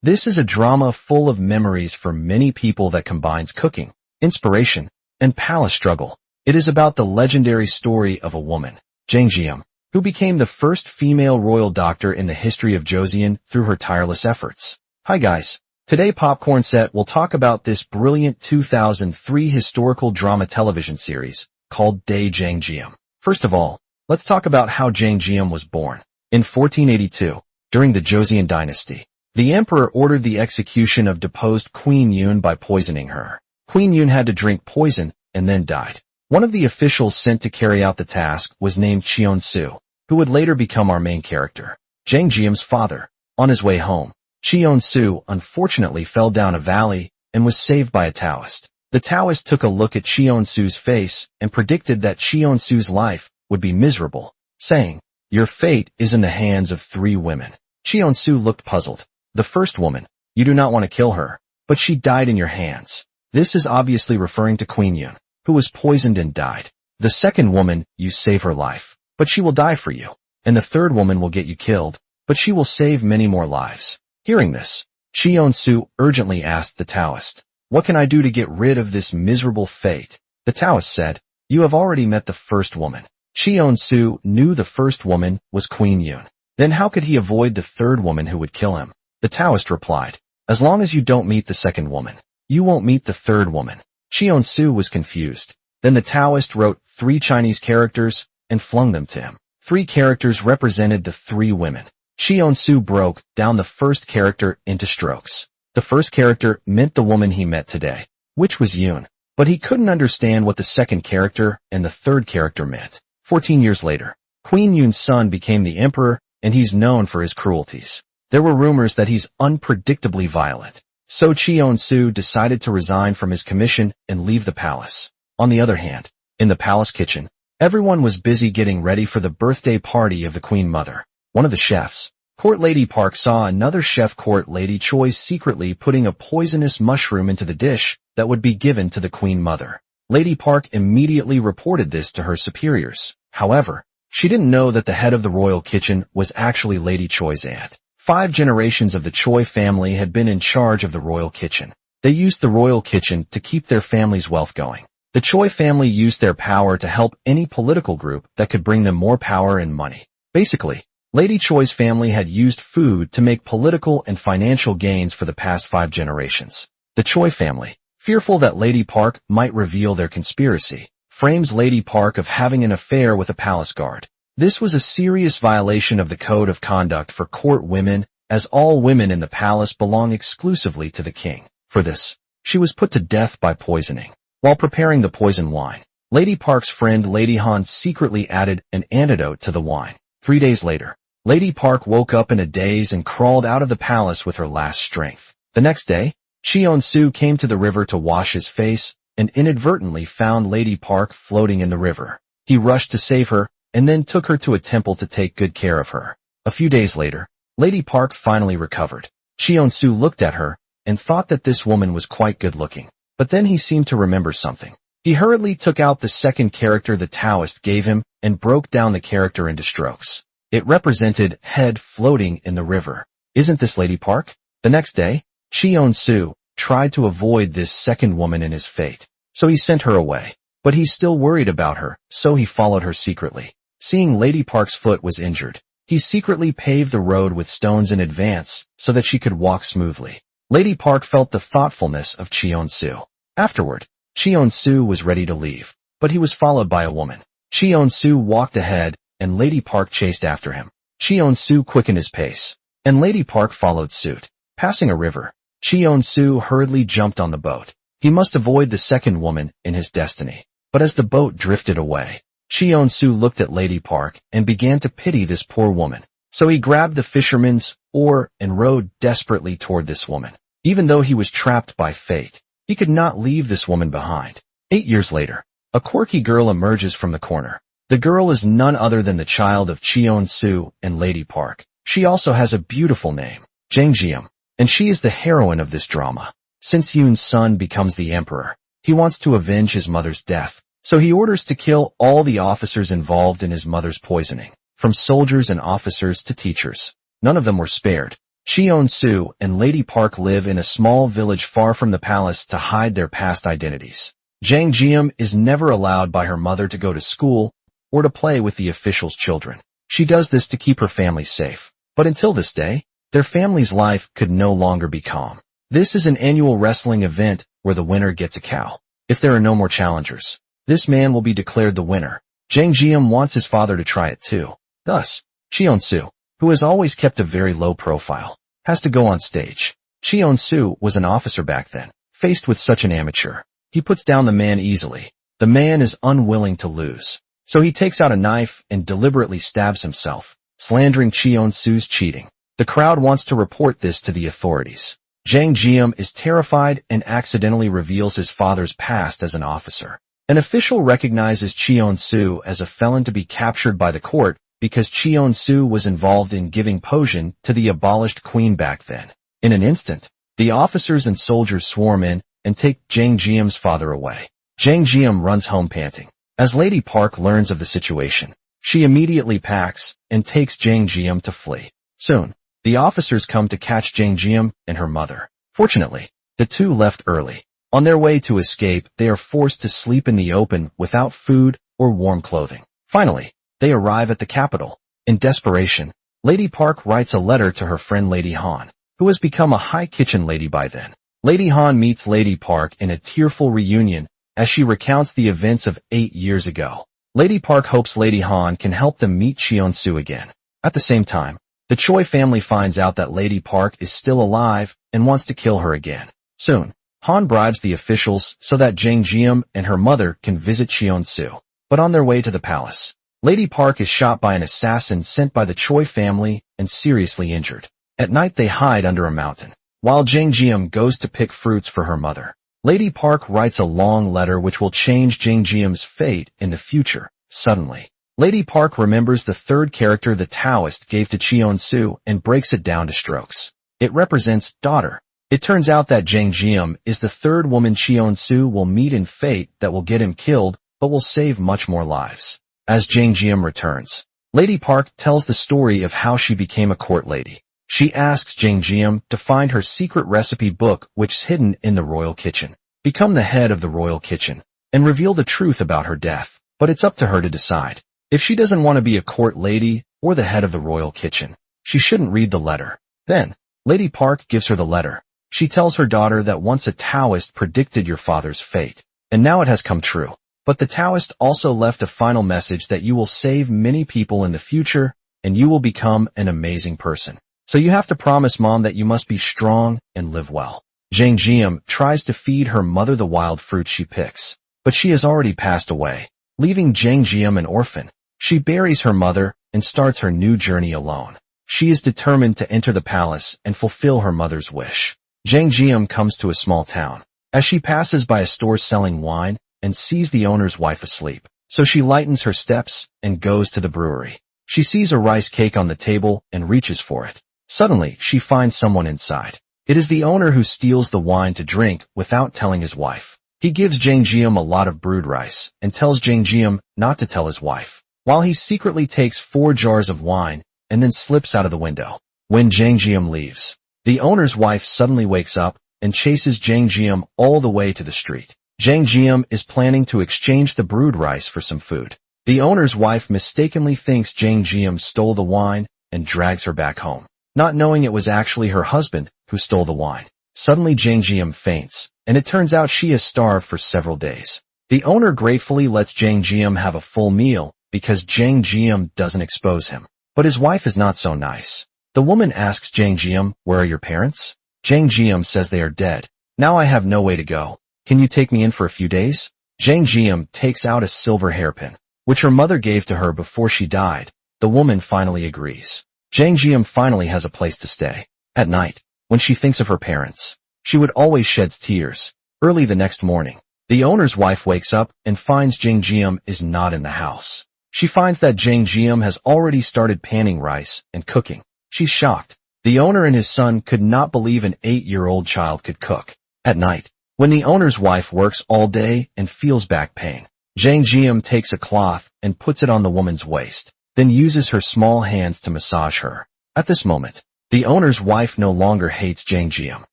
This is a drama full of memories for many people that combines cooking, inspiration, and palace struggle. It is about the legendary story of a woman, Jang Jim, who became the first female royal doctor in the history of Joseon through her tireless efforts. Hi guys. Today Popcorn Set will talk about this brilliant 2003 historical drama television series called Jang Jim. First of all, let's talk about how Jang Jim was born. In 1482, during the Joseon dynasty, the emperor ordered the execution of deposed Queen Yun by poisoning her. Queen Yun had to drink poison and then died. One of the officials sent to carry out the task was named Cheon-su, who would later become our main character, Jang Jim's father. On his way home, Cheon-su unfortunately fell down a valley and was saved by a Taoist. The Taoist took a look at Cheon-su's face and predicted that Cheon-su's life would be miserable, saying, "Your fate is in the hands of 3 women." Cheon-su looked puzzled. The first woman, you do not want to kill her, but she died in your hands. This is obviously referring to Queen Yun, who was poisoned and died. The second woman, you save her life, but she will die for you. And the third woman will get you killed, but she will save many more lives. Hearing this, Cheon-su urgently asked the Taoist, "What can I do to get rid of this miserable fate?" The Taoist said, "You have already met the first woman." Cheon-su knew the first woman was Queen Yun. Then how could he avoid the third woman who would kill him? The Taoist replied, "As long as you don't meet the second woman, you won't meet the third woman." Cheon-su was confused. Then the Taoist wrote 3 Chinese characters and flung them to him. 3 characters represented the 3 women. Cheon-su broke down the first character into strokes. The first character meant the woman he met today, which was Yun, but he couldn't understand what the second character and the third character meant. 14 years later, Queen Yun's son became the emperor, and he's known for his cruelties. There were rumors that he's unpredictably violent. So Cheon-su decided to resign from his commission and leave the palace. On the other hand, in the palace kitchen, everyone was busy getting ready for the birthday party of the Queen Mother. One of the chefs, Court Lady Park, saw another chef, Court Lady Choi, secretly putting a poisonous mushroom into the dish that would be given to the Queen Mother. Lady Park immediately reported this to her superiors. However, she didn't know that the head of the royal kitchen was actually Lady Choi's aunt. 5 generations of the Choi family had been in charge of the royal kitchen. They used the royal kitchen to keep their family's wealth going. The Choi family used their power to help any political group that could bring them more power and money. Basically, Lady Choi's family had used food to make political and financial gains for the past 5 generations. The Choi family, fearful that Lady Park might reveal their conspiracy, frames Lady Park of having an affair with a palace guard. This was a serious violation of the code of conduct for court women, as all women in the palace belong exclusively to the king. For this, she was put to death by poisoning. While preparing the poison wine, Lady Park's friend Lady Han secretly added an antidote to the wine. 3 days later, Lady Park woke up in a daze and crawled out of the palace with her last strength. The next day, Cheon-su came to the river to wash his face and inadvertently found Lady Park floating in the river. He rushed to save her and then took her to a temple to take good care of her. A few days later, Lady Park finally recovered. Cheon-su looked at her and thought that this woman was quite good looking. But then he seemed to remember something. He hurriedly took out the second character the Taoist gave him and broke down the character into strokes. It represented head floating in the river. Isn't this Lady Park? The next day, Cheon-su tried to avoid this second woman in his fate, so he sent her away. But he's still worried about her, so he followed her secretly. Seeing Lady Park's foot was injured, he secretly paved the road with stones in advance so that she could walk smoothly. Lady Park felt the thoughtfulness of Cheon-su. Afterward, Cheon-su was ready to leave, but he was followed by a woman. Cheon-su walked ahead, and Lady Park chased after him. Cheon-su quickened his pace, and Lady Park followed suit. Passing a river, Cheon-su hurriedly jumped on the boat. He must avoid the second woman in his destiny. But as the boat drifted away, Cheon-su looked at Lady Park and began to pity this poor woman. So he grabbed the fisherman's oar and rowed desperately toward this woman. Even though he was trapped by fate, he could not leave this woman behind. 8 years later, a quirky girl emerges from the corner. The girl is none other than the child of Cheon-su and Lady Park. She also has a beautiful name, Jang Jim, and she is the heroine of this drama. Since Yoon's son becomes the emperor, he wants to avenge his mother's death, so he orders to kill all the officers involved in his mother's poisoning, from soldiers and officers to teachers. None of them were spared. Cheon-soo and Lady Park live in a small village far from the palace to hide their past identities. Jang Jim is never allowed by her mother to go to school or to play with the officials' children. She does this to keep her family safe. But until this day, their family's life could no longer be calm. This is an annual wrestling event where the winner gets a cow. If there are no more challengers, this man will be declared the winner. Jang Jim wants his father to try it too. Thus, Cheon-soo, who has always kept a very low profile, has to go on stage. Cheon-soo was an officer back then. Faced with such an amateur, he puts down the man easily. The man is unwilling to lose. So he takes out a knife and deliberately stabs himself, slandering Cheon-soo's cheating. The crowd wants to report this to the authorities. Jang Jim is terrified and accidentally reveals his father's past as an officer. An official recognizes Cheon-soo as a felon to be captured by the court because Cheon-soo was involved in giving potion to the abolished queen back then. In an instant, the officers and soldiers swarm in and take Jang Jim's father away. Jang Jim runs home panting. As Lady Park learns of the situation, she immediately packs and takes Jang Jim to flee. Soon, the officers come to catch Jang Jim and her mother. Fortunately, the two left early. On their way to escape, they are forced to sleep in the open without food or warm clothing. Finally, they arrive at the capital. In desperation, Lady Park writes a letter to her friend Lady Han, who has become a high kitchen lady by then. Lady Han meets Lady Park in a tearful reunion as she recounts the events of 8 years ago. Lady Park hopes Lady Han can help them meet Cheon-soo again. At the same time, the Choi family finds out that Lady Park is still alive and wants to kill her again. Soon, Han bribes the officials so that Jang Jim and her mother can visit Cheon-soo. But on their way to the palace, Lady Park is shot by an assassin sent by the Choi family and seriously injured. At night they hide under a mountain, while Jang Jim goes to pick fruits for her mother. Lady Park writes a long letter which will change Jang Jim's fate in the future. Suddenly, Lady Park remembers the third character the Taoist gave to Cheon-soo and breaks it down to strokes. It represents daughter. It turns out that Jang Jim is the third woman Cheon-soo will meet in fate that will get him killed but will save much more lives. As Jang Jim returns, Lady Park tells the story of how she became a court lady. She asks Jang Jim to find her secret recipe book which is hidden in the royal kitchen, become the head of the royal kitchen, and reveal the truth about her death. But it's up to her to decide. If she doesn't want to be a court lady or the head of the royal kitchen, she shouldn't read the letter. Then, Lady Park gives her the letter. She tells her daughter that once a Taoist predicted your father's fate, and now it has come true. But the Taoist also left a final message that you will save many people in the future, and you will become an amazing person. So you have to promise Mom that you must be strong and live well. Jang Jim tries to feed her mother the wild fruit she picks, but she has already passed away, leaving Jang Jim an orphan. She buries her mother and starts her new journey alone. She is determined to enter the palace and fulfill her mother's wish. Jang Jim comes to a small town. As she passes by a store selling wine and sees the owner's wife asleep, so she lightens her steps and goes to the brewery. She sees a rice cake on the table and reaches for it. Suddenly, she finds someone inside. It is the owner who steals the wine to drink without telling his wife. He gives Jang Jim a lot of brewed rice and tells Jang Jim not to tell his wife, while he secretly takes 4 jars of wine and then slips out of the window. When Jang Jim leaves, the owner's wife suddenly wakes up and chases Jang Jim all the way to the street. Jang Jim is planning to exchange the brewed rice for some food. The owner's wife mistakenly thinks Jang Jim stole the wine and drags her back home, not knowing it was actually her husband who stole the wine. Suddenly Jang Jim faints, and it turns out she has starved for several days. The owner gratefully lets Jang Jim have a full meal because Jang Jim doesn't expose him. But his wife is not so nice. The woman asks Jang Jim, "Where are your parents?" Jang Jim says they are dead. "Now I have no way to go. Can you take me in for a few days?" Jang Jim takes out a silver hairpin, which her mother gave to her before she died. The woman finally agrees. Jang Jim finally has a place to stay. At night, when she thinks of her parents, she would always shed tears. Early the next morning, the owner's wife wakes up and finds Jang Jim is not in the house. She finds that Jang Jim has already started panning rice and cooking. She's shocked. The owner and his son could not believe an 8-year-old child could cook. At night, when the owner's wife works all day and feels back pain, Jang Jim takes a cloth and puts it on the woman's waist, then uses her small hands to massage her. At this moment, The owner's wife no longer hates Jang Jim.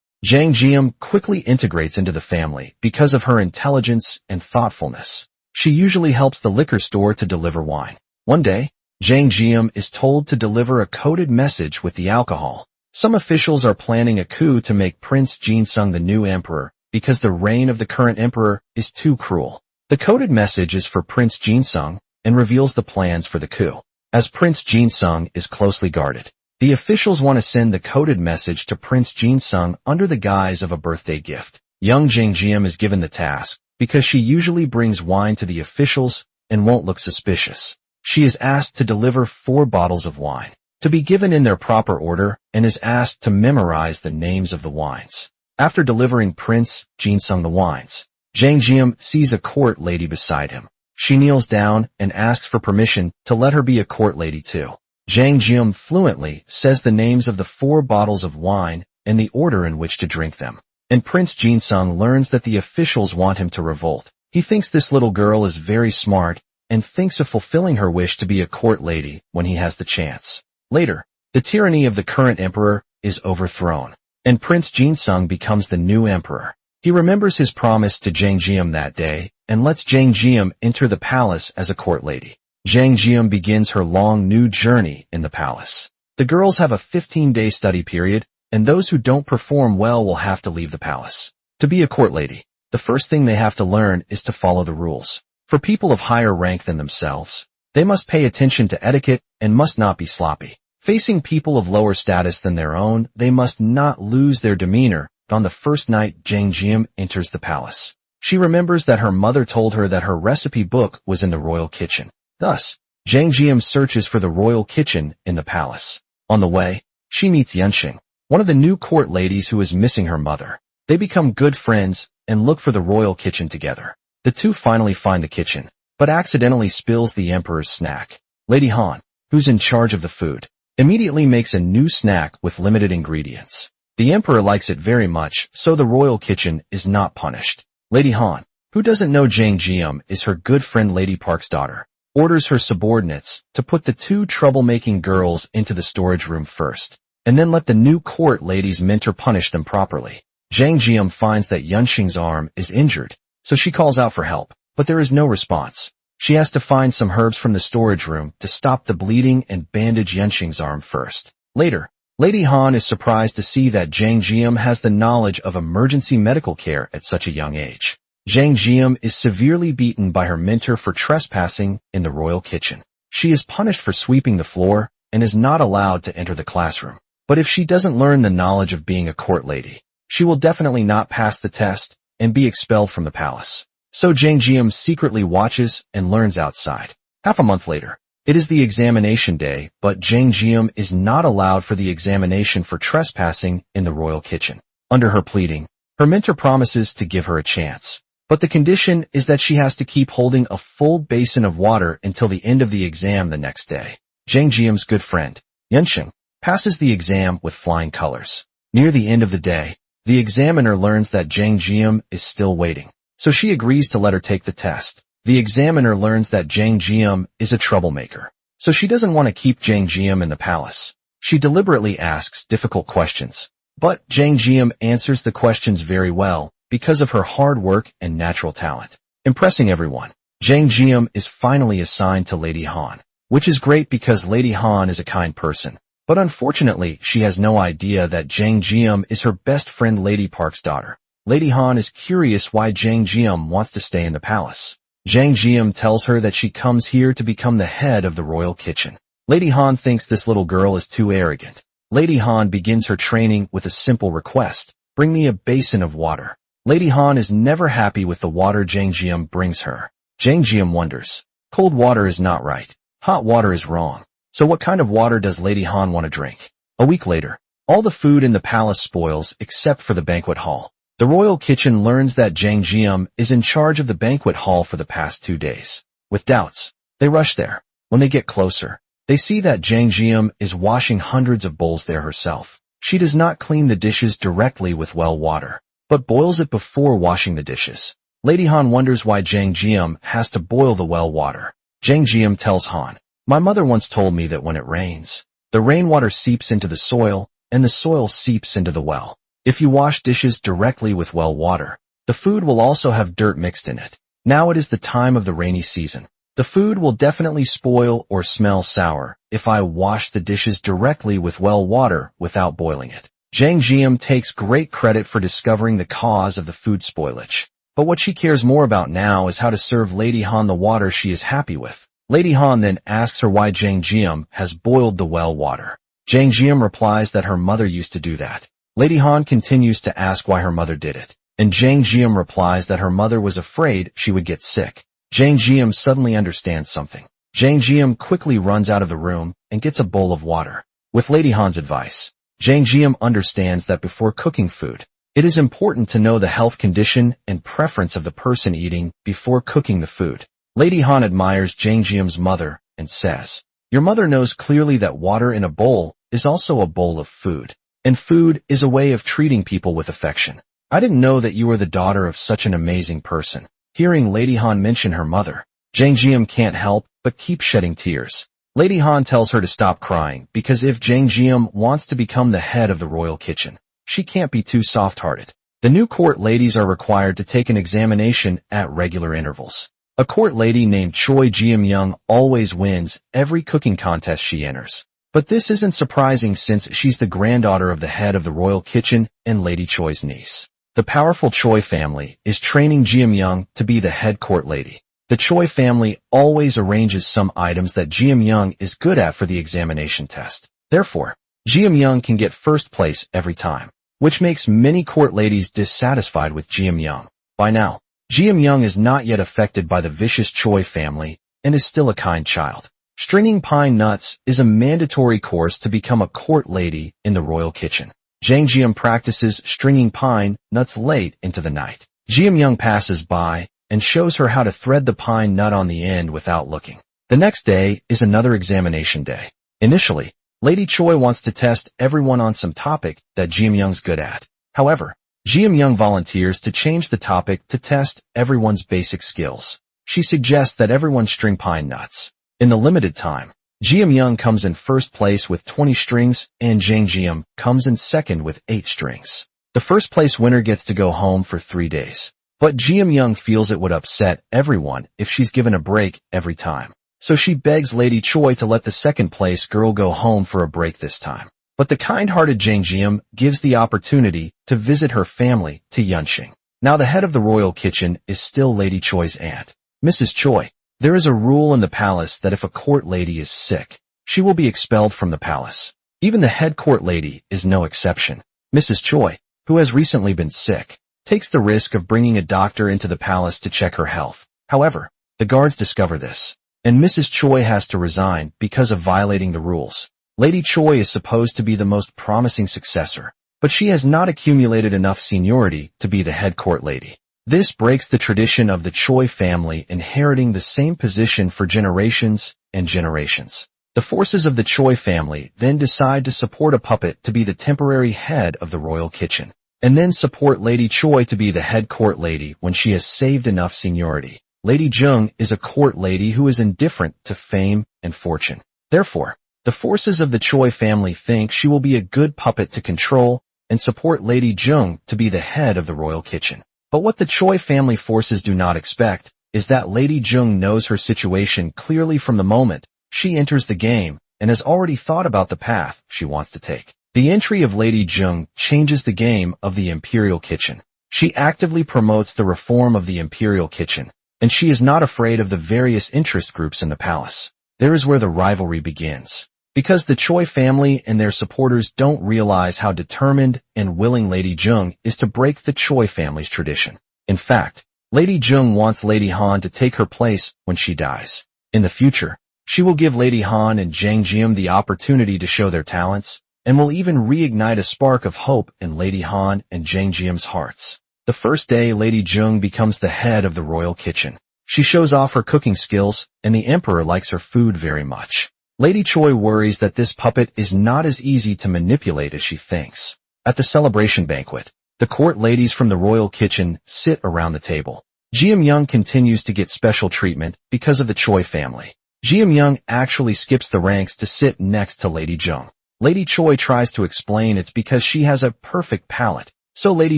Jang Jim quickly integrates into the family because of her intelligence and thoughtfulness. She usually helps the liquor store to deliver wine. One day, Jang Jim is told to deliver a coded message with the alcohol. Some officials are planning a coup to make Prince Jinsung the new emperor because the reign of the current emperor is too cruel. The coded message is for Prince Jinsung and reveals the plans for the coup. As Prince Jinsung is closely guarded, the officials want to send the coded message to Prince Jinsung under the guise of a birthday gift. Young Jang Jim is given the task because she usually brings wine to the officials and won't look suspicious. She is asked to deliver 4 bottles of wine, to be given in their proper order, and is asked to memorize the names of the wines. After delivering Prince Jinsung the wines, Jang Jim sees a court lady beside him. She kneels down and asks for permission to let her be a court lady too. Jang Jim fluently says the names of the 4 bottles of wine and the order in which to drink them. And Prince Jinsung learns that the officials want him to revolt. He thinks this little girl is very smart and thinks of fulfilling her wish to be a court lady when he has the chance. Later, the tyranny of the current emperor is overthrown, and Prince Jinsung becomes the new emperor. He remembers his promise to Jang Jim that day and lets Jang Jim enter the palace as a court lady. Jang Jim begins her long new journey in the palace. The girls have a 15-day study period, and those who don't perform well will have to leave the palace. To be a court lady, the first thing they have to learn is to follow the rules. For people of higher rank than themselves, they must pay attention to etiquette and must not be sloppy. Facing people of lower status than their own, they must not lose their demeanor. On the first night Jang Jim enters the palace, she remembers that her mother told her that her recipe book was in the royal kitchen. Thus, Jang Jim searches for the royal kitchen in the palace. On the way, she meets Yunxing, one of the new court ladies who is missing her mother. They become good friends and look for the royal kitchen together. The two finally find the kitchen, but accidentally spills the emperor's snack. Lady Han, who's in charge of the food, immediately makes a new snack with limited ingredients. The emperor likes it very much, so the royal kitchen is not punished. Lady Han, who doesn't know Jang Jim is her good friend Lady Park's daughter, orders her subordinates to put the 2 troublemaking girls into the storage room first, and then let the new court lady's mentor punish them properly. Jang Jim finds that Yunxing's arm is injured, so she calls out for help, but there is no response. She has to find some herbs from the storage room to stop the bleeding and bandage Yunxing's arm first. Later, Lady Han is surprised to see that Jang Jim has the knowledge of emergency medical care at such a young age. Jang Jim is severely beaten by her mentor for trespassing in the royal kitchen. She is punished for sweeping the floor and is not allowed to enter the classroom. But if she doesn't learn the knowledge of being a court lady, she will definitely not pass the test and be expelled from the palace. So Jang Jim secretly watches and learns outside. Half a month later, it is the examination day, but Jang Jim is not allowed for the examination for trespassing in the royal kitchen. Under her pleading, her mentor promises to give her a chance. But the condition is that she has to keep holding a full basin of water until the end of the exam the next day. Jang Jim's good friend, Yunxing, passes the exam with flying colors. Near the end of the day, the examiner learns that Jang Jim is still waiting, so she agrees to let her take the test. The examiner learns that Jang Jim is a troublemaker, so she doesn't want to keep Jang Jim in the palace. She deliberately asks difficult questions, but Jang Jim answers the questions very well because of her hard work and natural talent, impressing everyone. Jang Jim is finally assigned to Lady Han, which is great because Lady Han is a kind person. But unfortunately, she has no idea that Jang Jim is her best friend Lady Park's daughter. Lady Han is curious why Jang Jim wants to stay in the palace. Jang Jim tells her that she comes here to become the head of the royal kitchen. Lady Han thinks this little girl is too arrogant. Lady Han begins her training with a simple request: bring me a basin of water. Lady Han is never happy with the water Jang Jim brings her. Jang Jim wonders, cold water is not right. Hot water is wrong. So what kind of water does Lady Han want to drink? A week later, all the food in the palace spoils except for the banquet hall. The royal kitchen learns that Jang Jim is in charge of the banquet hall for the past 2 days. With doubts, they rush there. When they get closer, they see that Jang Jim is washing hundreds of bowls there herself. She does not clean the dishes directly with well water, but boils it before washing the dishes. Lady Han wonders why Jang Jim has to boil the well water. Jang Jim tells Han, my mother once told me that when it rains, the rainwater seeps into the soil and the soil seeps into the well. If you wash dishes directly with well water, the food will also have dirt mixed in it. Now it is the time of the rainy season. The food will definitely spoil or smell sour if I wash the dishes directly with well water without boiling it. Jang Jim takes great credit for discovering the cause of the food spoilage. But what she cares more about now is how to serve Lady Han the water she is happy with. Lady Han then asks her why Jang Jim has boiled the well water. Jang Jim replies that her mother used to do that. Lady Han continues to ask why her mother did it, and Jang Jim replies that her mother was afraid she would get sick. Jang Jim suddenly understands something. Jang Jim quickly runs out of the room and gets a bowl of water. With Lady Han's advice, Jang Jim understands that before cooking food, it is important to know the health condition and preference of the person eating before cooking the food. Lady Han admires Jang Jim's mother and says, "Your mother knows clearly that water in a bowl is also a bowl of food, and food is a way of treating people with affection. I didn't know that you were the daughter of such an amazing person." Hearing Lady Han mention her mother, Jang Jim can't help but keep shedding tears. Lady Han tells her to stop crying because if Jang Jim wants to become the head of the royal kitchen, she can't be too soft-hearted. The new court ladies are required to take an examination at regular intervals. A court lady named Choi Geum always wins every cooking contest she enters. But this isn't surprising since she's the granddaughter of the head of the royal kitchen and Lady Choi's niece. The powerful Choi family is training Geum to be the head court lady. The Choi family always arranges some items that Geum is good at for the examination test. Therefore, Geum can get first place every time, which makes many court ladies dissatisfied with Geum. By now, Geum is not yet affected by the vicious Choi family and is still a kind child. Stringing pine nuts is a mandatory course to become a court lady in the royal kitchen. Jang Jim practices stringing pine nuts late into the night. Geum passes by and shows her how to thread the pine nut on the end without looking. The next day is another examination day. Initially, Lady Choi wants to test everyone on some topic that Geum's good at. However, Geum volunteers to change the topic to test everyone's basic skills. She suggests that everyone string pine nuts. In the limited time, Geum comes in first place with 20 strings and Jang Jim comes in second with 8 strings. The first place winner gets to go home for 3 days. But Geum feels it would upset everyone if she's given a break every time. So she begs Lady Choi to let the second place girl go home for a break this time. But the kind-hearted Jang Jim gives the opportunity to visit her family to Yunxing. Now the head of the royal kitchen is still Lady Choi's aunt, Mrs. Choi. There is a rule in the palace that if a court lady is sick, she will be expelled from the palace. Even the head court lady is no exception. Mrs. Choi, who has recently been sick, takes the risk of bringing a doctor into the palace to check her health. However, the guards discover this, and Mrs. Choi has to resign because of violating the rules. Lady Choi is supposed to be the most promising successor, but she has not accumulated enough seniority to be the head court lady. This breaks the tradition of the Choi family inheriting the same position for generations and generations. The forces of the Choi family then decide to support a puppet to be the temporary head of the royal kitchen, and then support Lady Choi to be the head court lady when she has saved enough seniority. Lady Jung is a court lady who is indifferent to fame and fortune. Therefore, the forces of the Choi family think she will be a good puppet to control and support Lady Jung to be the head of the royal kitchen. But what the Choi family forces do not expect is that Lady Jung knows her situation clearly from the moment she enters the game and has already thought about the path she wants to take. The entry of Lady Jung changes the game of the imperial kitchen. She actively promotes the reform of the imperial kitchen, and she is not afraid of the various interest groups in the palace. There is where the rivalry begins. Because the Choi family and their supporters don't realize how determined and willing Lady Jung is to break the Choi family's tradition. In fact, Lady Jung wants Lady Han to take her place when she dies. In the future, she will give Lady Han and Jang Jim the opportunity to show their talents, and will even reignite a spark of hope in Lady Han and Jang Jim's hearts. The first day Lady Jung becomes the head of the royal kitchen. She shows off her cooking skills, and the emperor likes her food very much. Lady Choi worries that this puppet is not as easy to manipulate as she thinks. At the celebration banquet, the court ladies from the royal kitchen sit around the table. Geum continues to get special treatment because of the Choi family. Geum actually skips the ranks to sit next to Lady Jung. Lady Choi tries to explain it's because she has a perfect palate, so Lady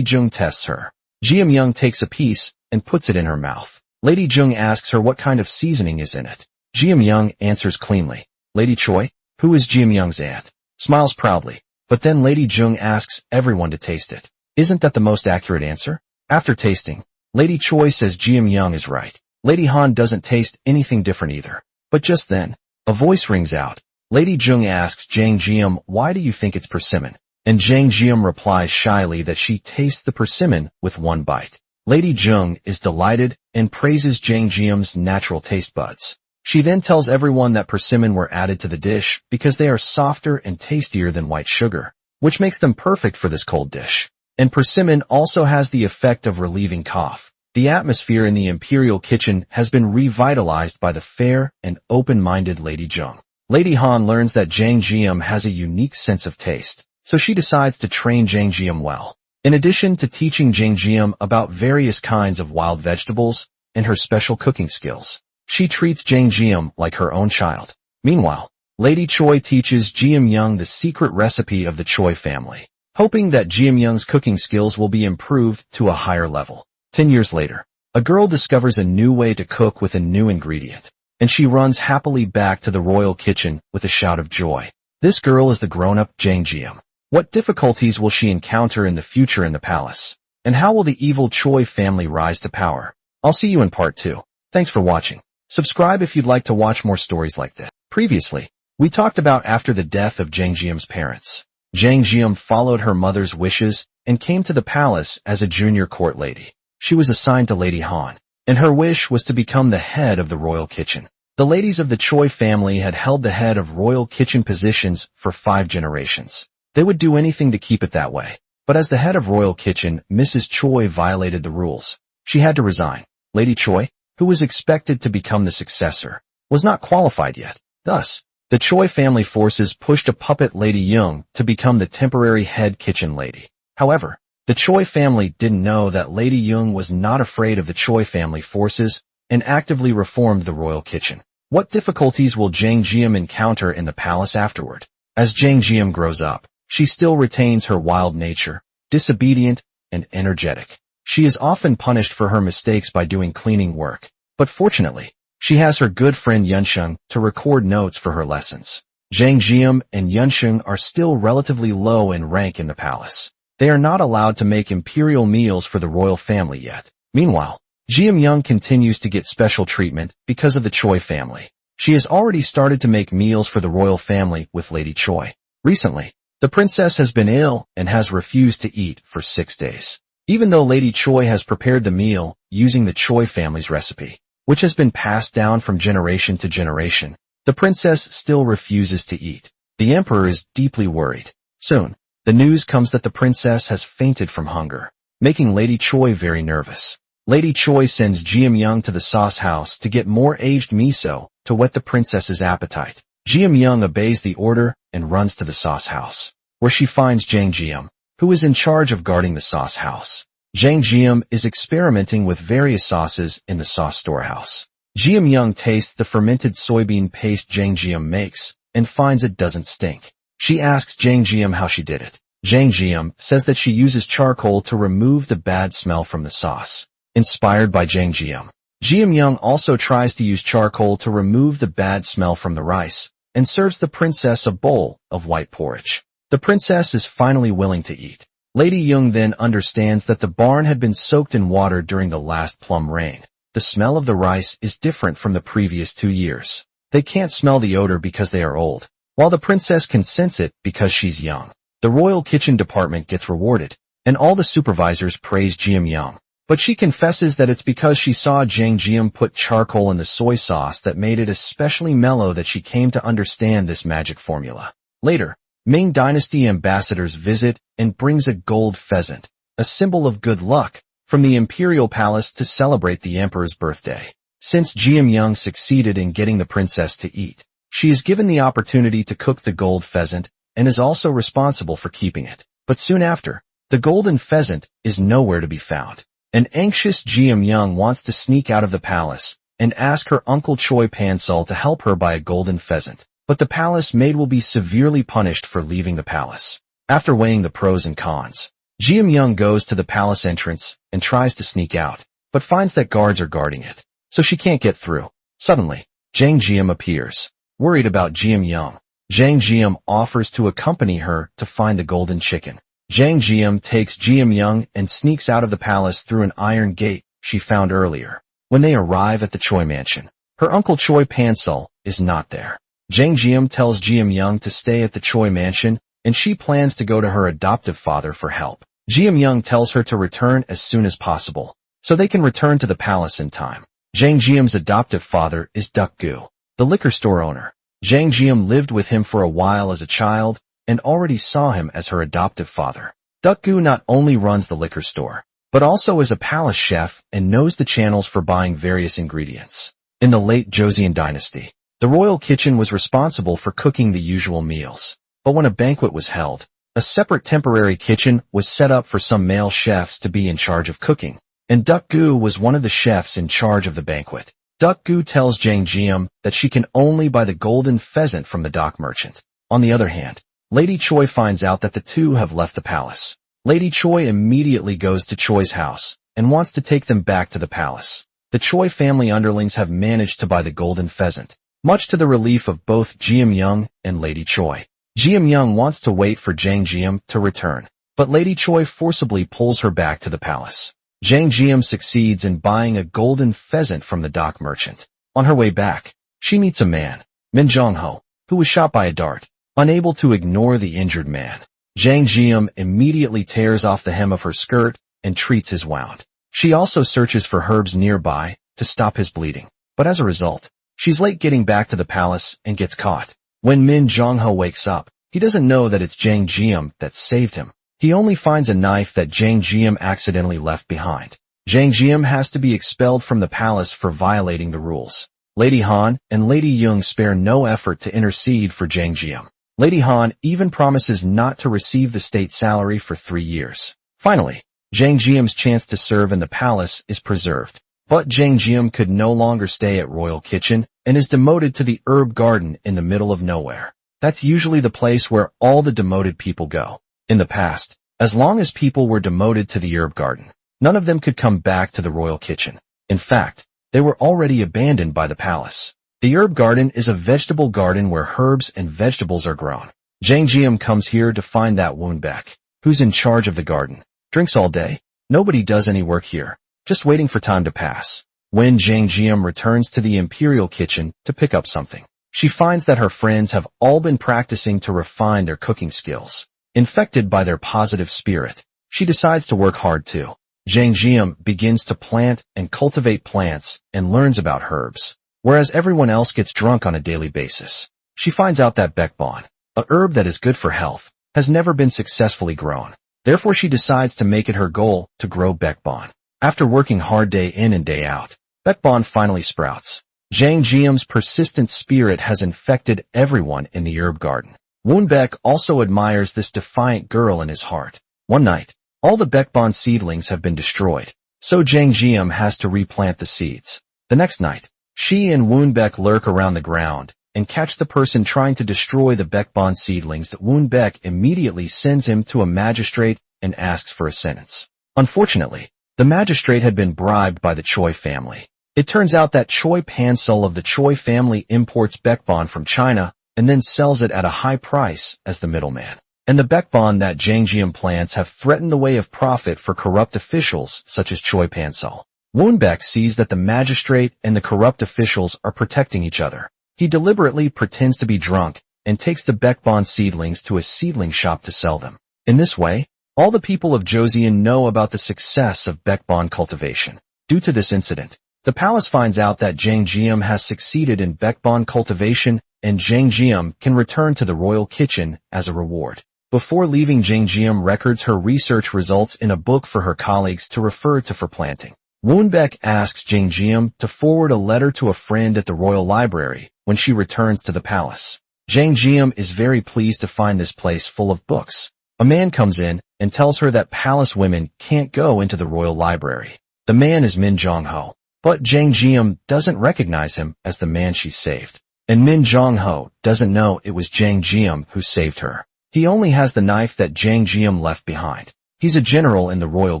Jung tests her. Geum Young takes a piece and puts it in her mouth. Lady Jung asks her what kind of seasoning is in it. Geum Young answers cleanly. Lady Choi, who is Geum Young's aunt, smiles proudly, but then Lady Jung asks everyone to taste it. Isn't that the most accurate answer? After tasting, Lady Choi says Geum Young is right. Lady Han doesn't taste anything different either. But just then, a voice rings out. Lady Jung asks Jang Jim, why do you think it's persimmon? And Jang Jim replies shyly that she tastes the persimmon with one bite. Lady Jung is delighted and praises Jang Jim's natural taste buds. She then tells everyone that persimmon were added to the dish because they are softer and tastier than white sugar, which makes them perfect for this cold dish. And persimmon also has the effect of relieving cough. The atmosphere in the imperial kitchen has been revitalized by the fair and open-minded Lady Jung. Lady Han learns that Jang Jim has a unique sense of taste, so she decides to train Jang Jim well. In addition to teaching Jang Jim about various kinds of wild vegetables and her special cooking skills, she treats Jang Jim like her own child. Meanwhile, Lady Choi teaches Geum Young the secret recipe of the Choi family, hoping that Geum Young's cooking skills will be improved to a higher level. 10 years later, a girl discovers a new way to cook with a new ingredient, and she runs happily back to the royal kitchen with a shout of joy. This girl is the grown-up Jang Jim. What difficulties will she encounter in the future in the palace? And how will the evil Choi family rise to power? I'll see you in part 2. Thanks for watching. Subscribe if you'd like to watch more stories like this. Previously, we talked about after the death of Jang Jim's parents. Jang Jim followed her mother's wishes and came to the palace as a junior court lady. She was assigned to Lady Han, and her wish was to become the head of the royal kitchen. The ladies of the Choi family had held the head of royal kitchen positions for 5 generations. They would do anything to keep it that way. But as the head of royal kitchen, Mrs. Choi violated the rules. She had to resign. Lady Choi, who was expected to become the successor, was not qualified yet. Thus, the Choi family forces pushed a puppet Lady Jung to become the temporary head kitchen lady. However, the Choi family didn't know that Lady Jung was not afraid of the Choi family forces and actively reformed the royal kitchen. What difficulties will Jang Jim encounter in the palace afterward? As Jang Jim grows up, she still retains her wild nature, disobedient and energetic. She is often punished for her mistakes by doing cleaning work, but fortunately, she has her good friend Yunsheng to record notes for her lessons. Jang Jim and Yunsheng are still relatively low in rank in the palace. They are not allowed to make imperial meals for the royal family yet. Meanwhile, Geum Young continues to get special treatment because of the Choi family. She has already started to make meals for the royal family with Lady Choi. Recently, the princess has been ill and has refused to eat for 6 days. Even though Lady Choi has prepared the meal using the Choi family's recipe, which has been passed down from generation to generation, the princess still refuses to eat. The emperor is deeply worried. Soon, the news comes that the princess has fainted from hunger, making Lady Choi very nervous. Lady Choi sends Geum Young to the sauce house to get more aged miso to whet the princess's appetite. Geum Young obeys the order and runs to the sauce house, where she finds Jang Jim, who is in charge of guarding the sauce house. Jang Jim is experimenting with various sauces in the sauce storehouse. Geum Young tastes the fermented soybean paste Jang Jim makes and finds it doesn't stink. She asks Jang Jim how she did it. Jang Jim says that she uses charcoal to remove the bad smell from the sauce. Inspired by Jang Jim, Geum Young also tries to use charcoal to remove the bad smell from the rice and serves the princess a bowl of white porridge. The princess is finally willing to eat. Lady Jung then understands that the barn had been soaked in water during the last plum rain. The smell of the rice is different from the previous 2 years. They can't smell the odor because they are old, while the princess can sense it because she's young. The royal kitchen department gets rewarded, and all the supervisors praise Geum Young. But she confesses that it's because she saw Jang Jim put charcoal in the soy sauce that made it especially mellow that she came to understand this magic formula. Later, Ming Dynasty ambassadors visit and brings a gold pheasant, a symbol of good luck, from the imperial palace to celebrate the emperor's birthday. Since Geum Young succeeded in getting the princess to eat, she is given the opportunity to cook the gold pheasant and is also responsible for keeping it. But soon after, the golden pheasant is nowhere to be found. An anxious Geum Young wants to sneak out of the palace and ask her uncle Choi Pansol to help her buy a golden pheasant. but the palace maid will be severely punished for leaving the palace. After weighing the pros and cons, Geum goes to the palace entrance and tries to sneak out, but finds that guards are guarding it, so she can't get through. Suddenly, Jang Jim appears. Worried about Geum, Jang Jim offers to accompany her to find the golden chicken. Jang Jim takes Geum and sneaks out of the palace through an iron gate she found earlier. When they arrive at the Choi mansion, her uncle Choi Pansol is not there. Jang Jim tells Geum to stay at the Choi mansion, and she plans to go to her adoptive father for help. Geum tells her to return as soon as possible, so they can return to the palace in time. Jang Jim's adoptive father is Gu, the liquor store owner. Jang Jim lived with him for a while as a child, and already saw him as her adoptive father. Gu not only runs the liquor store, but also is a palace chef and knows the channels for buying various ingredients. In the late Joseon dynasty, the royal kitchen was responsible for cooking the usual meals. But when a banquet was held, a separate temporary kitchen was set up for some male chefs to be in charge of cooking, and Gu was one of the chefs in charge of the banquet. Gu tells Jang Jim that she can only buy the golden pheasant from the dock merchant. On the other hand, Lady Choi finds out that the two have left the palace. Lady Choi immediately goes to Choi's house and wants to take them back to the palace. The Choi family underlings have managed to buy the golden pheasant, much to the relief of both Geum and Lady Choi. Geum wants to wait for Jang Jim to return, but Lady Choi forcibly pulls her back to the palace. Jang Jim succeeds in buying a golden pheasant from the dock merchant. On her way back, she meets a man, Min Jong-ho, who was shot by a dart. Unable to ignore the injured man, Jang Jim immediately tears off the hem of her skirt and treats his wound. She also searches for herbs nearby to stop his bleeding, but as a result, she's late getting back to the palace and gets caught. When Min Jong-ho wakes up, he doesn't know that it's Jang Jim that saved him. He only finds a knife that Jang Jim accidentally left behind. Jang Jim has to be expelled from the palace for violating the rules. Lady Han and Lady Young spare no effort to intercede for Jang Jim. Lady Han even promises not to receive the state salary for 3 years. Finally, Jang Jim's chance to serve in the palace is preserved. But Jang Jim could no longer stay at Royal Kitchen and is demoted to the herb garden in the middle of nowhere. That's usually the place where all the demoted people go. In the past, as long as people were demoted to the herb garden, none of them could come back to the Royal Kitchen. In fact, they were already abandoned by the palace. The herb garden is a vegetable garden where herbs and vegetables are grown. Jang Jim comes here to find that Woonbaek, who's in charge of the garden. Drinks all day. Nobody does any work here, just waiting for time to pass. When Jang Jim returns to the imperial kitchen to pick up something, she finds that her friends have all been practicing to refine their cooking skills. Infected by their positive spirit, she decides to work hard too. Jang Jim begins to plant and cultivate plants and learns about herbs, whereas everyone else gets drunk on a daily basis. She finds out that baekbon, a herb that is good for health, has never been successfully grown. Therefore she decides to make it her goal to grow baekbon. After working hard day in and day out, baekbon finally sprouts. Jang Jim's persistent spirit has infected everyone in the herb garden. Woonbaek also admires this defiant girl in his heart. One night, all the baekbon seedlings have been destroyed, so Jang Jim has to replant the seeds. The next night, she and Woonbaek lurk around the ground and catch the person trying to destroy the baekbon seedlings. That Woonbaek immediately sends him to a magistrate and asks for a sentence. Unfortunately, the magistrate had been bribed by the Choi family. It turns out that Choi Pansol of the Choi family imports baekbon from China and then sells it at a high price as the middleman. And the baekbon that Jang Jim plants have threatened the way of profit for corrupt officials such as Choi Pansol. Woonbaek sees that the magistrate and the corrupt officials are protecting each other. He deliberately pretends to be drunk and takes the baekbon seedlings to a seedling shop to sell them. In this way, all the people of Joseon know about the success of baekbon cultivation. Due to this incident, the palace finds out that Jang Jim has succeeded in baekbon cultivation, and Jang Jim can return to the royal kitchen as a reward. Before leaving, Jang Jim records her research results in a book for her colleagues to refer to for planting. Woonbaek asks Jang Jim to forward a letter to a friend at the royal library when she returns to the palace. Jang Jim is very pleased to find this place full of books. A man comes in and tells her that palace women can't go into the royal library. The man is Min Jong-ho, but Jang Jim doesn't recognize him as the man she saved. and Min Jong-ho doesn't know it was Jang Jim who saved her. He only has the knife that Jang Jim left behind. He's a general in the royal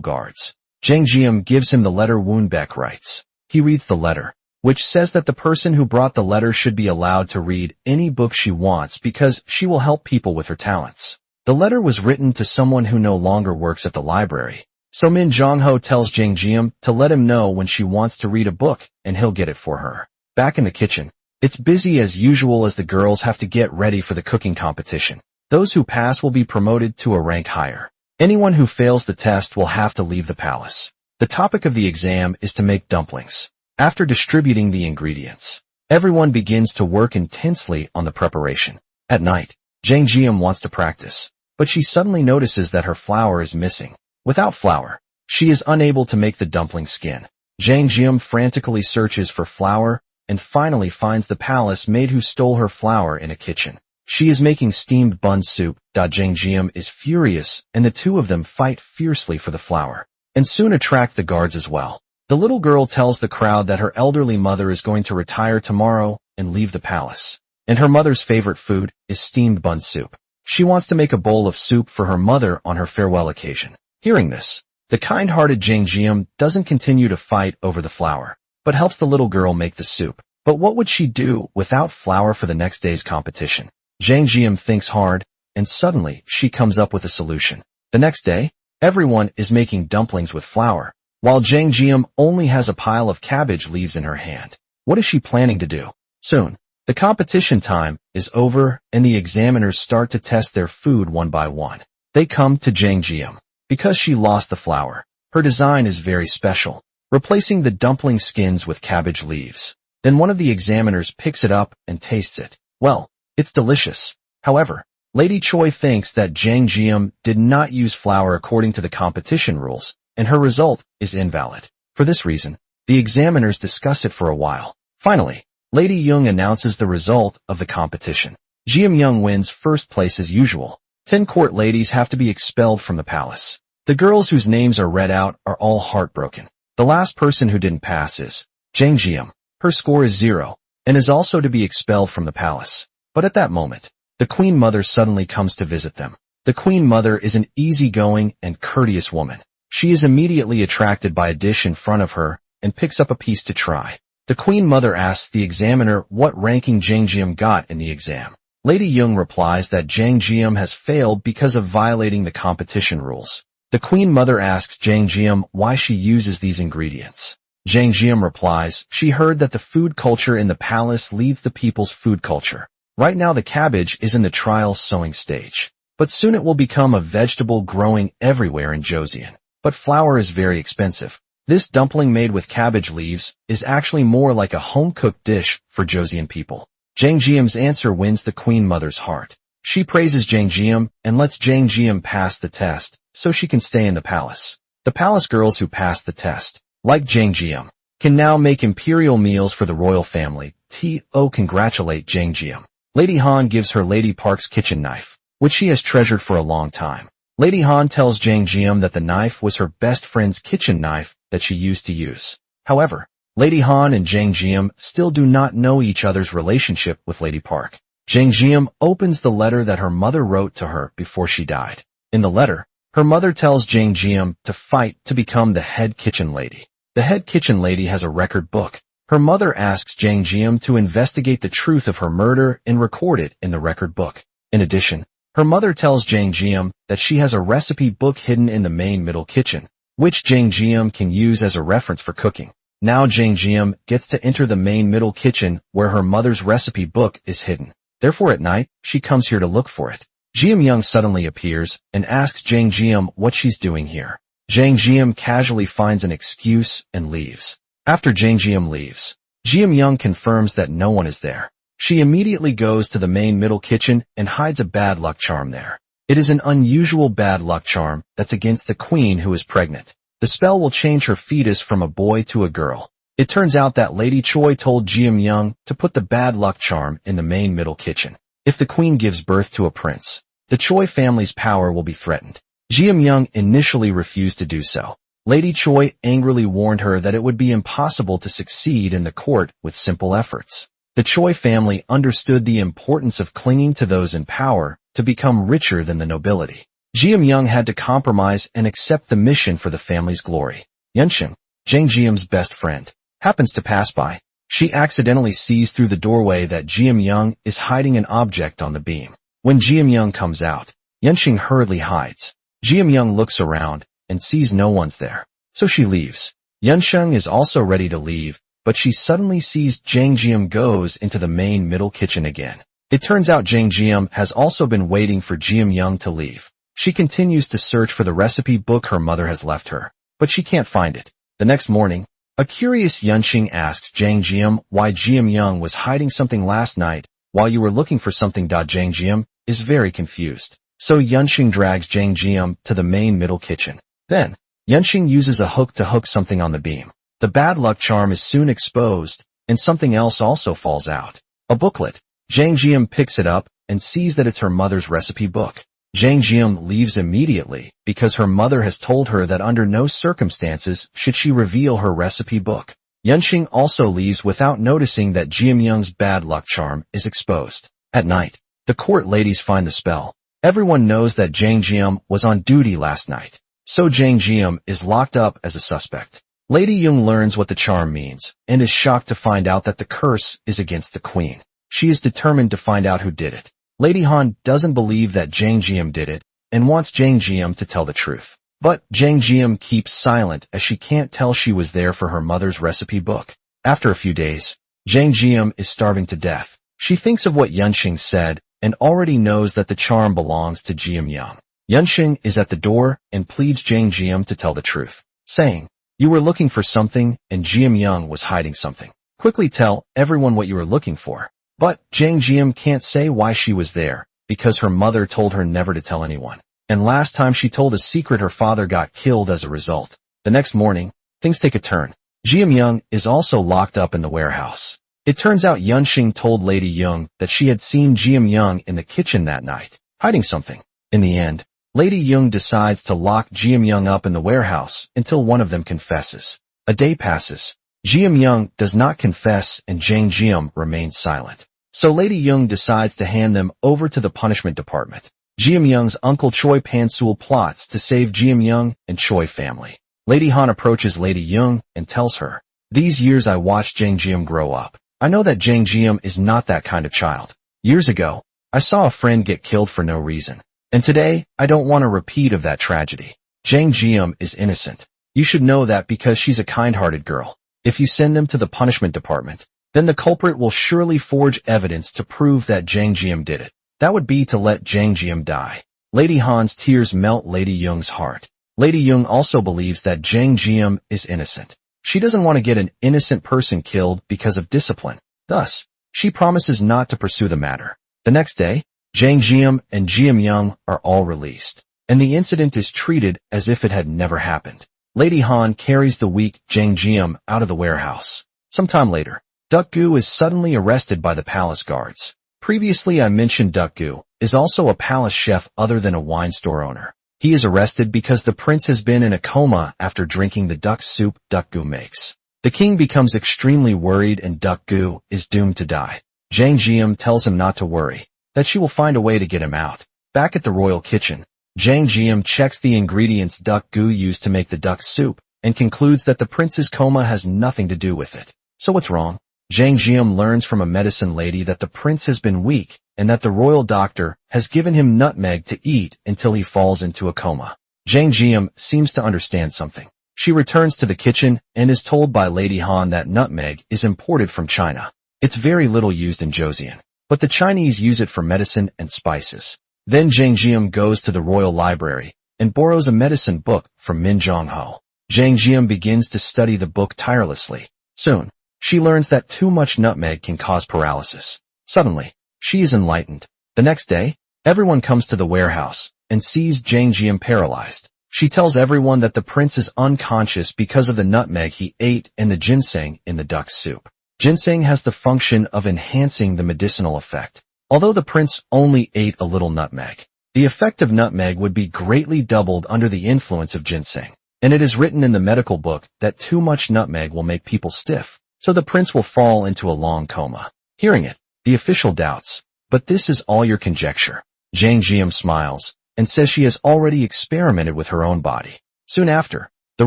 guards. Jang Jim gives him the letter Woonbaek writes. He reads the letter, which says that the person who brought the letter should be allowed to read any book she wants because she will help people with her talents. The letter was written to someone who no longer works at the library. So Min Jong-ho tells Jang Jim to let him know when she wants to read a book and he'll get it for her. Back in the kitchen, it's busy as usual as the girls have to get ready for the cooking competition. Those who pass will be promoted to a rank higher. Anyone who fails the test will have to leave the palace. The topic of the exam is to make dumplings. After distributing the ingredients, everyone begins to work intensely on the preparation. At night, Jang Jim wants to practice, but she suddenly notices that her flour is missing. Without flour, she is unable to make the dumpling skin. Jang Jim frantically searches for flour and finally finds the palace maid who stole her flour in a kitchen. She is making steamed bun soup. Jang Jim is furious, and the two of them fight fiercely for the flour, and soon attract the guards as well. The little girl tells the crowd that her elderly mother is going to retire tomorrow and leave the palace, and her mother's favorite food is steamed bun soup. She wants to make a bowl of soup for her mother on her farewell occasion. Hearing this, the kind-hearted Jang Jim doesn't continue to fight over the flour, but helps the little girl make the soup. But what would she do without flour for the next day's competition? Jang Jim thinks hard, and suddenly she comes up with a solution. The next day, everyone is making dumplings with flour, while Jang Jim only has a pile of cabbage leaves in her hand. What is she planning to do? Soon, the competition time is over and the examiners start to test their food one by one. They come to Jang Jim. Because she lost the flour, her design is very special, replacing the dumpling skins with cabbage leaves. Then one of the examiners picks it up and tastes it. Well, it's delicious. However, Lady Choi thinks that Jang Jim did not use flour according to the competition rules, and her result is invalid. For this reason, the examiners discuss it for a while. Finally, Lady Young announces the result of the competition. Geum Young wins first place as usual. 10 court ladies have to be expelled from the palace. The girls whose names are read out are all heartbroken. The last person who didn't pass is Jang Jim. Her score is 0, and is also to be expelled from the palace. But at that moment, the Queen Mother suddenly comes to visit them. The Queen Mother is an easygoing and courteous woman. She is immediately attracted by a dish in front of her and picks up a piece to try. The Queen Mother asks the examiner what ranking Jang Jim got in the exam. Lady Young replies that Jang Jim has failed because of violating the competition rules. The Queen Mother asks Jang Jim why she uses these ingredients. Jang Jim replies she heard that the food culture in the palace leads the people's food culture. Right now the cabbage is in the trial sowing stage, but soon it will become a vegetable growing everywhere in Joseon. But flour is very expensive. This dumpling made with cabbage leaves is actually more like a home-cooked dish for Joseon people. Jang Jim's answer wins the Queen Mother's heart. She praises Jang Jim and lets Jang Jim pass the test so she can stay in the palace. The palace girls who pass the test, like Jang Jim, can now make imperial meals for the royal family. To congratulate Jang Jim. Lady Han gives her Lady Park's kitchen knife, which she has treasured for a long time. Lady Han tells Jang Jim that the knife was her best friend's kitchen knife that she used to use. However, Lady Han and Jang Jim still do not know each other's relationship with Lady Park. Jang Jim opens the letter that her mother wrote to her before she died. In the letter, her mother tells Jang Jim to fight to become the head kitchen lady. The head kitchen lady has a record book. Her mother asks Jang Jim to investigate the truth of her murder and record it in the record book. In addition, her mother tells Jang Jim that she has a recipe book hidden in the main middle kitchen, which Jang Jim can use as a reference for cooking. Now Jang Jim gets to enter the main middle kitchen where her mother's recipe book is hidden. Therefore at night, she comes here to look for it. Geum Young suddenly appears and asks Jang Jim what she's doing here. Jang Jim casually finds an excuse and leaves. After Jang Jim leaves, Geum Young confirms that no one is there. She immediately goes to the main middle kitchen and hides a bad luck charm there. It is an unusual bad luck charm that's against the queen who is pregnant. The spell will change her fetus from a boy to a girl. It turns out that Lady Choi told Geum Young to put the bad luck charm in the main middle kitchen. If the queen gives birth to a prince, the Choi family's power will be threatened. Geum Young initially refused to do so. Lady Choi angrily warned her that it would be impossible to succeed in the court with simple efforts. The Choi family understood the importance of clinging to those in power to become richer than the nobility. Geum had to compromise and accept the mission for the family's glory. Yunsheng, Jang Jim's best friend, happens to pass by. She accidentally sees through the doorway that Geum is hiding an object on the beam. When Geum comes out, Yunsheng hurriedly hides. Geum looks around and sees no one's there, so she leaves. Yunsheng is also ready to leave, but she suddenly sees Jang Jim goes into the main middle kitchen again. It turns out Jang Jim has also been waiting for Geum to leave. She continues to search for the recipe book her mother has left her, but she can't find it. The next morning, a curious Yunsheng asks Jang Jim why Geum was hiding something last night while you were looking for something. Jang Jim is very confused, so Yunsheng drags Jang Jim to the main middle kitchen. Then, Yunsheng uses a hook to hook something on the beam. The bad luck charm is soon exposed, and something else also falls out. A booklet. Jang Jim picks it up and sees that it's her mother's recipe book. Jang Jim leaves immediately because her mother has told her that under no circumstances should she reveal her recipe book. Yunsheng also leaves without noticing that Geum's bad luck charm is exposed. At night, the court ladies find the spell. Everyone knows that Jang Jim was on duty last night, so Jang Jim is locked up as a suspect. Lady Jung learns what the charm means and is shocked to find out that the curse is against the queen. She is determined to find out who did it. Lady Han doesn't believe that Jang Jim did it and wants Jang Jim to tell the truth. But Jang Jim keeps silent as she can't tell she was there for her mother's recipe book. After a few days, Jang Jim is starving to death. She thinks of what Yunsheng said and already knows that the charm belongs to Geum. Yunsheng is at the door and pleads Jang Jim to tell the truth, saying, "You were looking for something and Geum was hiding something. Quickly tell everyone what you were looking for." But Jang Jim can't say why she was there, because her mother told her never to tell anyone. And last time she told a secret her father got killed as a result. The next morning, things take a turn. Geum is also locked up in the warehouse. It turns out Yunsheng told Lady Jung that she had seen Geum in the kitchen that night, hiding something. In the end, Lady Jung decides to lock Geum up in the warehouse until one of them confesses. A day passes. Geum does not confess and Jang Jim remains silent. So Lady Jung decides to hand them over to the punishment department. Geum's uncle Choi Pansul plots to save Geum and Choi family. Lady Han approaches Lady Jung and tells her, "These years I watched Jang Jim grow up. I know that Jang Jim is not that kind of child. Years ago, I saw a friend get killed for no reason. And today, I don't want a repeat of that tragedy. Jang Jim is innocent. You should know that because she's a kind-hearted girl. If you send them to the punishment department, then the culprit will surely forge evidence to prove that Jang Jim did it. That would be to let Jang Jim die." Lady Han's tears melt Lady Jung's heart. Lady Jung also believes that Jang Jim is innocent. She doesn't want to get an innocent person killed because of discipline. Thus, she promises not to pursue the matter. The next day, Jang Jim and Geum are all released, and the incident is treated as if it had never happened. Lady Han carries the weak Jang Jim out of the warehouse. Sometime later, Gu is suddenly arrested by the palace guards. Previously I mentioned Gu is also a palace chef other than a wine store owner. He is arrested because the prince has been in a coma after drinking the duck soup Gu makes. The king becomes extremely worried and Gu is doomed to die. Jang Jim tells him not to worry, that she will find a way to get him out. Back at the royal kitchen, Jang Jim checks the ingredients Gu used to make the duck soup and concludes that the prince's coma has nothing to do with it. So what's wrong? Jang Jim learns from a medicine lady that the prince has been weak and that the royal doctor has given him nutmeg to eat until he falls into a coma. Jang Jim seems to understand something. She returns to the kitchen and is told by Lady Han that nutmeg is imported from China. It's very little used in Joseon, but the Chinese use it for medicine and spices. Then Jang Jim goes to the royal library and borrows a medicine book from Min Jong-ho. Jang Jim begins to study the book tirelessly. Soon, she learns that too much nutmeg can cause paralysis. Suddenly, she is enlightened. The next day, everyone comes to the warehouse and sees Jang Jim paralyzed. She tells everyone that the prince is unconscious because of the nutmeg he ate and the ginseng in the duck soup. Ginseng has the function of enhancing the medicinal effect. Although the prince only ate a little nutmeg, the effect of nutmeg would be greatly doubled under the influence of ginseng. And it is written in the medical book that too much nutmeg will make people stiff, so the prince will fall into a long coma. Hearing it, the official doubts, "But this is all your conjecture." Jang Jim smiles and says she has already experimented with her own body. Soon after, the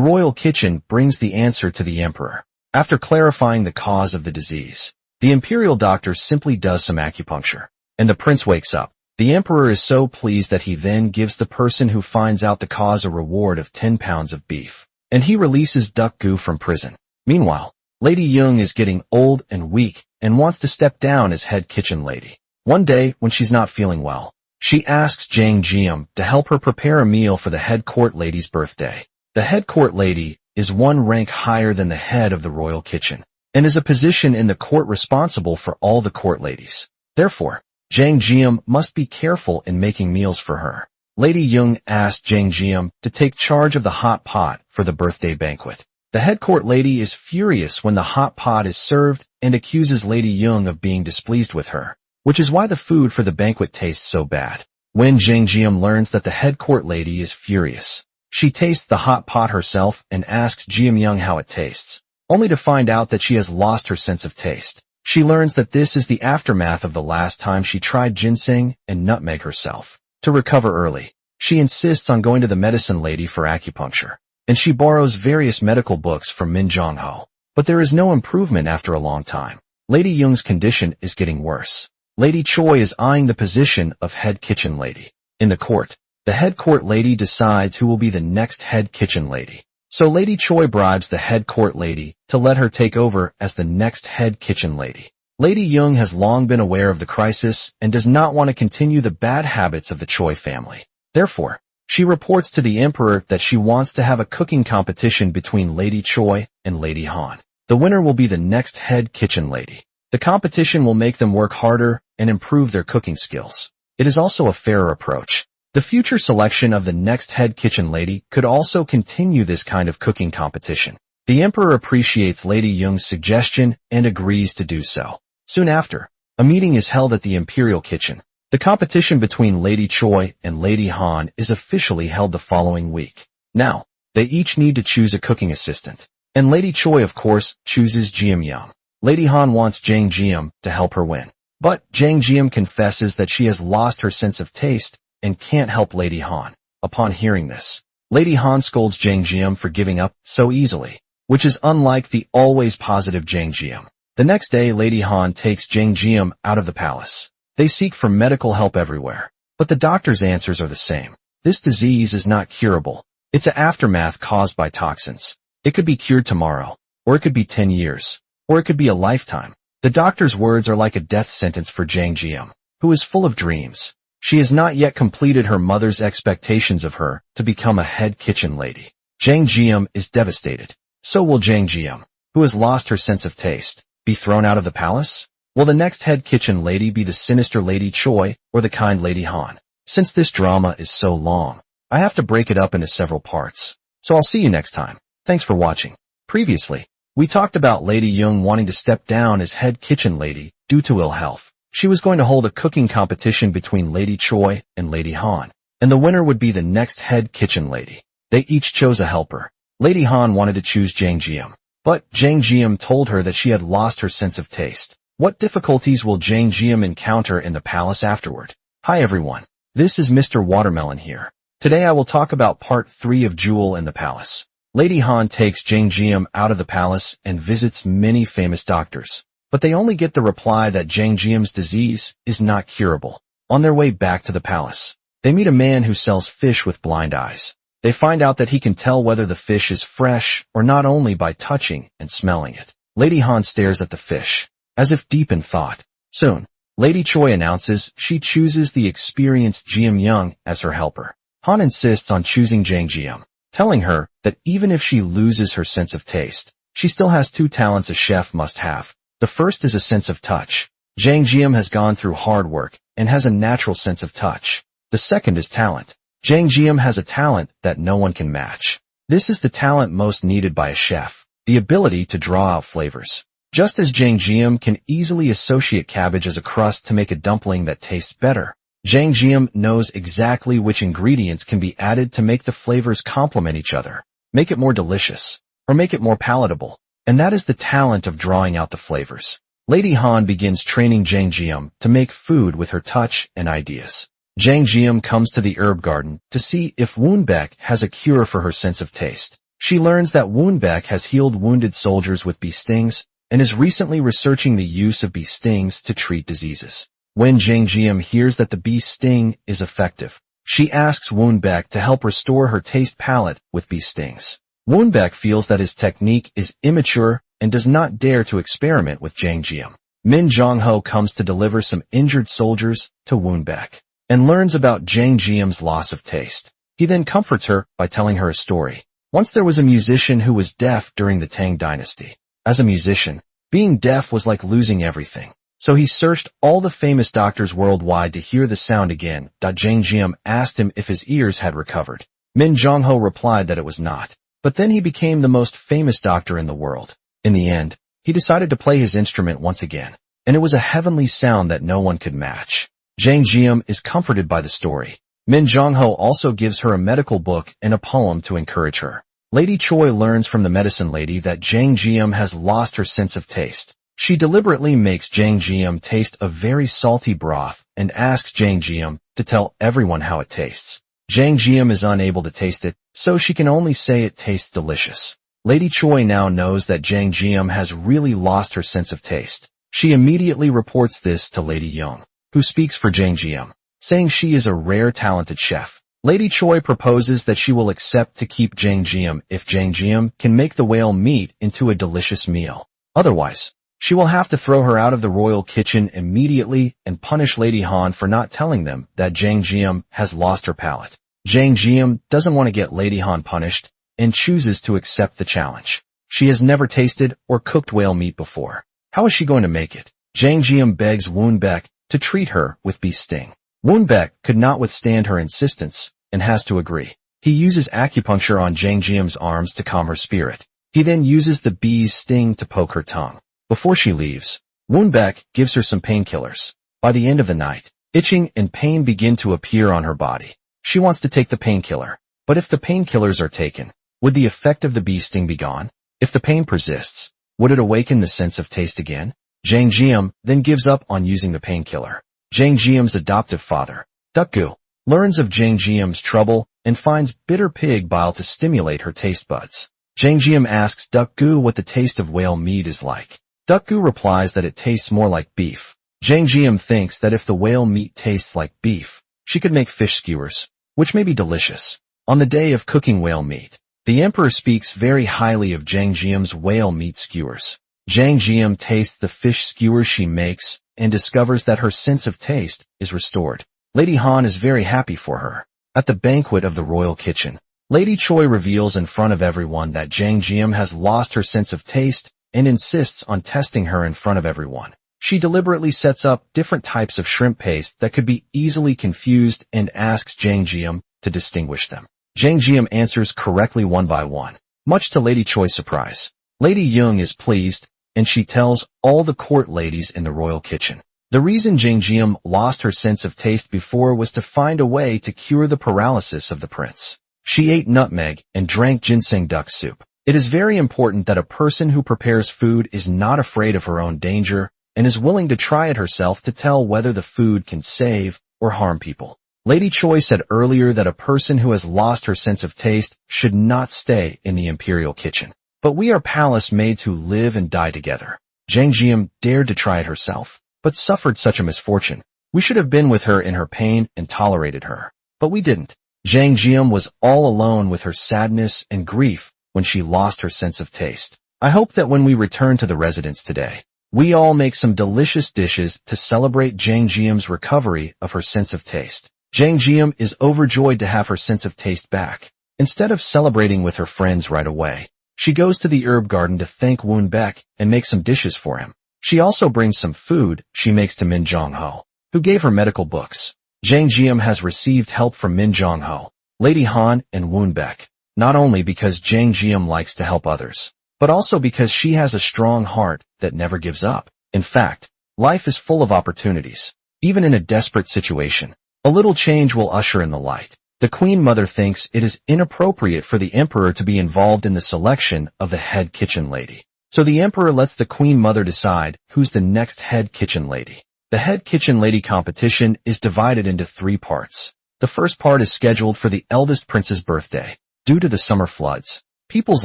royal kitchen brings the answer to the emperor. After clarifying the cause of the disease, the imperial doctor simply does some acupuncture, and the prince wakes up. The emperor is so pleased that he then gives the person who finds out the cause a reward of 10 pounds of beef, and he releases Duck Goo from prison. Meanwhile, Lady Young is getting old and weak and wants to step down as head kitchen lady. One day, when she's not feeling well, she asks Jang Jim to help her prepare a meal for the head court lady's birthday. The head court lady is one rank higher than the head of the royal kitchen, and is a position in the court responsible for all the court ladies. Therefore, Jang Jim must be careful in making meals for her. Lady Young asked Jang Jim to take charge of the hot pot for the birthday banquet. The head court lady is furious when the hot pot is served and accuses Lady Young of being displeased with her, which is why the food for the banquet tastes so bad. When Jang Jim learns that the head court lady is furious, she tastes the hot pot herself and asks Geum Young how it tastes, only to find out that she has lost her sense of taste. She learns that this is the aftermath of the last time she tried ginseng and nutmeg herself. To recover early, she insists on going to the medicine lady for acupuncture, and she borrows various medical books from Min Jong-ho. But there is no improvement after a long time. Lady Young's condition is getting worse. Lady Choi is eyeing the position of head kitchen lady. In the court, the head court lady decides who will be the next head kitchen lady. So Lady Choi bribes the head court lady to let her take over as the next head kitchen lady. Lady Young has long been aware of the crisis and does not want to continue the bad habits of the Choi family. Therefore, she reports to the emperor that she wants to have a cooking competition between Lady Choi and Lady Han. The winner will be the next head kitchen lady. The competition will make them work harder and improve their cooking skills. It is also a fairer approach. The future selection of the next head kitchen lady could also continue this kind of cooking competition. The emperor appreciates Lady Young's suggestion and agrees to do so. Soon after, a meeting is held at the imperial kitchen. The competition between Lady Choi and Lady Han is officially held the following week. Now, they each need to choose a cooking assistant, and Lady Choi of course chooses Geum Young. Lady Han wants Jang Jim to help her win, but Jang Jim confesses that she has lost her sense of taste and can't help Lady Han. Upon hearing this, Lady Han scolds Jang Jim for giving up so easily, which is unlike the always positive Jang Jim. The next day, Lady Han takes Jang Jim out of the palace. They seek for medical help everywhere, but the doctor's answers are the same. This disease is not curable. It's an aftermath caused by toxins. It could be cured tomorrow, or it could be 10 years, or it could be a lifetime. The doctor's words are like a death sentence for Jang Jim, who is full of dreams. She has not yet completed her mother's expectations of her to become a head kitchen lady. Jang Jim is devastated. So will Jang Jim, who has lost her sense of taste, be thrown out of the palace? Will the next head kitchen lady be the sinister Lady Choi or the kind Lady Han? Since this drama is so long, I have to break it up into several parts. So I'll see you next time. Thanks for watching. Previously, we talked about Lady Young wanting to step down as head kitchen lady due to ill health. She was going to hold a cooking competition between Lady Choi and Lady Han, and the winner would be the next head kitchen lady. They each chose a helper. Lady Han wanted to choose Jang Jim, but Jang Jim told her that she had lost her sense of taste. What difficulties will Jang Jim encounter in the palace afterward? Hi everyone, this is Mr.Watermelon here. Today I will talk about part 3 of Duel in the Palace. Lady Han takes Jang Jim out of the palace and visits many famous doctors, but they only get the reply that Jang Jim's disease is not curable. On their way back to the palace, they meet a man who sells fish with blind eyes. They find out that he can tell whether the fish is fresh or not only by touching and smelling it. Lady Han stares at the fish, as if deep in thought. Soon, Lady Choi announces she chooses the experienced Geum Young as her helper. Han insists on choosing Jang Jim, telling her that even if she loses her sense of taste, she still has 2 talents a chef must have. The first is a sense of touch. Jang Jim has gone through hard work and has a natural sense of touch. The second is talent. Jang Jim has a talent that no one can match. This is the talent most needed by a chef, the ability to draw out flavors. Just as Jang Jim can easily associate cabbage as a crust to make a dumpling that tastes better, Jang Jim knows exactly which ingredients can be added to make the flavors complement each other, make it more delicious, or make it more palatable. And that is the talent of drawing out the flavors. Lady Han begins training Jang Jim to make food with her touch and ideas. Jang Jim comes to the herb garden to see if Woonbaek has a cure for her sense of taste. She learns that Woonbaek has healed wounded soldiers with bee stings and is recently researching the use of bee stings to treat diseases. When Jang Jim hears that the bee sting is effective, she asks Woonbaek to help restore her taste palate with bee stings. Woonbaek feels that his technique is immature and does not dare to experiment with Jang Jim. Min Jong-ho comes to deliver some injured soldiers to Woonbaek and learns about Jang Jim's loss of taste. He then comforts her by telling her a story. Once there was a musician who was deaf during the Tang dynasty. As a musician, being deaf was like losing everything. So he searched all the famous doctors worldwide to hear the sound again. Jang Jim asked him if his ears had recovered. Min Jong-ho replied that it was not. But then he became the most famous doctor in the world. In the end, he decided to play his instrument once again, and it was a heavenly sound that no one could match. Jang Jim is comforted by the story. Min Jong-ho also gives her a medical book and a poem to encourage her. Lady Choi learns from the medicine lady that Jang Jim has lost her sense of taste. She deliberately makes Jang Jim taste a very salty broth and asks Jang Jim to tell everyone how it tastes. Jang Jim is unable to taste it, so she can only say it tastes delicious. Lady Choi now knows that Jang Jim has really lost her sense of taste. She immediately reports this to Lady Young, who speaks for Jang Jim, saying she is a rare talented chef. Lady Choi proposes that she will accept to keep Jang Jim if Jang Jim can make the whale meat into a delicious meal. Otherwise, she will have to throw her out of the royal kitchen immediately and punish Lady Han for not telling them that Jang Jim has lost her palate. Jang Jim doesn't want to get Lady Han punished and chooses to accept the challenge. She has never tasted or cooked whale meat before. How is she going to make it? Jang Jim begs Woonbaek to treat her with bee sting. Woonbaek could not withstand her insistence and has to agree. He uses acupuncture on Jang Jim's arms to calm her spirit. He then uses the bee's sting to poke her tongue. Before she leaves, Woonbaek gives her some painkillers. By the end of the night, itching and pain begin to appear on her body. She wants to take the painkiller, but if the painkillers are taken, would the effect of the bee sting be gone? If the pain persists, would it awaken the sense of taste again? Jang Jim then gives up on using the painkiller. Jang Jim's adoptive father, Gu, learns of Jang Jim's trouble and finds bitter pig bile to stimulate her taste buds. Jang Jim asks Gu what the taste of whale meat is like. Gu replies that it tastes more like beef. Jang Jim thinks that if the whale meat tastes like beef, she could make fish skewers, which may be delicious. On the day of cooking whale meat, the emperor speaks very highly of Jang Jim's whale meat skewers. Jang Jim tastes the fish skewers she makes and discovers that her sense of taste is restored. Lady Han is very happy for her. At the banquet of the royal kitchen, Lady Choi reveals in front of everyone that Jang Jim has lost her sense of taste and insists on testing her in front of everyone. She deliberately sets up different types of shrimp paste that could be easily confused and asks Jang Jim to distinguish them. Jang Jim answers correctly one by one, much to Lady Choi's surprise. Lady Young is pleased, and she tells all the court ladies in the royal kitchen. The reason Jang Jim lost her sense of taste before was to find a way to cure the paralysis of the prince. She ate nutmeg and drank ginseng duck soup. It is very important that a person who prepares food is not afraid of her own danger and is willing to try it herself to tell whether the food can save or harm people. Lady Choi said earlier that a person who has lost her sense of taste should not stay in the imperial kitchen. But we are palace maids who live and die together. Jang Jim dared to try it herself, but suffered such a misfortune. We should have been with her in her pain and tolerated her. But we didn't. Jang Jim was all alone with her sadness and grief when she lost her sense of taste. I hope that when we return to the residence today, we all make some delicious dishes to celebrate Jang Jim's recovery of her sense of taste. Jang Jim is overjoyed to have her sense of taste back. Instead of celebrating with her friends right away, she goes to the herb garden to thank Woonbaek and make some dishes for him. She also brings some food she makes to Min Jong-ho, who gave her medical books. Jang Jim has received help from Min Jong-ho, Lady Han, and Woonbaek, not only because Jang Jim likes to help others, but also because she has a strong heart that never gives up. In fact, life is full of opportunities. Even in a desperate situation, a little change will usher in the light. The Queen Mother thinks it is inappropriate for the Emperor to be involved in the selection of the head kitchen lady. So the emperor lets the queen mother decide who's the next head kitchen lady. The head kitchen lady competition is divided into 3 parts. The first part is scheduled for the eldest prince's birthday. Due to the summer floods, people's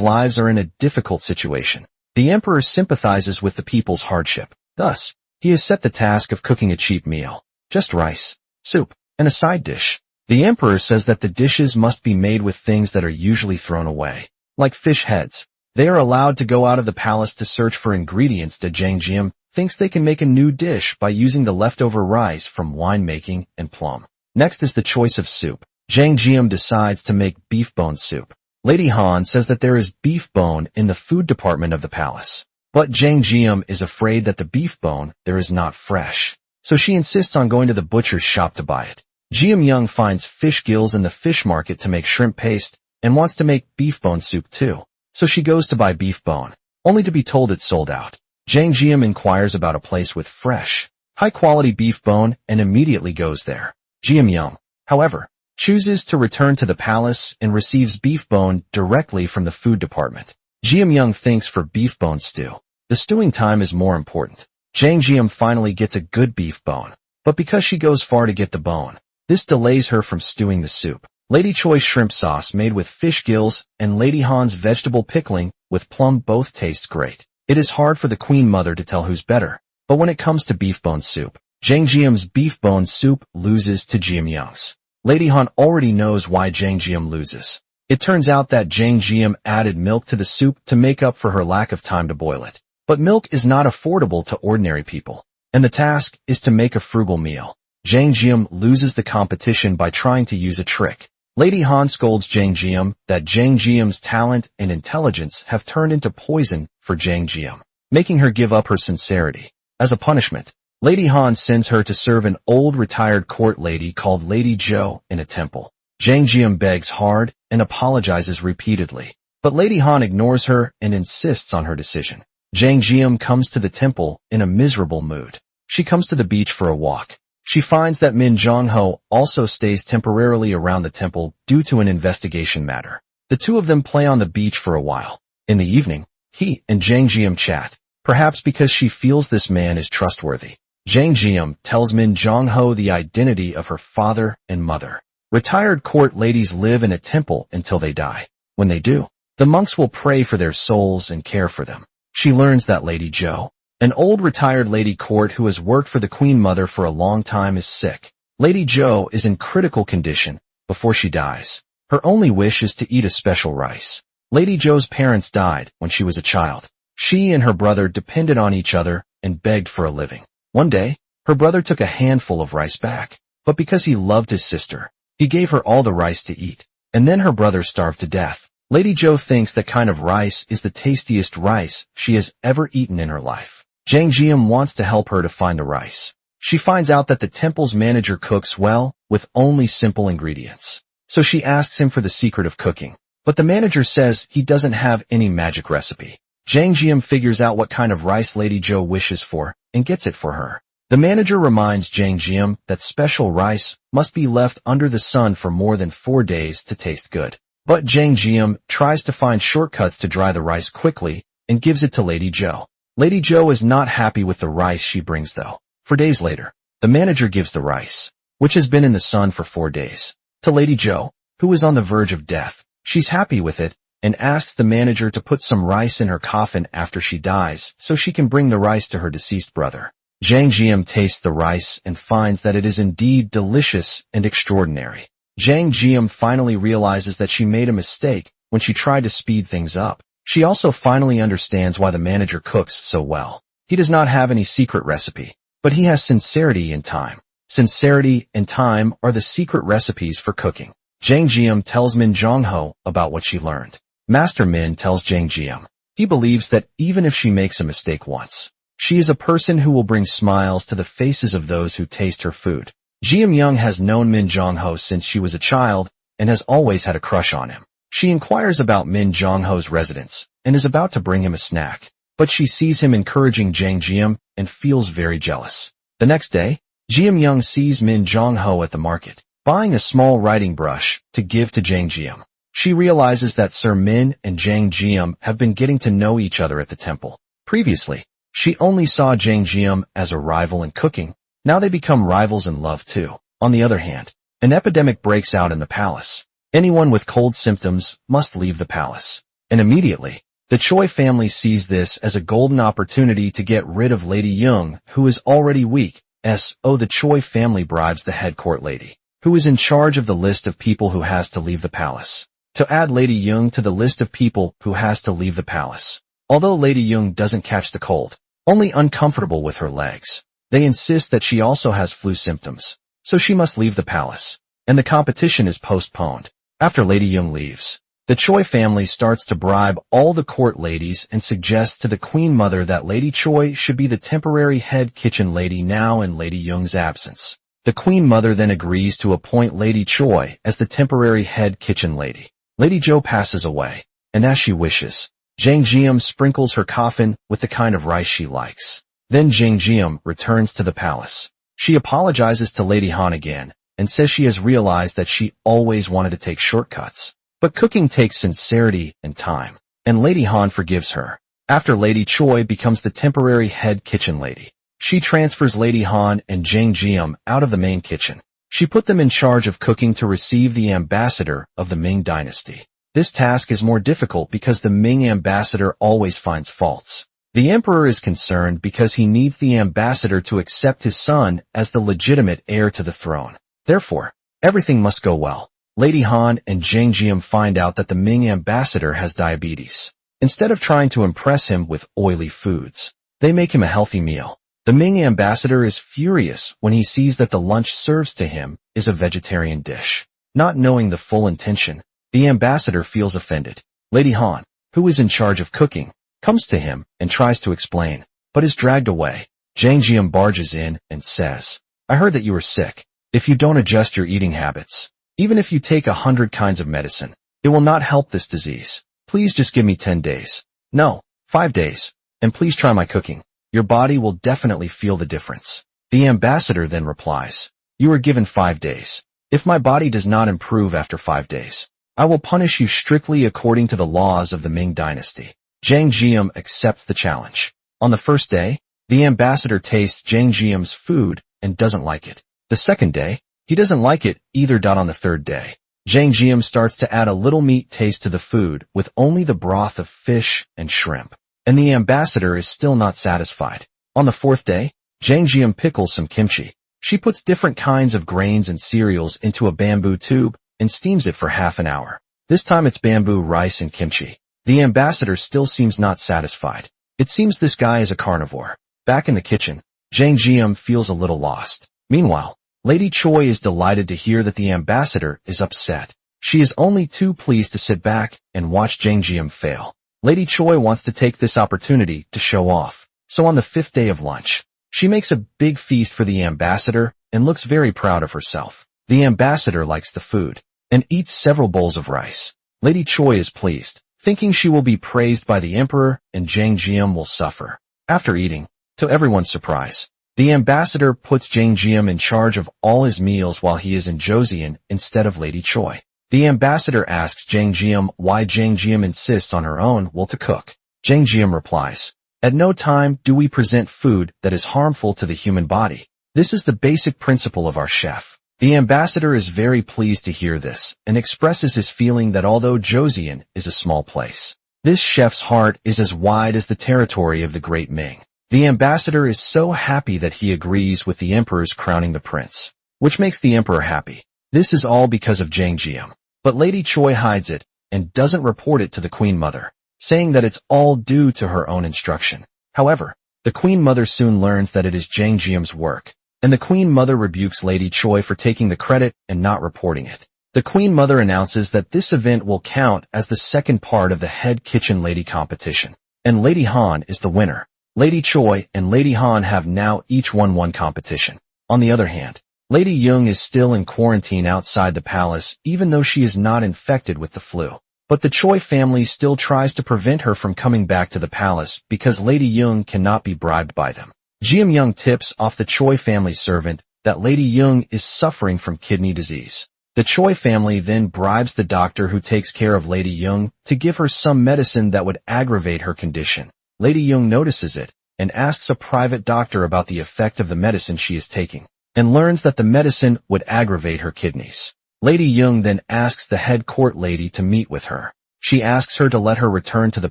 lives are in a difficult situation. The emperor sympathizes with the people's hardship. Thus, he has set the task of cooking a cheap meal. Just rice, soup, and a side dish. The emperor says that the dishes must be made with things that are usually thrown away, like fish heads. They are allowed to go out of the palace to search for ingredients. Jang Jim thinks they can make a new dish by using the leftover rice from winemaking and plum. Next is the choice of soup. Jang Jim decides to make beef bone soup. Lady Han says that there is beef bone in the food department of the palace. But Jang Jim is afraid that the beef bone there is not fresh. So she insists on going to the butcher's shop to buy it. Geum finds fish gills in the fish market to make shrimp paste and wants to make beef bone soup too. So she goes to buy beef bone, only to be told it's sold out. Jang Jim inquires about a place with fresh, high-quality beef bone and immediately goes there. Geum, however, chooses to return to the palace and receives beef bone directly from the food department. Geum thinks for beef bone stew, the stewing time is more important. Jang Jim finally gets a good beef bone, but because she goes far to get the bone, this delays her from stewing the soup. Lady Choi's shrimp sauce made with fish gills and Lady Han's vegetable pickling with plum both taste great. It is hard for the queen mother to tell who's better, but when it comes to beef bone soup, Jang Jim's beef bone soup loses to Geum's. Lady Han already knows why Jang Jim loses. It turns out that Jang Jim added milk to the soup to make up for her lack of time to boil it. But milk is not affordable to ordinary people, and the task is to make a frugal meal. Jang Jim loses the competition by trying to use a trick. Lady Han scolds Jang Jim that Jang Jim's talent and intelligence have turned into poison for Jang Jim, making her give up her sincerity. As a punishment, Lady Han sends her to serve an old retired court lady called Lady Jo in a temple. Jang Jim begs hard and apologizes repeatedly, but Lady Han ignores her and insists on her decision. Jang Jim comes to the temple in a miserable mood. She comes to the beach for a walk. She finds that Min Jong-ho also stays temporarily around the temple due to an investigation matter. The two of them play on the beach for a while. In the evening, he and Jang Jim chat, perhaps because she feels this man is trustworthy. Jang Jim tells Min Jong-ho the identity of her father and mother. Retired court ladies live in a temple until they die. When they do, the monks will pray for their souls and care for them. She learns that Lady Jo, an old retired lady court who has worked for the queen mother for a long time, is sick. Lady Jo is in critical condition before she dies. Her only wish is to eat a special rice. Lady Jo's parents died when she was a child. She and her brother depended on each other and begged for a living. One day, her brother took a handful of rice back, but because he loved his sister, he gave her all the rice to eat, and then her brother starved to death. Lady Jo thinks that kind of rice is the tastiest rice she has ever eaten in her life. Jang Jim wants to help her to find the rice. She finds out that the temple's manager cooks well with only simple ingredients. So she asks him for the secret of cooking. But the manager says he doesn't have any magic recipe. Jang Jim figures out what kind of rice Lady Jo wishes for and gets it for her. The manager reminds Jang Jim that special rice must be left under the sun for more than 4 days to taste good. But Jang Jim tries to find shortcuts to dry the rice quickly and gives it to Lady Jo. Lady Jo is not happy with the rice she brings though. 4 days later, the manager gives the rice, which has been in the sun for 4 days, to Lady Jo, who is on the verge of death. She's happy with it and asks the manager to put some rice in her coffin after she dies so she can bring the rice to her deceased brother. Jang Jim tastes the rice and finds that it is indeed delicious and extraordinary. Jang Jim finally realizes that she made a mistake when she tried to speed things up. She also finally understands why the manager cooks so well. He does not have any secret recipe, but he has sincerity and time. Sincerity and time are the secret recipes for cooking. Jang Jim tells Min Jong-ho about what she learned. Master Min tells Jang Jim he believes that even if she makes a mistake once, she is a person who will bring smiles to the faces of those who taste her food. Geum has known Min Jong-ho since she was a child and has always had a crush on him. She inquires about Min Jong-ho's residence and is about to bring him a snack, but she sees him encouraging Jang Jim and feels very jealous. The next day, Geum sees Min Jong-ho at the market, buying a small writing brush to give to Jang Jim. she realizes that Sir Min and Jang Jim have been getting to know each other at the temple. Previously, she only saw Jang Jim as a rival in cooking. Now they become rivals in love too. On the other hand, an epidemic breaks out in the palace. Anyone with cold symptoms must leave the palace. And immediately, the Choi family sees this as a golden opportunity to get rid of Lady Young, who is already weak. The Choi family bribes the head court lady, who is in charge of the list of people who has to leave the palace, to add Lady Young to the list of people who has to leave the palace. Although Lady Young doesn't catch the cold, only uncomfortable with her legs, they insist that she also has flu symptoms, so she must leave the palace, and the competition is postponed. After Lady Young leaves, the Choi family starts to bribe all the court ladies and suggests to the Queen Mother that Lady Choi should be the temporary head kitchen lady now in Lady Young's absence. The Queen Mother then agrees to appoint Lady Choi as the temporary head kitchen lady. Lady Jo passes away, and as she wishes, Jang Jim sprinkles her coffin with the kind of rice she likes. Then Jang Jim returns to the palace. She apologizes to Lady Han again, and says she has realized that she always wanted to take shortcuts. But cooking takes sincerity and time, and Lady Han forgives her. After Lady Choi becomes the temporary head kitchen lady, she transfers Lady Han and Jang Jim out of the main kitchen. She put them in charge of cooking to receive the ambassador of the Ming dynasty. This task is more difficult because the Ming ambassador always finds faults. The emperor is concerned because he needs the ambassador to accept his son as the legitimate heir to the throne. Therefore, everything must go well. Lady Han and Jang Jim find out that the Ming ambassador has diabetes. Instead of trying to impress him with oily foods, they make him a healthy meal. The Ming ambassador is furious when he sees that the lunch served to him is a vegetarian dish. Not knowing the full intention, the ambassador feels offended. Lady Han, who is in charge of cooking, comes to him and tries to explain, but is dragged away. Jang Jim barges in and says, "I heard that you are sick. If you don't adjust your eating habits, even if you take 100 kinds of medicine, it will not help this disease. Please just give me 10 days. No, 5 days. And please try my cooking. Your body will definitely feel the difference." The ambassador then replies, "You are given 5 days. If my body does not improve after 5 days, I will punish you strictly according to the laws of the Ming dynasty." Jang Jim accepts the challenge. On the first day, the ambassador tastes Jang Jim's food and doesn't like it. The second day, he doesn't like it either. On the third day, Jang Jim starts to add a little meat taste to the food with only the broth of fish and shrimp, and the ambassador is still not satisfied. On the fourth day, Jang Jim pickles some kimchi. She puts different kinds of grains and cereals into a bamboo tube and steams it for half an hour. This time it's bamboo rice and kimchi. The ambassador still seems not satisfied. It seems this guy is a carnivore. Back in the kitchen, Jang Jim feels a little lost. Meanwhile, Lady Choi is delighted to hear that the ambassador is upset. She is only too pleased to sit back and watch Jang Jim fail. Lady Choi wants to take this opportunity to show off. So on the 5th day of lunch, she makes a big feast for the ambassador and looks very proud of herself. The ambassador likes the food and eats several bowls of rice. Lady Choi is pleased, thinking she will be praised by the emperor and Jang Jim will suffer. After eating, to everyone's surprise, the ambassador puts Jang Jim in charge of all his meals while he is in Joseon instead of Lady Choi. The ambassador asks Jang Jim why Jang Jim insists on her own will to cook. Jang Jim replies, "At no time do we present food that is harmful to the human body. This is the basic principle of our chef." The ambassador is very pleased to hear this and expresses his feeling that although Joseon is a small place, this chef's heart is as wide as the territory of the Great Ming. The ambassador is so happy that he agrees with the emperor's crowning the prince, which makes the emperor happy. This is all because of Jang Jim. But Lady Choi hides it and doesn't report it to the Queen Mother, saying that it's all due to her own instruction. However, the Queen Mother soon learns that it is Jang Jim's work, and the Queen Mother rebukes Lady Choi for taking the credit and not reporting it. The Queen Mother announces that this event will count as the second part of the head kitchen lady competition, and Lady Han is the winner. Lady Choi and Lady Han have now each won one competition. On the other hand, Lady Young is still in quarantine outside the palace even though she is not infected with the flu. But the Choi family still tries to prevent her from coming back to the palace because Lady Young cannot be bribed by them. Geum Young tips off the Choi family servant that Lady Young is suffering from kidney disease. The Choi family then bribes the doctor who takes care of Lady Young to give her some medicine that would aggravate her condition. Lady Young notices it and asks a private doctor about the effect of the medicine she is taking, and learns that the medicine would aggravate her kidneys. Lady Young then asks the head court lady to meet with her. She asks her to let her return to the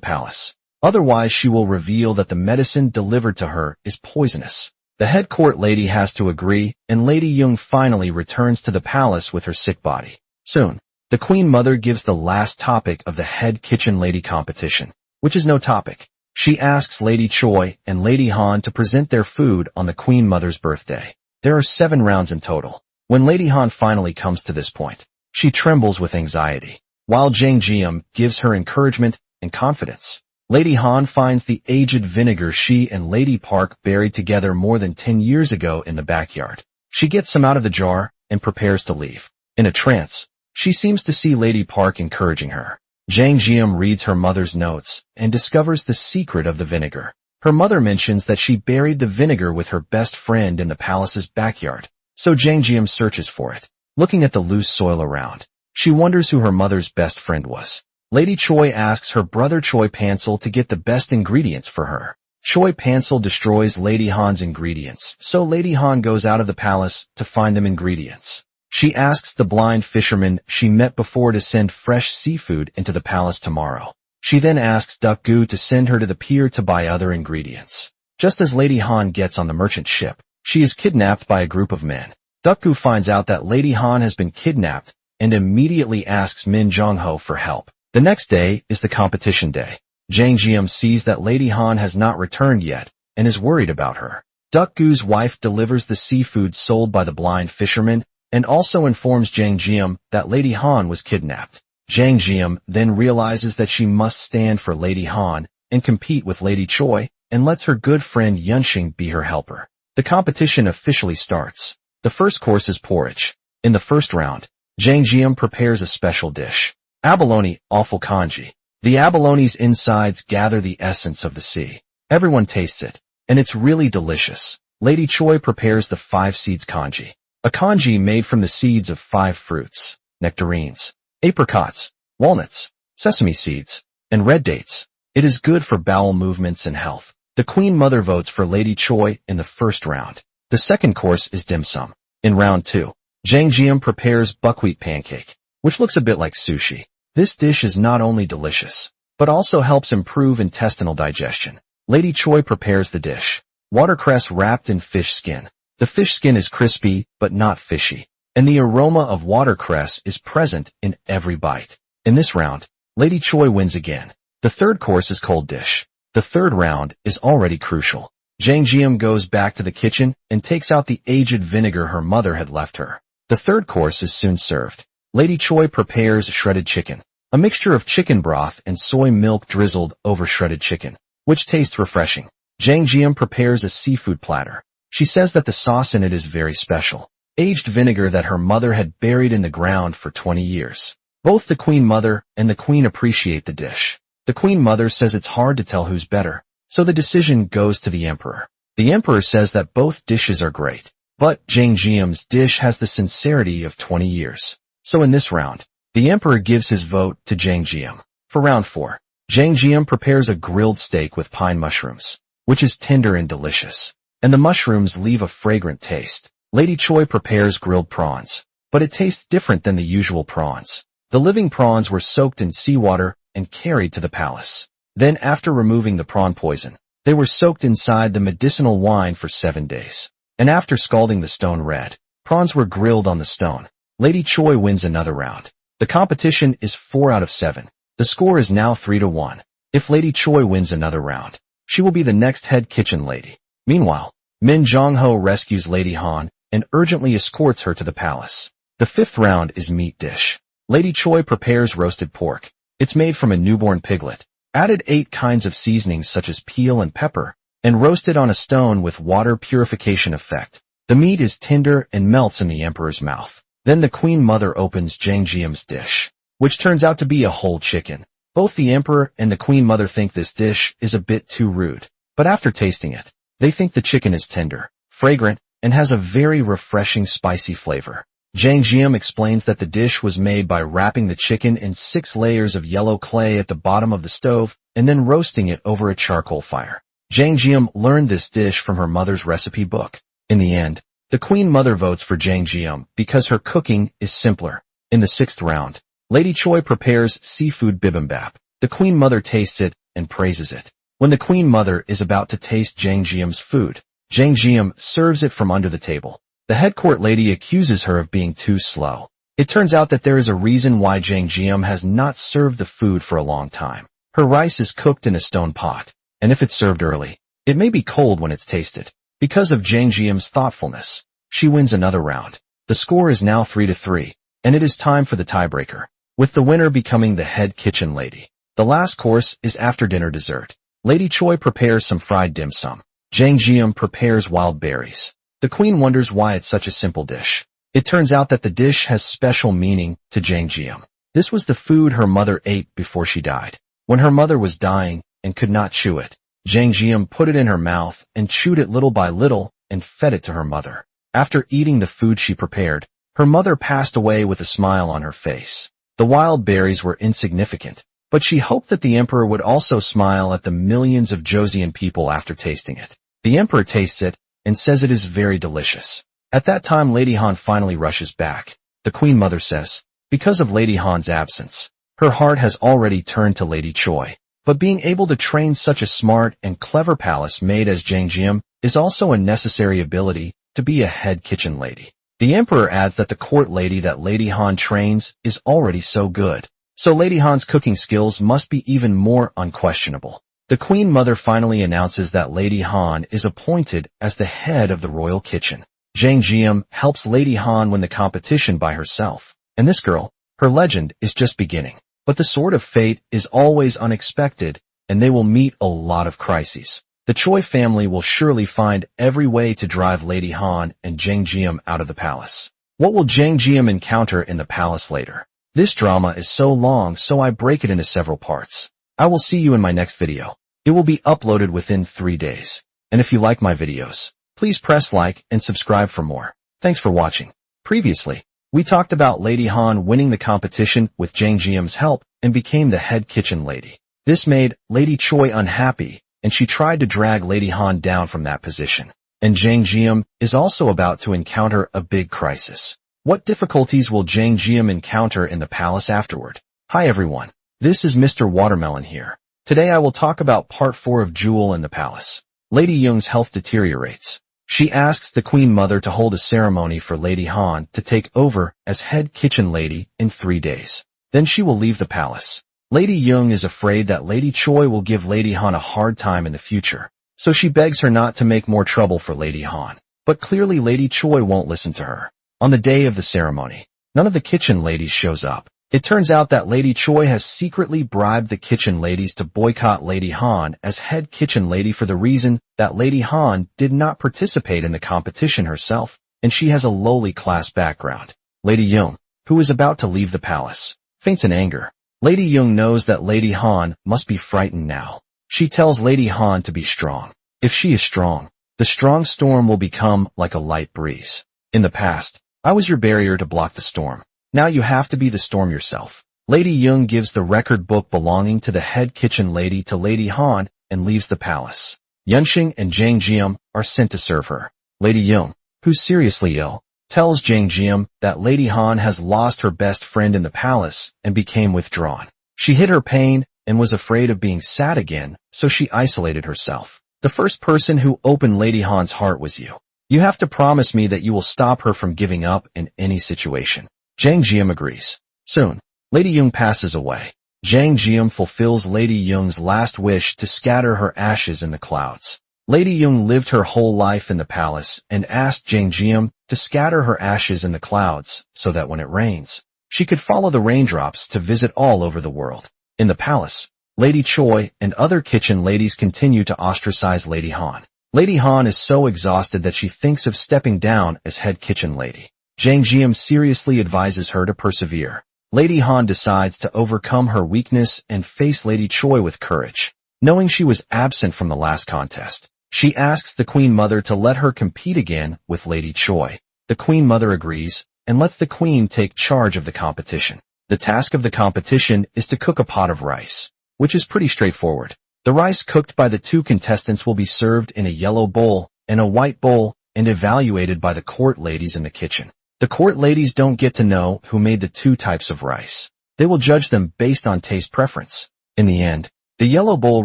palace. Otherwise, she will reveal that the medicine delivered to her is poisonous. The head court lady has to agree, and Lady Young finally returns to the palace with her sick body. Soon, the Queen Mother gives the last topic of the head kitchen lady competition, which is no topic. She asks Lady Choi and Lady Han to present their food on the Queen Mother's birthday. There are 7 rounds in total. When Lady Han finally comes to this point, she trembles with anxiety, while Jang Jim gives her encouragement and confidence. Lady Han finds the aged vinegar she and Lady Park buried together more than 10 years ago in the backyard. She gets some out of the jar and prepares to leave. In a trance, she seems to see Lady Park encouraging her. Jang Jim reads her mother's notes and discovers the secret of the vinegar. Her mother mentions that she buried the vinegar with her best friend in the palace's backyard, so Jang Jim searches for it. Looking at the loose soil around, she wonders who her mother's best friend was. Lady Choi asks her brother Choi Pansel to get the best ingredients for her. Choi Pansel destroys Lady Han's ingredients, so Lady Han goes out of the palace to find them ingredients. She asks the blind fisherman she met before to send fresh seafood into the palace tomorrow. She then asks Duck Gu to send her to the pier to buy other ingredients. Just as Lady Han gets on the merchant ship, she is kidnapped by a group of men. Duck Gu finds out that Lady Han has been kidnapped and immediately asks Min Jong-ho for help. The next day is the competition day. Jang Jim sees that Lady Han has not returned yet and is worried about her. Duck Gu's wife delivers the seafood sold by the blind fisherman and also informs Jang Jim that Lady Han was kidnapped. Jang Jim then realizes that she must stand for Lady Han and compete with Lady Choi and lets her good friend Yunxing be her helper. The competition officially starts. The first course is porridge. In the first round, Jang Jim prepares a special dish. Abalone, awful kanji. The abalone's insides gather the essence of the sea. Everyone tastes it, and it's really delicious. Lady Choi prepares the 5 seeds kanji. A kanji made from the seeds of 5 fruits: nectarines, apricots, walnuts, sesame seeds, and red dates. It is good for bowel movements and health. The Queen Mother votes for Lady Choi in the first round. The second course is dim sum. In round 2, Jang Jim prepares buckwheat pancake, which looks a bit like sushi. This dish is not only delicious, but also helps improve intestinal digestion. Lady Choi prepares the dish: watercress wrapped in fish skin. The fish skin is crispy, but not fishy, and the aroma of watercress is present in every bite. In this round, Lady Choi wins again. The third course is cold dish. The third round is already crucial. Jang Jim goes back to the kitchen and takes out the aged vinegar her mother had left her. The third course is soon served. Lady Choi prepares shredded chicken, a mixture of chicken broth and soy milk drizzled over shredded chicken, which tastes refreshing. Jang Jim prepares a seafood platter. She says that the sauce in it is very special, aged vinegar that her mother had buried in the ground for 20 years. Both the Queen Mother and the Queen appreciate the dish. The Queen Mother says it's hard to tell who's better, so the decision goes to the Emperor. The Emperor says that both dishes are great, but Jang Jim's dish has the sincerity of 20 years. So in this round, the Emperor gives his vote to Jang Jim. For round 4, Jang Jim prepares a grilled steak with pine mushrooms, which is tender and delicious, and the mushrooms leave a fragrant taste. Lady Choi prepares grilled prawns, but it tastes different than the usual prawns. The living prawns were soaked in seawater and carried to the palace. Then after removing the prawn poison, they were soaked inside the medicinal wine for 7 days. And after scalding the stone red, prawns were grilled on the stone. Lady Choi wins another round. The competition is 4 out of 7. The score is now 3-1. If Lady Choi wins another round, she will be the next head kitchen lady. Meanwhile, Min Jong-ho rescues Lady Han and urgently escorts her to the palace. The 5th round is meat dish. Lady Choi prepares roasted pork. It's made from a newborn piglet, added 8 kinds of seasonings such as peel and pepper, and roasted on a stone with water purification effect. The meat is tender and melts in the Emperor's mouth. Then the Queen Mother opens Jang Jim's dish, which turns out to be a whole chicken. Both the Emperor and the Queen Mother think this dish is a bit too rude, but after tasting it, they think the chicken is tender, fragrant, and has a very refreshing spicy flavor. Jang Jim explains that the dish was made by wrapping the chicken in 6 layers of yellow clay at the bottom of the stove and then roasting it over a charcoal fire. Jang Jim learned this dish from her mother's recipe book. In the end, the Queen Mother votes for Jang Jim because her cooking is simpler. In the 6th round, Lady Choi prepares seafood bibimbap. The Queen Mother tastes it and praises it. When the Queen Mother is about to taste Jang Jim's food, Jang Jim serves it from under the table. The head court lady accuses her of being too slow. It turns out that there is a reason why Jang Jim has not served the food for a long time. Her rice is cooked in a stone pot, and if it's served early, it may be cold when it's tasted. Because of Jang Jim's thoughtfulness, she wins another round. The score is now 3-3, and it is time for the tiebreaker, with the winner becoming the head kitchen lady. The last course is after-dinner dessert. Lady Choi prepares some fried dim sum. Jang Jim prepares wild berries. The queen wonders why it's such a simple dish. It turns out that the dish has special meaning to Jang Jim. This was the food her mother ate before she died. When her mother was dying and could not chew it, Jang Jim put it in her mouth and chewed it little by little and fed it to her mother. After eating the food she prepared, her mother passed away with a smile on her face. The wild berries were insignificant, but she hoped that the emperor would also smile at the millions of Joseon people after tasting it. The emperor tastes it and says it is very delicious. At that time, Lady Han finally rushes back. The Queen Mother says, because of Lady Han's absence, her heart has already turned to Lady Choi. But being able to train such a smart and clever palace maid as Jang Jim is also a necessary ability to be a head kitchen lady. The emperor adds that the court lady that Lady Han trains is already so good. So Lady Han's cooking skills must be even more unquestionable. The Queen Mother finally announces that Lady Han is appointed as the head of the royal kitchen. Jang Jim helps Lady Han win the competition by herself. And this girl, her legend is just beginning. But the sword of fate is always unexpected, and they will meet a lot of crises. The Choi family will surely find every way to drive Lady Han and Jang Jim out of the palace. What will Jang Jim encounter in the palace later? This drama is so long, so I break it into several parts. I will see you in my next video. It will be uploaded within 3 days. And if you like my videos, please press like and subscribe for more. Thanks for watching. Previously, we talked about Lady Han winning the competition with Jang Jim's help and became the head kitchen lady. This made Lady Choi unhappy, and she tried to drag Lady Han down from that position. And Jang Jim is also about to encounter a big crisis. What difficulties will Jang Jim encounter in the palace afterward? Hi everyone, this is Mr. Watermelon here. Today I will talk about part 4 of Duel in the palace. Lady Young's health deteriorates. She asks the Queen Mother to hold a ceremony for Lady Han to take over as head kitchen lady in 3 days. Then she will leave the palace. Lady Young is afraid that Lady Choi will give Lady Han a hard time in the future, so she begs her not to make more trouble for Lady Han. But clearly Lady Choi won't listen to her. On the day of the ceremony, none of the kitchen ladies shows up. It turns out that Lady Choi has secretly bribed the kitchen ladies to boycott Lady Han as head kitchen lady for the reason that Lady Han did not participate in the competition herself, and she has a lowly class background. Lady Young, who is about to leave the palace, faints in anger. Lady Young knows that Lady Han must be frightened now. She tells Lady Han to be strong. If she is strong, the strong storm will become like a light breeze. In the past, I was your barrier to block the storm. Now you have to be the storm yourself. Lady Young gives the record book belonging to the head kitchen lady to Lady Han and leaves the palace. Yunxing and Jang Jim are sent to serve her. Lady Young, who's seriously ill, tells Jang Jim that Lady Han has lost her best friend in the palace and became withdrawn. She hid her pain and was afraid of being sad again, so she isolated herself. The first person who opened Lady Han's heart was you. You have to promise me that you will stop her from giving up in any situation. Jang Jim agrees. Soon, Lady Young passes away. Jang Jim fulfills Lady Young's last wish to scatter her ashes in the clouds. Lady Young lived her whole life in the palace and asked Jang Jim to scatter her ashes in the clouds so that when it rains, she could follow the raindrops to visit all over the world. In the palace, Lady Choi and other kitchen ladies continue to ostracize Lady Han. Lady Han is so exhausted that she thinks of stepping down as head kitchen lady. Jang Jim seriously advises her to persevere. Lady Han decides to overcome her weakness and face Lady Choi with courage. Knowing she was absent from the last contest, she asks the Queen Mother to let her compete again with Lady Choi. The Queen Mother agrees, and lets the queen take charge of the competition. The task of the competition is to cook a pot of rice, which is pretty straightforward. The rice cooked by the two contestants will be served in a yellow bowl and a white bowl and evaluated by the court ladies in the kitchen. The court ladies don't get to know who made the two types of rice. They will judge them based on taste preference. In the end, the yellow bowl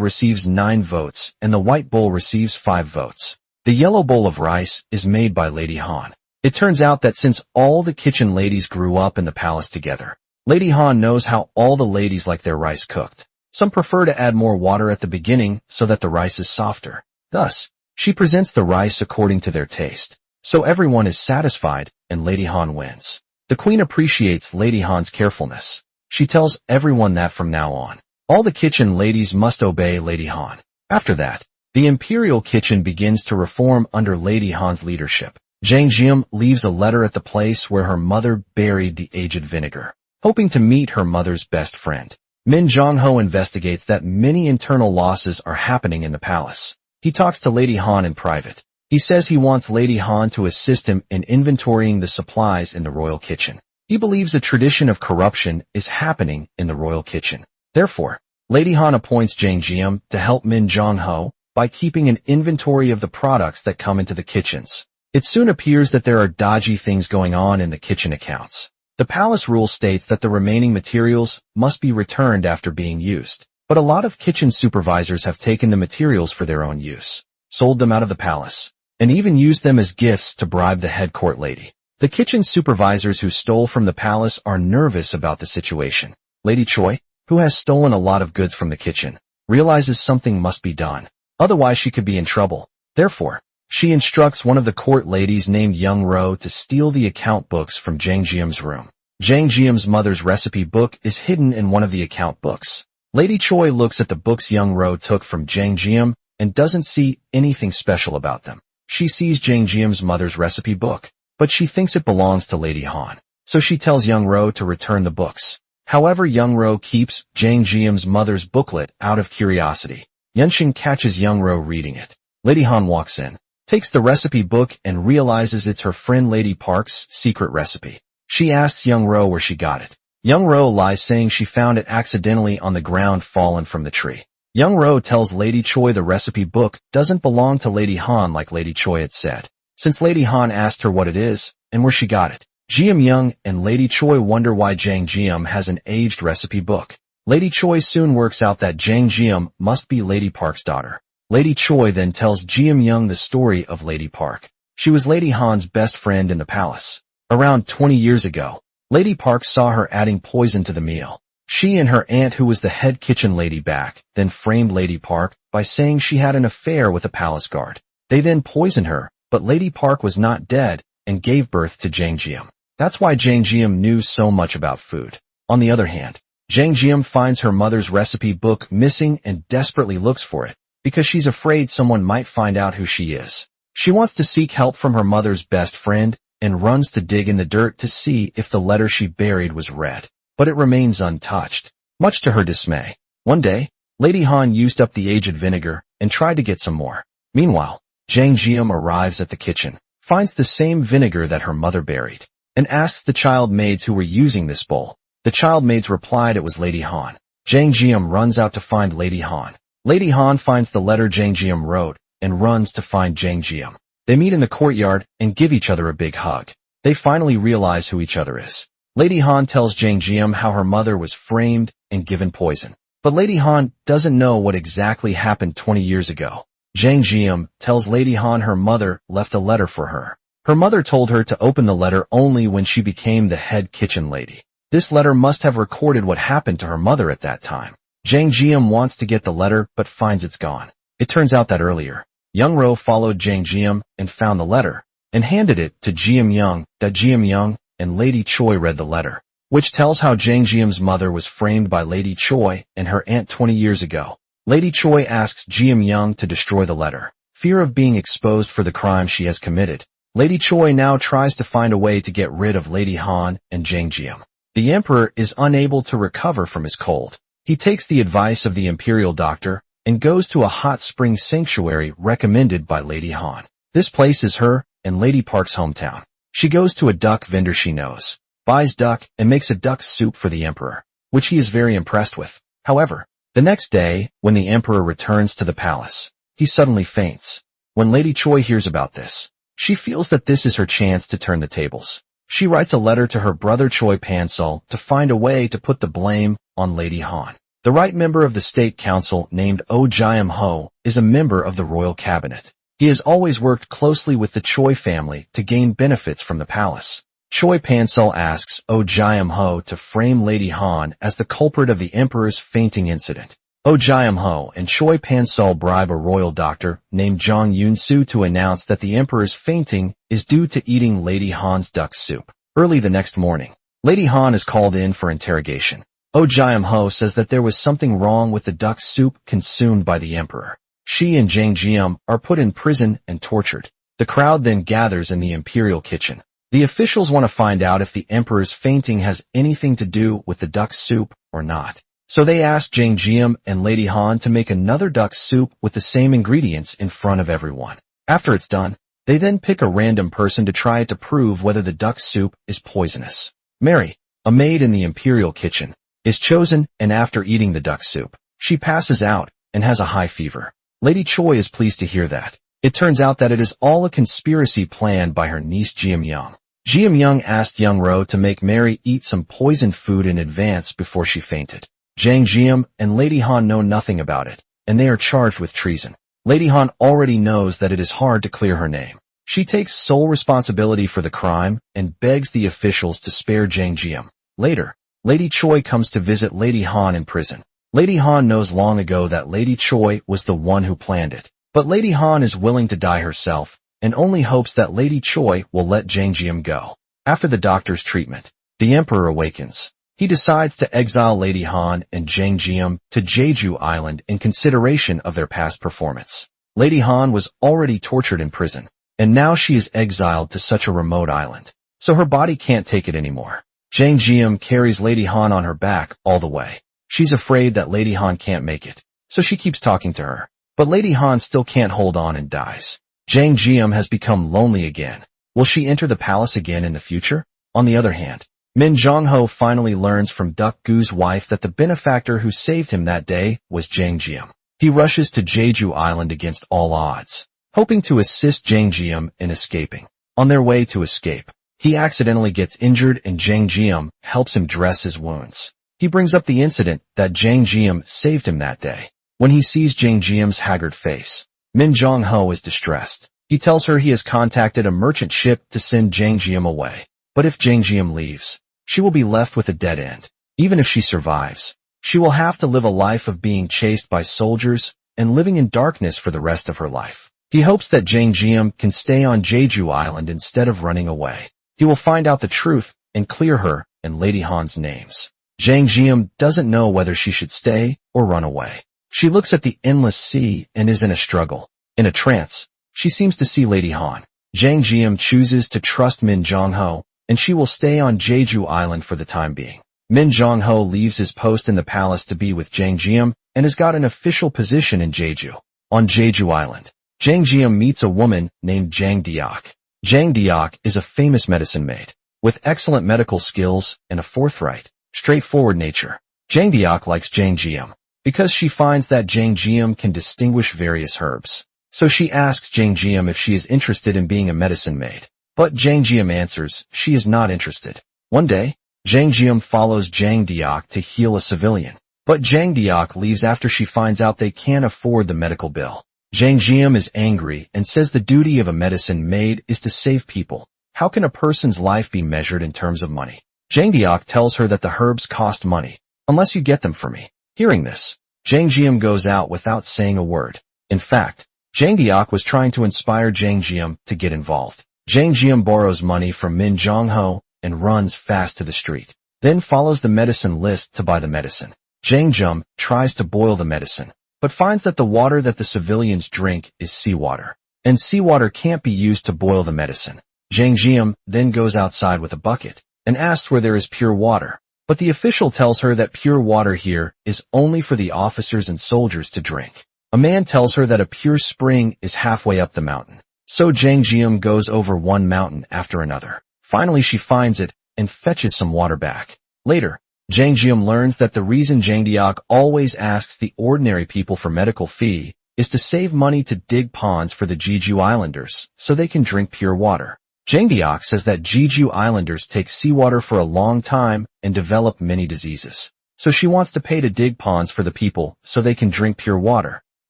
receives 9 votes and the white bowl receives 5 votes. The yellow bowl of rice is made by Lady Han. It turns out that since all the kitchen ladies grew up in the palace together, Lady Han knows how all the ladies like their rice cooked. Some prefer to add more water at the beginning so that the rice is softer. Thus, she presents the rice according to their taste. So everyone is satisfied and Lady Han wins. The queen appreciates Lady Han's carefulness. She tells everyone that from now on, all the kitchen ladies must obey Lady Han. After that, the imperial kitchen begins to reform under Lady Han's leadership. Jang Jim leaves a letter at the place where her mother buried the aged vinegar, hoping to meet her mother's best friend. Min Jong-ho investigates that many internal losses are happening in the palace. He talks to Lady Han in private. He says he wants Lady Han to assist him in inventorying the supplies in the royal kitchen. He believes a tradition of corruption is happening in the royal kitchen. Therefore, Lady Han appoints Jang Jim to help Min Jong-ho by keeping an inventory of the products that come into the kitchens. It soon appears that there are dodgy things going on in the kitchen accounts. The palace rule states that the remaining materials must be returned after being used. But a lot of kitchen supervisors have taken the materials for their own use, sold them out of the palace, and even used them as gifts to bribe the head court lady. The kitchen supervisors who stole from the palace are nervous about the situation. Lady Choi, who has stolen a lot of goods from the kitchen, realizes something must be done. Otherwise she could be in trouble. Therefore, she instructs one of the court ladies named Young Ro to steal the account books from Jang Jim's room. Jang Jim's mother's recipe book is hidden in one of the account books. Lady Choi looks at the books Young Ro took from Jang Jim and doesn't see anything special about them. She sees Jang Jim's mother's recipe book, but she thinks it belongs to Lady Han. So she tells Young Ro to return the books. However, Young Ro keeps Jang Jim's mother's booklet out of curiosity. Yunshin catches Young Ro reading it. Lady Han walks in, takes the recipe book and realizes it's her friend Lady Park's secret recipe. She asks Young Ro where she got it. Young Ro lies saying she found it accidentally on the ground fallen from the tree. Young Ro tells Lady Choi the recipe book doesn't belong to Lady Han like Lady Choi had said, since Lady Han asked her what it is and where she got it. Geum Young and Lady Choi wonder why Jang Jim has an aged recipe book. Lady Choi soon works out that Jang Jim must be Lady Park's daughter. Lady Choi then tells Geum Young the story of Lady Park. She was Lady Han's best friend in the palace. Around 20 years ago, Lady Park saw her adding poison to the meal. She and her aunt, who was the head kitchen lady back, then framed Lady Park by saying she had an affair with a palace guard. They then poisoned her, but Lady Park was not dead and gave birth to Jang Jim. That's why Jang Jim knew so much about food. On the other hand, Jang Jim finds her mother's recipe book missing and desperately looks for it, because she's afraid someone might find out who she is. She wants to seek help from her mother's best friend and runs to dig in the dirt to see if the letter she buried was read, but it remains untouched, much to her dismay. One day, Lady Han used up the aged vinegar and tried to get some more. Meanwhile, Jang Jim arrives at the kitchen, finds the same vinegar that her mother buried, and asks the child maids who were using this bowl. The child maids replied it was Lady Han. Jang Jim runs out to find Lady Han. Lady Han finds the letter Jang Jim wrote and runs to find Jang Jim. They meet in the courtyard and give each other a big hug. They finally realize who each other is. Lady Han tells Jang Jim how her mother was framed and given poison. But Lady Han doesn't know what exactly happened 20 years ago. Jang Jim tells Lady Han her mother left a letter for her. Her mother told her to open the letter only when she became the head kitchen lady. This letter must have recorded what happened to her mother at that time. Jang Jim wants to get the letter but finds it's gone. It turns out that earlier, Young Ro followed Jang Jim and found the letter and handed it to Geum Young. That Geum Young and Lady Choi read the letter, which tells how Jang Jim's mother was framed by Lady Choi and her aunt 20 years ago. Lady Choi asks Geum Young to destroy the letter. Fear of being exposed for the crime she has committed, Lady Choi now tries to find a way to get rid of Lady Han and Jang Jim. The emperor is unable to recover from his cold. He takes the advice of the imperial doctor and goes to a hot spring sanctuary recommended by Lady Han. This place is her and Lady Park's hometown. She goes to a duck vendor she knows, buys duck, and makes a duck soup for the emperor, which he is very impressed with. However, the next day, when the emperor returns to the palace, he suddenly faints. When Lady Choi hears about this, she feels that this is her chance to turn the tables. She writes a letter to her brother Choi Pansol to find a way to put the blame on Lady Han. The right member of the State Council named Oh Jae-ho is a member of the royal cabinet. He has always worked closely with the Choi family to gain benefits from the palace. Choi Pansol asks Oh Jae-ho to frame Lady Han as the culprit of the emperor's fainting incident. Oh Jae-ho and Choi Pansol bribe a royal doctor named Jang Yoon-soo to announce that the emperor's fainting is due to eating Lady Han's duck soup. Early the next morning, Lady Han is called in for interrogation. Oh Jae-ho says that there was something wrong with the duck soup consumed by the emperor. She and Jang Jim are put in prison and tortured. The crowd then gathers in the imperial kitchen. The officials want to find out if the emperor's fainting has anything to do with the duck soup or not. So they ask Jang Jim and Lady Han to make another duck soup with the same ingredients in front of everyone. After it's done, they then pick a random person to try to prove whether the duck soup is poisonous. Mary, a maid in the imperial kitchen, is chosen, and after eating the duck soup, she passes out and has a high fever. Lady Choi is pleased to hear that. It turns out that it is all a conspiracy planned by her niece Geum Young. Geum Young asked Young Ro to make Mary eat some poisoned food in advance before she fainted. Jang Jim and Lady Han know nothing about it, and they are charged with treason. Lady Han already knows that it is hard to clear her name. She takes sole responsibility for the crime and begs the officials to spare Jang Jim. Later, Lady Choi comes to visit Lady Han in prison. Lady Han knows long ago that Lady Choi was the one who planned it, but Lady Han is willing to die herself and only hopes that Lady Choi will let Jang Jim go. After the doctor's treatment, the emperor awakens. He decides to exile Lady Han and Jang Jim to Jeju Island in consideration of their past performance. Lady Han was already tortured in prison, and now she is exiled to such a remote island, so her body can't take it anymore. Jang Jim carries Lady Han on her back all the way. She's afraid that Lady Han can't make it, so she keeps talking to her. But Lady Han still can't hold on and dies. Jang Jim has become lonely again. Will she enter the palace again in the future? On the other hand, Min Jong-ho finally learns from Duck Goo's wife that the benefactor who saved him that day was Jang Jim. He rushes to Jeju Island against all odds, hoping to assist Jang Jim in escaping. On their way to escape, he accidentally gets injured and Jang Jim helps him dress his wounds. He brings up the incident that Jang Jim saved him that day. When he sees Jang Jim's haggard face, Min Jong-ho is distressed. He tells her he has contacted a merchant ship to send Jang Jim away. But if Jang Jim leaves, she will be left with a dead end. Even if she survives, she will have to live a life of being chased by soldiers and living in darkness for the rest of her life. He hopes that Jang Jim can stay on Jeju Island instead of running away. He will find out the truth and clear her and Lady Han's names. Jang Jim doesn't know whether she should stay or run away. She looks at the endless sea and is in a struggle. In a trance, she seems to see Lady Han. Jang Jim chooses to trust Min Jong-ho, and she will stay on Jeju Island for the time being. Min Jong-ho leaves his post in the palace to be with Jang Jim and has got an official position in Jeju. On Jeju Island, Jang Jim meets a woman named Jang Deok. Jang Deok is a famous medicine maid, with excellent medical skills and a forthright, straightforward nature. Jang Deok likes Jang Jim because she finds that Jang Jim can distinguish various herbs. So she asks Jang Jim if she is interested in being a medicine maid. But Jang Jim answers she is not interested. One day, Jang Jim follows Jang Deok to heal a civilian. But Jang Deok leaves after she finds out they can't afford the medical bill. Jang Jim is angry and says the duty of a medicine maid is to save people. How can a person's life be measured in terms of money? Jang Deok tells her that the herbs cost money, unless you get them for me. Hearing this, Jang Jim goes out without saying a word. In fact, Jang Deok was trying to inspire Jang Jim to get involved. Jang Jim borrows money from Min Jong-ho and runs fast to the street, then follows the medicine list to buy the medicine. Jang Jim tries to boil the medicine, but finds that the water that the civilians drink is seawater, and seawater can't be used to boil the medicine. Jang Jim then goes outside with a bucket and asks where there is pure water, but the official tells her that pure water here is only for the officers and soldiers to drink. A man tells her that a pure spring is halfway up the mountain, So Jang Jim goes over one mountain after another. Finally she finds it and fetches some water back. Later, Jang Jim learns that the reason Jang Diak always asks the ordinary people for medical fee is to save money to dig ponds for the Jeju Islanders so they can drink pure water. Jang Diak says that Jeju Islanders take seawater for a long time and develop many diseases. So she wants to pay to dig ponds for the people so they can drink pure water.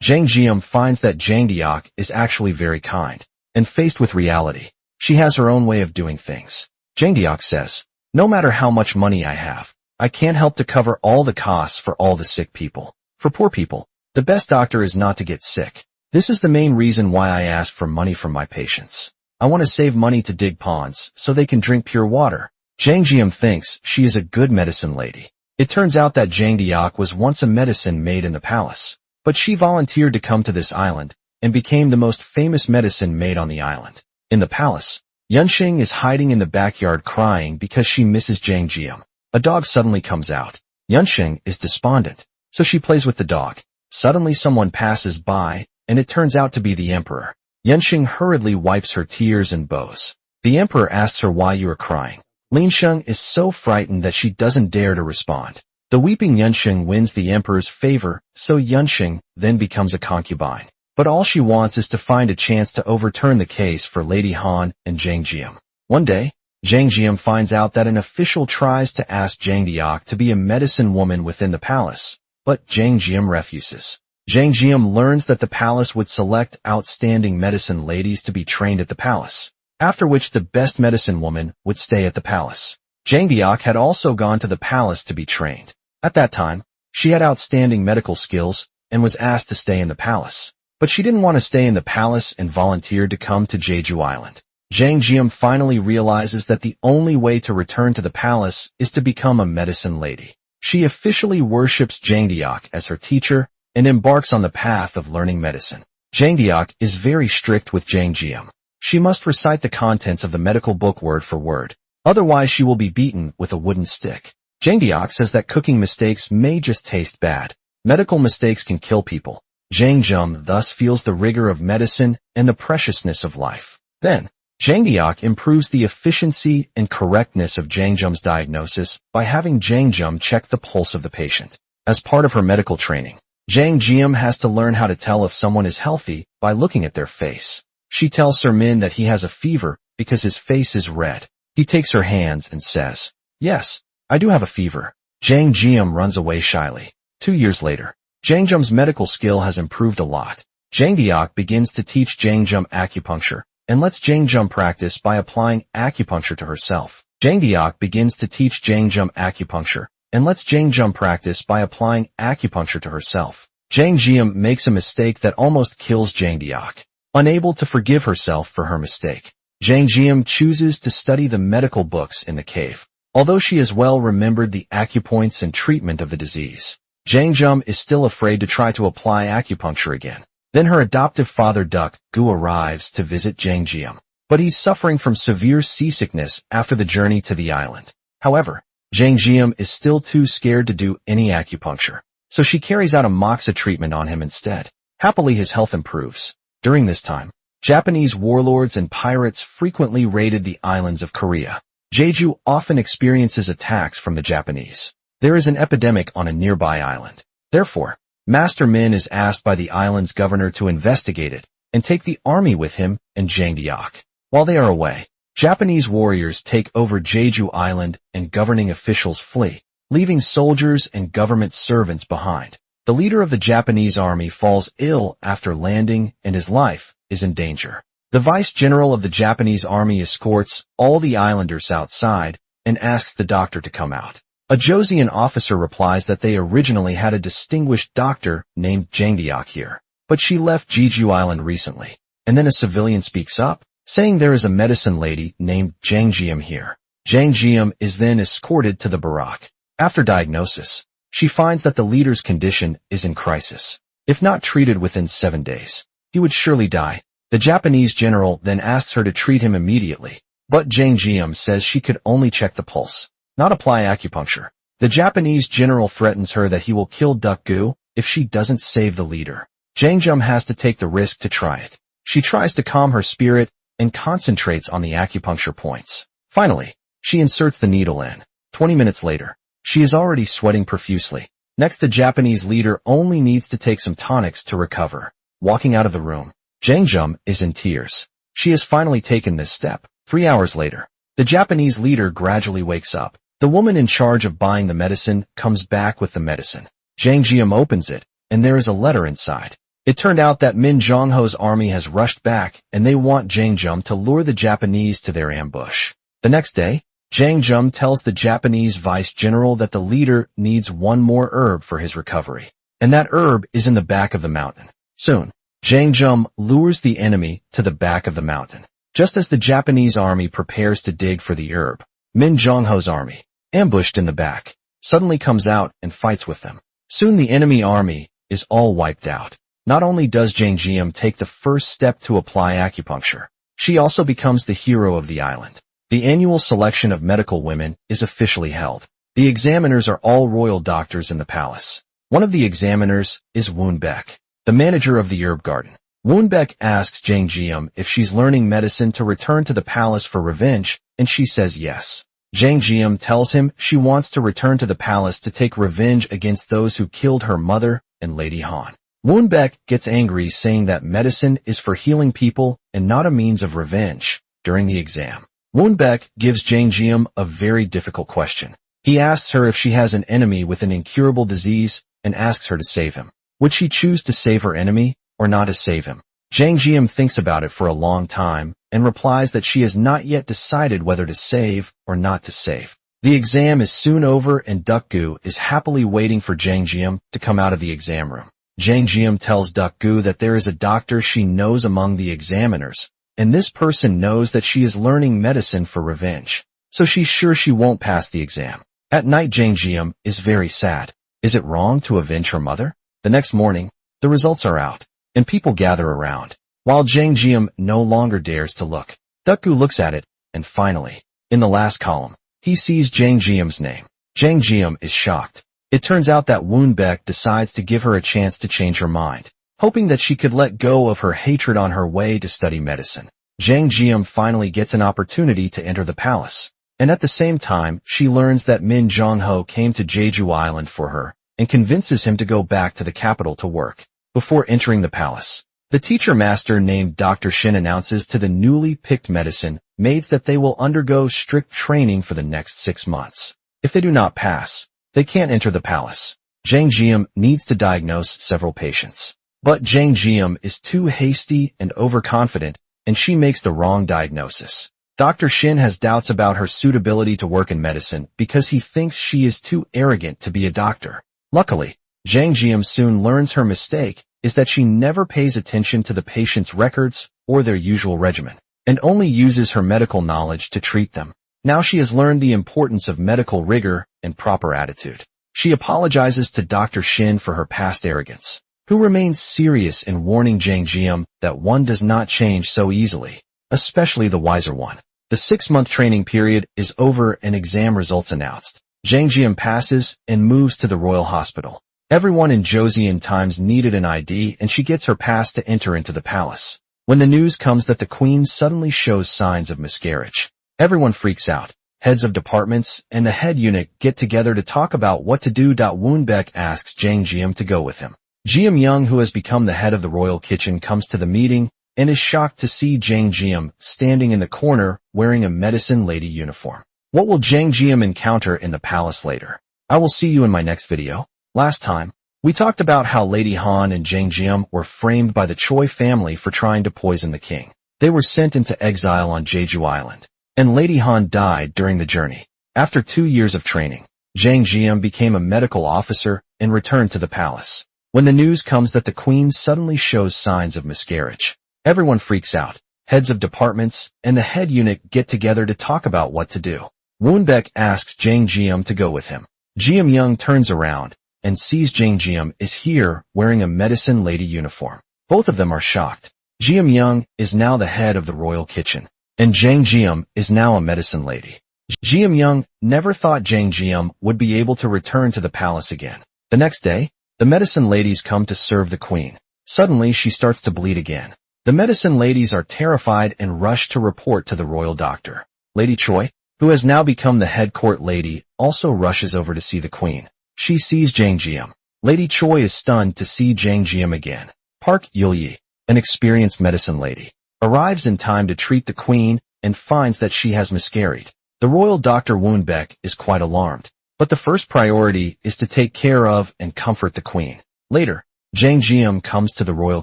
Jang Jim finds that Jang Diak is actually very kind. And faced with reality, she has her own way of doing things. Jang Diak says, "No matter how much money I have, I can't help to cover all the costs for all the sick people. For poor people, the best doctor is not to get sick. This is the main reason why I ask for money from my patients. I want to save money to dig ponds so they can drink pure water." Jang Jim thinks she is a good medicine lady. It turns out that Jang Diak was once a medicine maid in the palace, but she volunteered to come to this island and became the most famous medicine maid on the island. In the palace, Yunxing is hiding in the backyard crying because she misses Jang Jim. A dog suddenly comes out. Yunxing is despondent, so she plays with the dog. Suddenly someone passes by, and it turns out to be the emperor. Yunxing hurriedly wipes her tears and bows. The emperor asks her why you are crying. Linsheng is so frightened that she doesn't dare to respond. The weeping Yunxing wins the emperor's favor, so Yunxing then becomes a concubine. But all she wants is to find a chance to overturn the case for Lady Han and Jang Jim. One day, Jang Jim finds out that an official tries to ask Jang Diak to be a medicine woman within the palace, but Jang Jim refuses. Jang Jim learns that the palace would select outstanding medicine ladies to be trained at the palace, after which the best medicine woman would stay at the palace. Jang Diak had also gone to the palace to be trained. At that time, she had outstanding medical skills and was asked to stay in the palace. But she didn't want to stay in the palace and volunteered to come to Jeju Island. Jang Jim finally realizes that the only way to return to the palace is to become a medicine lady. She officially worships Jang Diak as her teacher and embarks on the path of learning medicine. Jang Diak is very strict with Jang Jim. She must recite the contents of the medical book word for word. Otherwise she will be beaten with a wooden stick. Jang Diak says that cooking mistakes may just taste bad. Medical mistakes can kill people. Jang Jim thus feels the rigor of medicine and the preciousness of life. Then, Jang Diak improves the efficiency and correctness of Jang Jim's diagnosis by having Jang Jim check the pulse of the patient. As part of her medical training, Jang Jim has to learn how to tell if someone is healthy by looking at their face. She tells Sir Min that he has a fever because his face is red. He takes her hands and says, "Yes, I do have a fever." Jang Jim runs away shyly. 2 years later, Jang Jim's medical skill has improved a lot. Jang Diak begins to teach Jang Jim acupuncture and lets Jang Jim practice by applying acupuncture to herself. Jang Diak begins to teach Jang Jim acupuncture and lets Jang Jim practice by applying acupuncture to herself. Jang Jim makes a mistake that almost kills Jang Diak. Unable to forgive herself for her mistake, Jang Jim chooses to study the medical books in the cave. Although she has well remembered the acupoints and treatment of the disease, Jang Jim is still afraid to try to apply acupuncture again. Then her adoptive father Duck Gu arrives to visit Jang Jim, but he's suffering from severe seasickness after the journey to the island. However, Jang Jim is still too scared to do any acupuncture, so she carries out a moxa treatment on him instead. Happily his health improves. During this time, Japanese warlords and pirates frequently raided the islands of Korea. Jeju often experiences attacks from the Japanese. There is an epidemic on a nearby island. Therefore, Master Min is asked by the island's governor to investigate it and take the army with him and Jang Diak. While they are away, Japanese warriors take over Jeju Island and governing officials flee, leaving soldiers and government servants behind. The leader of the Japanese army falls ill after landing and his life is in danger. The vice general of the Japanese army escorts all the islanders outside and asks the doctor to come out. A Joseon officer replies that they originally had a distinguished doctor named Jang Diak here, but she left Jeju Island recently. And then a civilian speaks up, saying there is a medicine lady named Jang Jim here. Jang Jim is then escorted to the barrack. After diagnosis, she finds that the leader's condition is in crisis. If not treated within 7 days, he would surely die. The Japanese general then asks her to treat him immediately, but Jang Jim says she could only check the pulse, not apply acupuncture. The Japanese general threatens her that he will kill Duck Gu if she doesn't save the leader. Jang Jim has to take the risk to try it. She tries to calm her spirit and concentrates on the acupuncture points. Finally, she inserts the needle in. 20 minutes later, she is already sweating profusely. Next, the Japanese leader only needs to take some tonics to recover. Walking out of the room, Jang Jim is in tears. She has finally taken this step. 3 hours later, the Japanese leader gradually wakes up. The woman in charge of buying the medicine comes back with the medicine. Jang Jim opens it, and there is a letter inside. It turned out that Min Jong-ho's army has rushed back, and they want Jang Jim to lure the Japanese to their ambush. The next day, Jang Jim tells the Japanese vice general that the leader needs one more herb for his recovery, and that herb is in the back of the mountain. Soon, Jang Jim lures the enemy to the back of the mountain. Just as the Japanese army prepares to dig for the herb, Min Jong-ho's army, ambushed in the back, suddenly comes out and fights with them. Soon the enemy army is all wiped out. Not only does Jang Jim take the first step to apply acupuncture, she also becomes the hero of the island. The annual selection of medical women is officially held. The examiners are all royal doctors in the palace. One of the examiners is Woonbaek, the manager of the herb garden. Woonbaek asks Jang Jim if she's learning medicine to return to the palace for revenge, and she says yes. Jang Jim tells him she wants to return to the palace to take revenge against those who killed her mother and Lady Han. Woonbaek gets angry, saying that medicine is for healing people and not a means of revenge. During the exam, Woonbaek gives Jang Jim a very difficult question. He asks her if she has an enemy with an incurable disease and asks her to save him. Would she choose to save her enemy or not to save him? Jang Jim thinks about it for a long time and replies that she has not yet decided whether to save or not to save. The exam is soon over and Gu is happily waiting for Jang Jim to come out of the exam room. Jang Jim tells Gu that there is a doctor she knows among the examiners, and this person knows that she is learning medicine for revenge, so she's sure she won't pass the exam. At night, Jang Jim is very sad. Is it wrong to avenge her mother? The next morning, the results are out, and people gather around, while Jang Jim no longer dares to look. Gu looks at it, and finally, in the last column, he sees Jang Jim's name. Jang Jim is shocked. It turns out that Woonbaek decides to give her a chance to change her mind, hoping that she could let go of her hatred on her way to study medicine. Jang Jim finally gets an opportunity to enter the palace, and at the same time, she learns that Min Jong-ho came to Jeju Island for her and convinces him to go back to the capital to work. Before entering the palace, the teacher master named Dr. Shin announces to the newly picked medicine maids that they will undergo strict training for the next 6 months. If they do not pass, they can't enter the palace. Jang Jim needs to diagnose several patients, but Jang Jim is too hasty and overconfident, and she makes the wrong diagnosis. Dr. Shin has doubts about her suitability to work in medicine because he thinks she is too arrogant to be a doctor. Luckily, Jang Jim soon learns her mistake is that she never pays attention to the patient's records or their usual regimen, and only uses her medical knowledge to treat them. Now she has learned the importance of medical rigor and proper attitude. She apologizes to Dr. Shin for her past arrogance, who remains serious in warning Jang Jim that one does not change so easily, especially the wiser one. The 6-month training period is over and exam results announced. Jang Jim passes and moves to the royal hospital. Everyone in Joseon times needed an ID, and she gets her pass to enter into the palace. When the news comes that the queen suddenly shows signs of miscarriage, everyone freaks out. Heads of departments and the head eunuch get together to talk about what to do. Woonbaek asks Jang Jim to go with him. Geum Young, who has become the head of the royal kitchen, comes to the meeting and is shocked to see Jang Jim standing in the corner wearing a medicine lady uniform. What will Jang Jim encounter in the palace later? I will see you in my next video. Last time, we talked about how Lady Han and Jang Jim were framed by the Choi family for trying to poison the king. They were sent into exile on Jeju Island, and Lady Han died during the journey. After 2 years of training, Jang Jim became a medical officer and returned to the palace. When the news comes that the queen suddenly shows signs of miscarriage, everyone freaks out. Heads of departments and the head eunuch get together to talk about what to do. Woonbaek asks Jang Jim to go with him. Geum Young turns around and sees Jang Jim is here wearing a medicine lady uniform. Both of them are shocked. Geum Young is now the head of the royal kitchen, and Jang Jim is now a medicine lady. Geum Young never thought Jang Jim would be able to return to the palace again. The next day, the medicine ladies come to serve the queen. Suddenly, she starts to bleed again. The medicine ladies are terrified and rush to report to the royal doctor. Lady Choi, who has now become the head court lady, also rushes over to see the queen. She sees Jang Jim. Lady Choi is stunned to see Jang Jim again. Park Yul-yi, an experienced medicine lady, arrives in time to treat the queen and finds that she has miscarried. The royal doctor Woonbaek is quite alarmed, but the first priority is to take care of and comfort the queen. Later, Jang Jim comes to the royal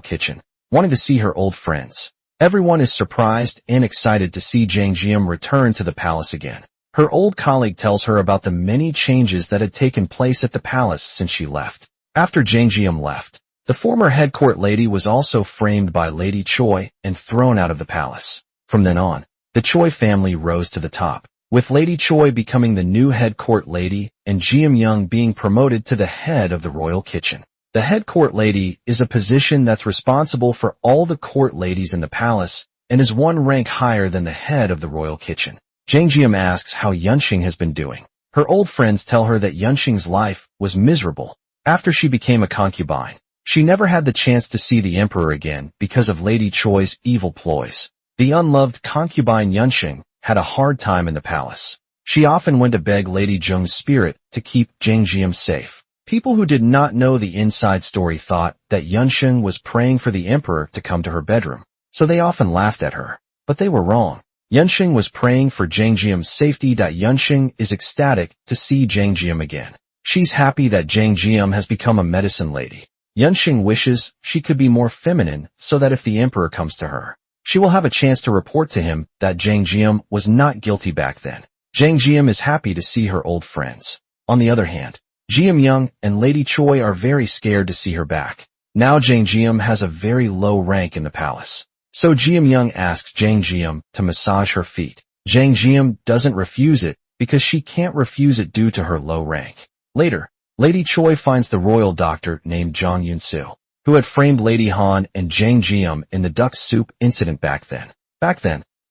kitchen, wanting to see her old friends. Everyone is surprised and excited to see Jang Jim return to the palace again. Her old colleague tells her about the many changes that had taken place at the palace since she left. After Jang Jim left, the former head court lady was also framed by Lady Choi and thrown out of the palace. From then on, the Choi family rose to the top, with Lady Choi becoming the new head court lady and Geum Young being promoted to the head of the royal kitchen. The head court lady is a position that's responsible for all the court ladies in the palace and is one rank higher than the head of the royal kitchen. Jang Jim asks how Yunxing has been doing. Her old friends tell her that Yunxing's life was miserable. After she became a concubine, she never had the chance to see the emperor again because of Lady Choi's evil ploys. The unloved concubine Yunxing had a hard time in the palace. She often went to beg Lady Jung's spirit to keep Jang Jim safe. People who did not know the inside story thought that Yunxing was praying for the emperor to come to her bedroom, so they often laughed at her. But they were wrong. Yunxing was praying for Jang Jim's safety. Yunxing is ecstatic to see Jang Jim again. She's happy that Jang Jim has become a medicine lady. Yunxing wishes she could be more feminine so that if the emperor comes to her, she will have a chance to report to him that Jang Jim was not guilty back then. Jang Jim is happy to see her old friends. On the other hand, Geum Young and Lady Choi are very scared to see her back. Now Jang Jim has a very low rank in the palace. So Geum Young asks Jang Jim to massage her feet. Jang Jim doesn't refuse it because she can't refuse it due to her low rank. Later, Lady Choi finds the royal doctor named Jang Yun-soo, who had framed Lady Han and Jang Jim in the duck soup incident back then.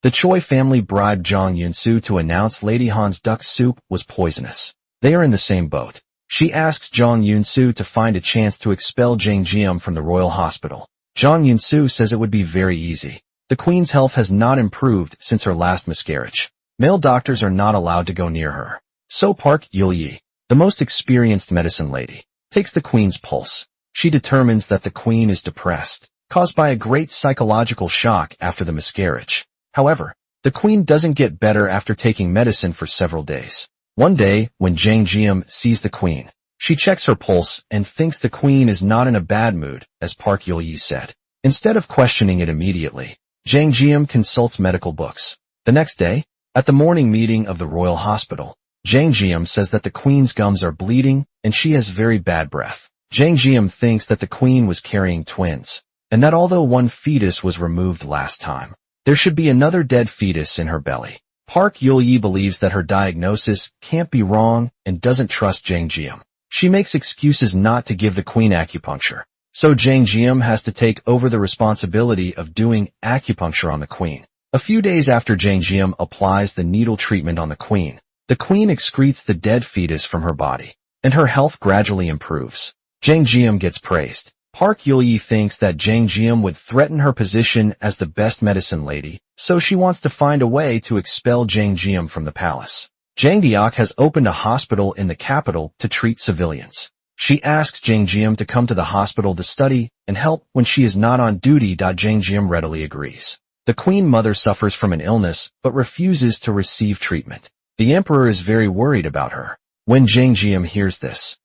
The Choi family bribed Jang Yun-soo to announce Lady Han's duck soup was poisonous. They are in the same boat. She asks Jang Yun-soo to find a chance to expel Jang Jim from the royal hospital. Jang Yun-soo says it would be very easy. The queen's health has not improved since her last miscarriage. Male doctors are not allowed to go near her. So Park Yul-yi, the most experienced medicine lady, takes the queen's pulse. She determines that the queen is depressed, caused by a great psychological shock after the miscarriage. However, the queen doesn't get better after taking medicine for several days. One day, when Jang Jim sees the queen, she checks her pulse and thinks the queen is not in a bad mood, as Park Yul-yi said. Instead of questioning it immediately, Jang Jim consults medical books. The next day, at the morning meeting of the royal hospital, Jang Jim says that the queen's gums are bleeding and she has very bad breath. Jang Jim thinks that the queen was carrying twins, and that although one fetus was removed last time, there should be another dead fetus in her belly. Park Yul-yi believes that her diagnosis can't be wrong and doesn't trust Jang Jim. She makes excuses not to give the queen acupuncture, so Jang Jim has to take over the responsibility of doing acupuncture on the queen. A few days after Jang Jim applies the needle treatment on the queen excretes the dead fetus from her body, and her health gradually improves. Jang Jim gets praised. Park Yul-yi thinks that Jang Jim would threaten her position as the best medicine lady, so she wants to find a way to expel Jang Jim from the palace. Jang Deok has opened a hospital in the capital to treat civilians. She asks Jang Jim to come to the hospital to study and help when she is not on duty. Jang Jim readily agrees. The queen mother suffers from an illness but refuses to receive treatment. The emperor is very worried about her. When Jang Jim hears this,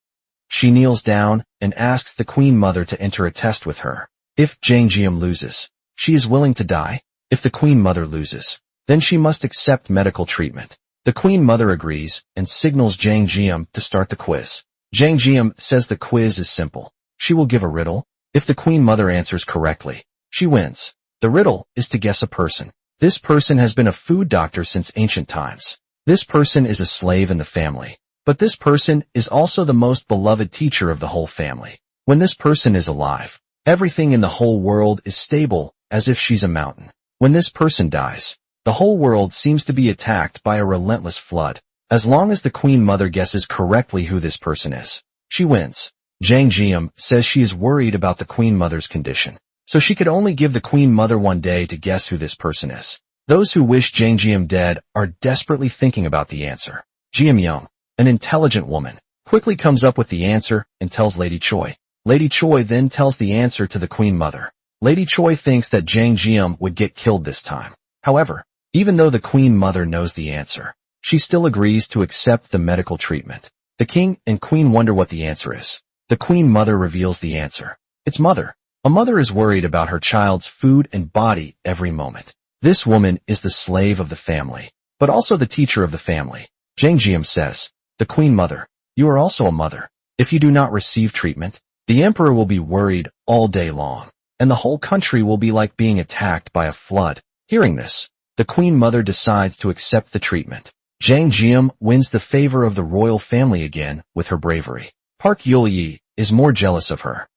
she kneels down and asks the queen mother to enter a test with her. If Jang Jim loses, she is willing to die. If the queen mother loses, then she must accept medical treatment. The queen mother agrees and signals Jang Jim to start the quiz. Jang Jim says the quiz is simple. She will give a riddle. If the queen mother answers correctly, she wins. The riddle is to guess a person. This person has been a food doctor since ancient times. This person is a slave in the family. But this person is also the most beloved teacher of the whole family. When this person is alive, everything in the whole world is stable, as if she's a mountain. When this person dies, the whole world seems to be attacked by a relentless flood. As long as the queen mother guesses correctly who this person is, she wins. Jang Jim says she is worried about the queen mother's condition. so she could only give the Queen Mother one day to guess who this person is. Those who wish Jang Jim dead are desperately thinking about the answer. Geum Young, an intelligent woman, quickly comes up with the answer and tells Lady Choi. Lady Choi then tells the answer to the Queen Mother. Lady Choi thinks that Jang Jim would get killed this time. However, even though the Queen Mother knows the answer, she still agrees to accept the medical treatment. The King and Queen wonder what the answer is. The Queen Mother reveals the answer. It's mother. A mother is worried about her child's food and body every moment. This woman is the slave of the family, but also the teacher of the family. Jang Jim says, "The Queen Mother, you are also a mother. If you do not receive treatment, the emperor will be worried all day long, and the whole country will be like being attacked by a flood." Hearing this, the Queen Mother decides to accept the treatment. Jang Jim wins the favor of the royal family again with her bravery. Park Yul-yi is more jealous of her.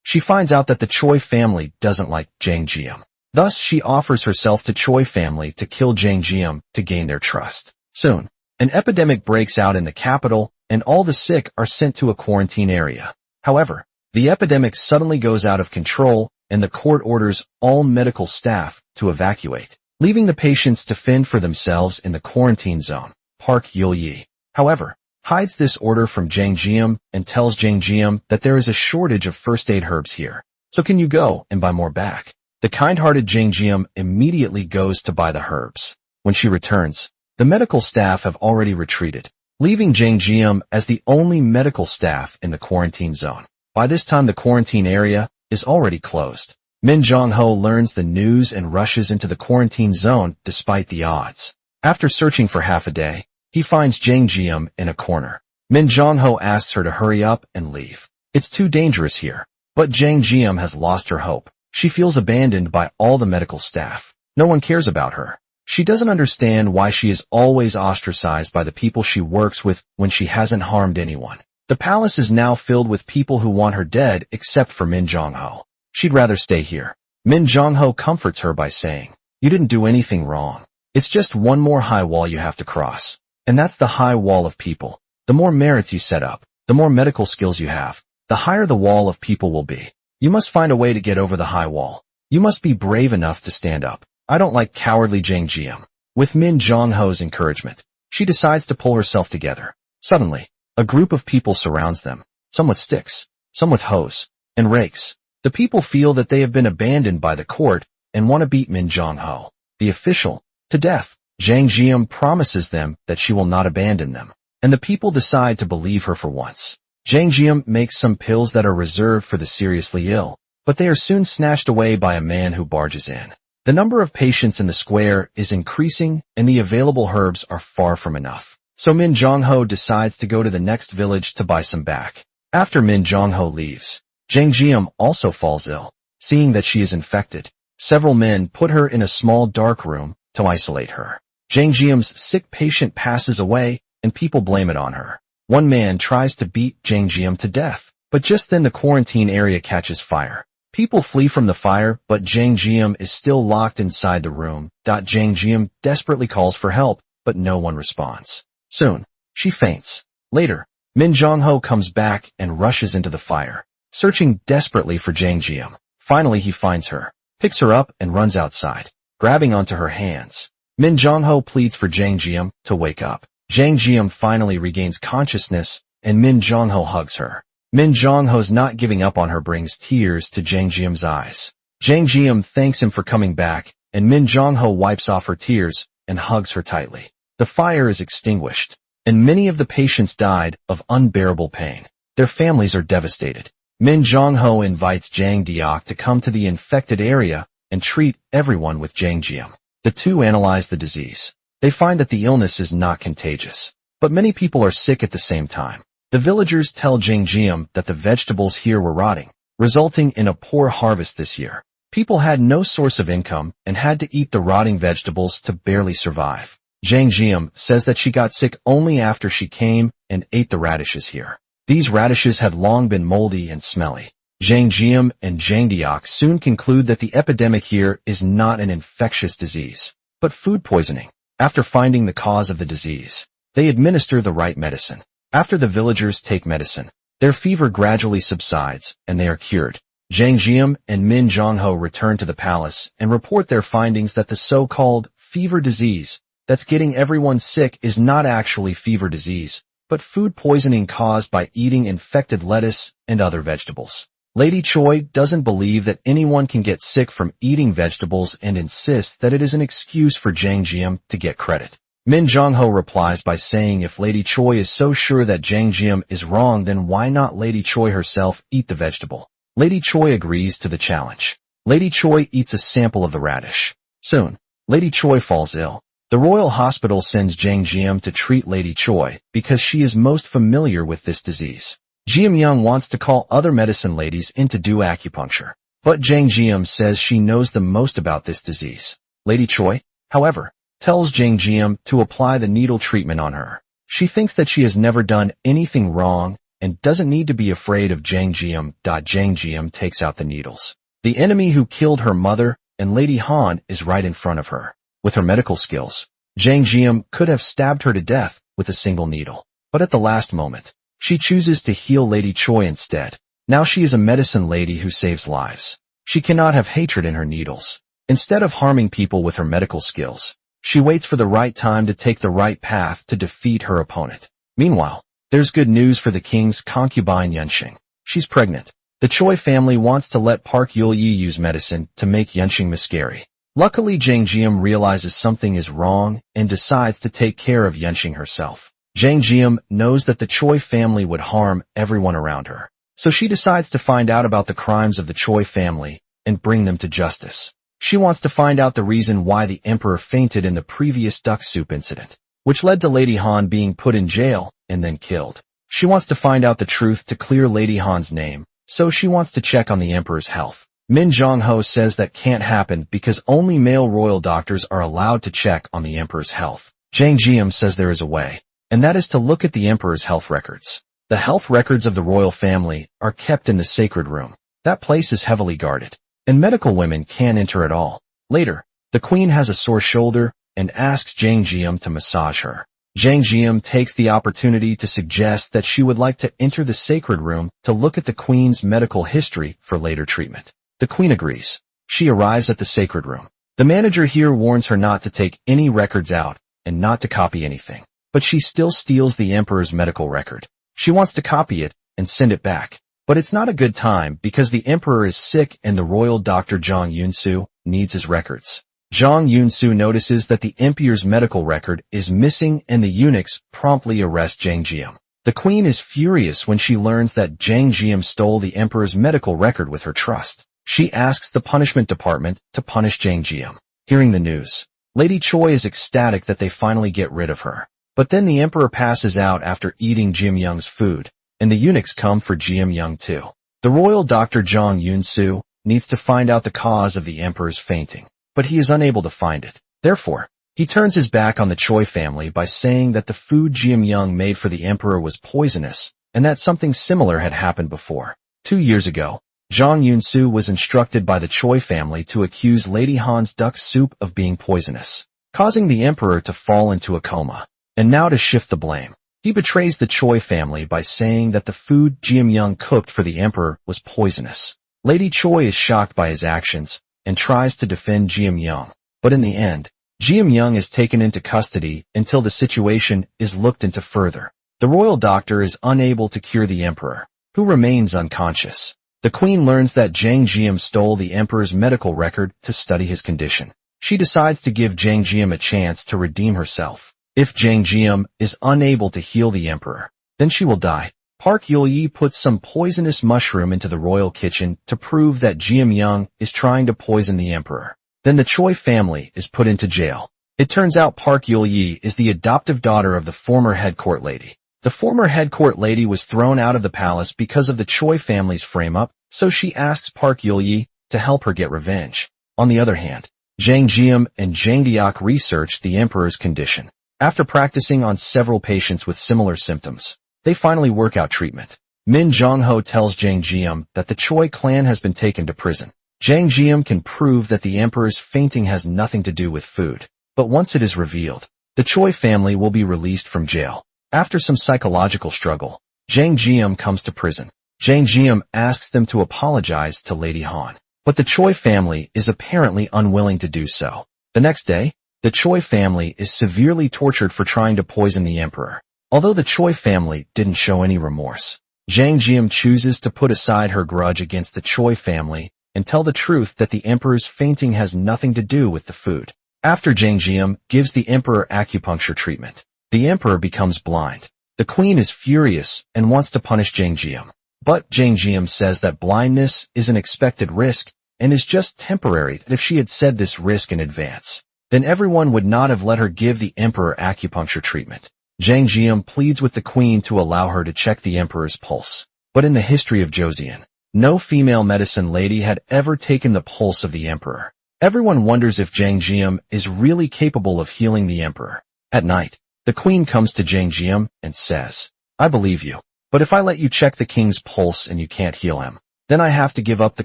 She finds out that the Choi family doesn't like Jang Jim. Thus, she offers herself to Choi family to kill Jang Jim to gain their trust. Soon, an epidemic breaks out in the capital, and all the sick are sent to a quarantine area. However, the epidemic suddenly goes out of control, and the court orders all medical staff to evacuate, leaving the patients to fend for themselves in the quarantine zone. Park Yul-yi, however, hides this order from Jang Jim and tells Jang Jim that there is a shortage of first aid herbs here. So can you go and buy more back? The kind-hearted Jang Jim immediately goes to buy the herbs. When she returns, the medical staff have already retreated, leaving Jang Jim as the only medical staff in the quarantine zone. By this time, the quarantine area is already closed. Min Jong-ho learns the news and rushes into the quarantine zone despite the odds. After searching for half a day, he finds Jang Jim in a corner. Min Jong-ho asks her to hurry up and leave. It's too dangerous here. But Jang Jim has lost her hope. She feels abandoned by all the medical staff. No one cares about her. She doesn't understand why she is always ostracized by the people she works with when she hasn't harmed anyone. The palace is now filled with people who want her dead except for Min Jong-ho. She'd rather stay here. Min Jong-ho comforts her by saying, "You didn't do anything wrong. It's just one more high wall you have to cross. And that's the high wall of people. The more merits you set up, the more medical skills you have, the higher the wall of people will be. You must find a way to get over the high wall. You must be brave enough to stand up. I don't like cowardly Jang Jim." With Min Jong-ho's encouragement, she decides to pull herself together. Suddenly, a group of people surrounds them, some with sticks, some with hoes, and rakes. The people feel that they have been abandoned by the court and want to beat Min Jong-ho, the official, to death. Jang Jim promises them that she will not abandon them, and the people decide to believe her for once. Jang Jim makes some pills that are reserved for the seriously ill, but they are soon snatched away by a man who barges in. The number of patients in the square is increasing, and the available herbs are far from enough. So Min Jong-ho decides to go to the next village to buy some back. After Min Jong-ho leaves, Jang Jim also falls ill. Seeing that she is infected, several men put her in a small dark room to isolate her. Jang Jim's sick patient passes away, and people blame it on her. One man tries to beat Jang Jim to death, but just then the quarantine area catches fire. People flee from the fire, but Jang Jim is still locked inside the room. Jang Jim desperately calls for help, but no one responds. Soon, she faints. Later, Min Jong-ho comes back and rushes into the fire, searching desperately for Jang Jim. Finally, he finds her, picks her up, and runs outside, grabbing onto her hands. Min Jong-ho pleads for Jang Jim to wake up. Jang Jim finally regains consciousness, and Min Jong-ho hugs her. Min Jong-ho's not giving up on her brings tears to Jang Jim's eyes. Jang Jim thanks him for coming back, and Min Jong-ho wipes off her tears and hugs her tightly. The fire is extinguished, and many of the patients died of unbearable pain. Their families are devastated. Min Jong-ho invites Jang Deok to come to the infected area and treat everyone with Jang Jim. The two analyze the disease. They find that the illness is not contagious, but many people are sick at the same time. The villagers tell Jang Jim that the vegetables here were rotting, resulting in a poor harvest this year. People had no source of income and had to eat the rotting vegetables to barely survive. Jang Jim says that she got sick only after she came and ate the radishes here. These radishes had long been moldy and smelly. Jang Jim and Jang Deok soon conclude that the epidemic here is not an infectious disease, but food poisoning. After finding the cause of the disease, they administer the right medicine. After the villagers take medicine, Their fever gradually subsides, and they are cured. Jang Jim and Min Jong-ho return to the palace and report their findings that the so-called fever disease that's getting everyone sick is not actually fever disease, but food poisoning caused by eating infected lettuce and other vegetables. Lady Choi doesn't believe that anyone can get sick from eating vegetables and insists that it is an excuse for Jang Jim to get credit. Min Jong-ho replies by saying if Lady Choi is so sure that Jang Jim is wrong, then why not Lady Choi herself eat the vegetable? Lady Choi agrees to the challenge. Lady Choi eats a sample of the radish. Soon, Lady Choi falls ill. The royal hospital sends Jang Jim to treat Lady Choi because she is most familiar with this disease. Geum Young wants to call other medicine ladies in to do acupuncture, but Jang Jim says she knows the most about this disease. Lady Choi, however, tells Jang Jim to apply the needle treatment on her. She thinks that she has never done anything wrong and doesn't need to be afraid of Jang Jim. Jang Jim takes out the needles. The enemy who killed her mother and Lady Han is right in front of her. With her medical skills, Jang Jim could have stabbed her to death with a single needle. But at the last moment, she chooses to heal Lady Choi instead. Now she is a medicine lady who saves lives. She cannot have hatred in her needles. Instead of harming people with her medical skills, she waits for the right time to take the right path to defeat her opponent. Meanwhile, there's good news for the king's concubine Yunxing. She's pregnant. The Choi family wants to let Park Yul-yi use medicine to make Yunxing miscarry. Luckily, Jang Jim realizes something is wrong and decides to take care of Yunxing herself. Jang Jim knows that the Choi family would harm everyone around her, so she decides to find out about the crimes of the Choi family and bring them to justice. She wants to find out the reason why the emperor fainted in the previous duck soup incident, which led to Lady Han being put in jail and then killed. She wants to find out the truth to clear Lady Han's name, so she wants to check on the emperor's health. Min Jong-ho says that can't happen because only male royal doctors are allowed to check on the emperor's health. Jang Jim says there is a way, and that is to look at the emperor's health records. The health records of the royal family are kept in the sacred room. That place is heavily guarded, and medical women can't enter at all. Later, the queen has a sore shoulder and asks Jang Jim to massage her. Jang Jim takes the opportunity to suggest that she would like to enter the sacred room to look at the queen's medical history for later treatment. The queen agrees. She arrives at the sacred room. The manager here warns her not to take any records out and not to copy anything, but she still steals the emperor's medical record. She wants to copy it and send it back, but it's not a good time because the emperor is sick and the royal doctor Jang Yun-soo needs his records. Jang Yun-soo notices that the emperor's medical record is missing and the eunuchs promptly arrest Jang Jim. The queen is furious when she learns that Jang Jim stole the emperor's medical record with her trust. She asks the punishment department to punish Jang Jim. Hearing the news, Lady Choi is ecstatic that they finally get rid of her. But then the emperor passes out after eating Geum Young's food, and the eunuchs come for Geum Young too. The royal doctor Jang Yun-soo needs to find out the cause of the emperor's fainting, but he is unable to find it. Therefore, he turns his back on the Choi family by saying that the food Geum Young made for the emperor was poisonous, and that something similar had happened before. 2 years ago, Jang Yun-soo was instructed by the Choi family to accuse Lady Han's duck soup of being poisonous, causing the emperor to fall into a coma. And now to shift the blame, he betrays the Choi family by saying that the food Geum Young cooked for the emperor was poisonous. Lady Choi is shocked by his actions and tries to defend Geum Young, but in the end, Geum Young is taken into custody until the situation is looked into further. The royal doctor is unable to cure the emperor, who remains unconscious. The queen learns that Jang Jim stole the emperor's medical record to study his condition. She decides to give Jang Jim a chance to redeem herself. If Jang Jim is unable to heal the emperor, then she will die. Park Yul-yi puts some poisonous mushroom into the royal kitchen to prove that Geum Young is trying to poison the emperor. Then the Choi family is put into jail. It turns out Park Yul-yi is the adoptive daughter of the former head court lady. The former head court lady was thrown out of the palace because of the Choi family's frame-up, so she asks Park Yul-yi to help her get revenge. On the other hand, Jang Jim and Jang Deok research the emperor's condition. After practicing on several patients with similar symptoms, they finally work out treatment. Min Jong-ho tells Jang Jim that the Choi clan has been taken to prison. Jang Jim can prove that the emperor's fainting has nothing to do with food, but once it is revealed, the Choi family will be released from jail. After some psychological struggle, Jang Jim comes to prison. Jang Jim asks them to apologize to Lady Han, but the Choi family is apparently unwilling to do so. The next day, the Choi family is severely tortured for trying to poison the emperor. Although the Choi family didn't show any remorse, Jang Jim chooses to put aside her grudge against the Choi family and tell the truth that the emperor's fainting has nothing to do with the food. After Jang Jim gives the emperor acupuncture treatment, the emperor becomes blind. The queen is furious and wants to punish Jang Jim, but Jang Jim says that blindness is an expected risk and is just temporary, that if she had said this risk in advance, then everyone would not have let her give the emperor acupuncture treatment. Jang Jim pleads with the queen to allow her to check the emperor's pulse. But in the history of Joseon, no female medicine lady had ever taken the pulse of the emperor. Everyone wonders if Jang Jim is really capable of healing the emperor. At night, the queen comes to Jang Jim and says, "I believe you, but if I let you check the king's pulse and you can't heal him, then I have to give up the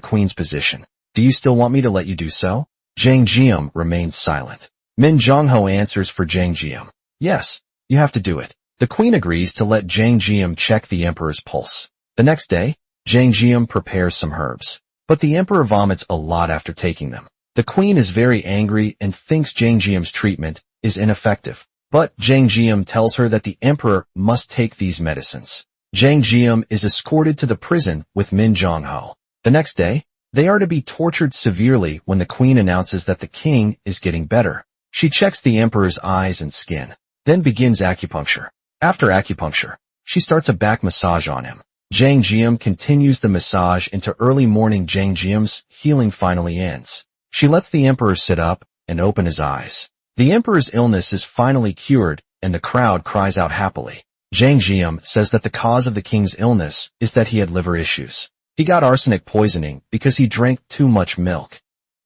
queen's position. Do you still want me to let you do so?" Jang Jim remains silent. Min Jongho answers for Jang Jim. "Yes, you have to do it." The queen agrees to let Jang Jim check the emperor's pulse. The next day, Jang Jim prepares some herbs, but the emperor vomits a lot after taking them. The queen is very angry and thinks Jang Jim's treatment is ineffective, but Jang Jim tells her that the emperor must take these medicines. Jang Jim is escorted to the prison with Min Jongho. The next day, they are to be tortured severely when the queen announces that the king is getting better. She checks the emperor's eyes and skin, then begins acupuncture. After acupuncture, she starts a back massage on him. Jang Jim continues the massage into early morning. Jang Jim's healing finally ends. She lets the emperor sit up and open his eyes. The emperor's illness is finally cured, and the crowd cries out happily. Jang Jim says that the cause of the king's illness is that he had liver issues. He got arsenic poisoning because he drank too much milk.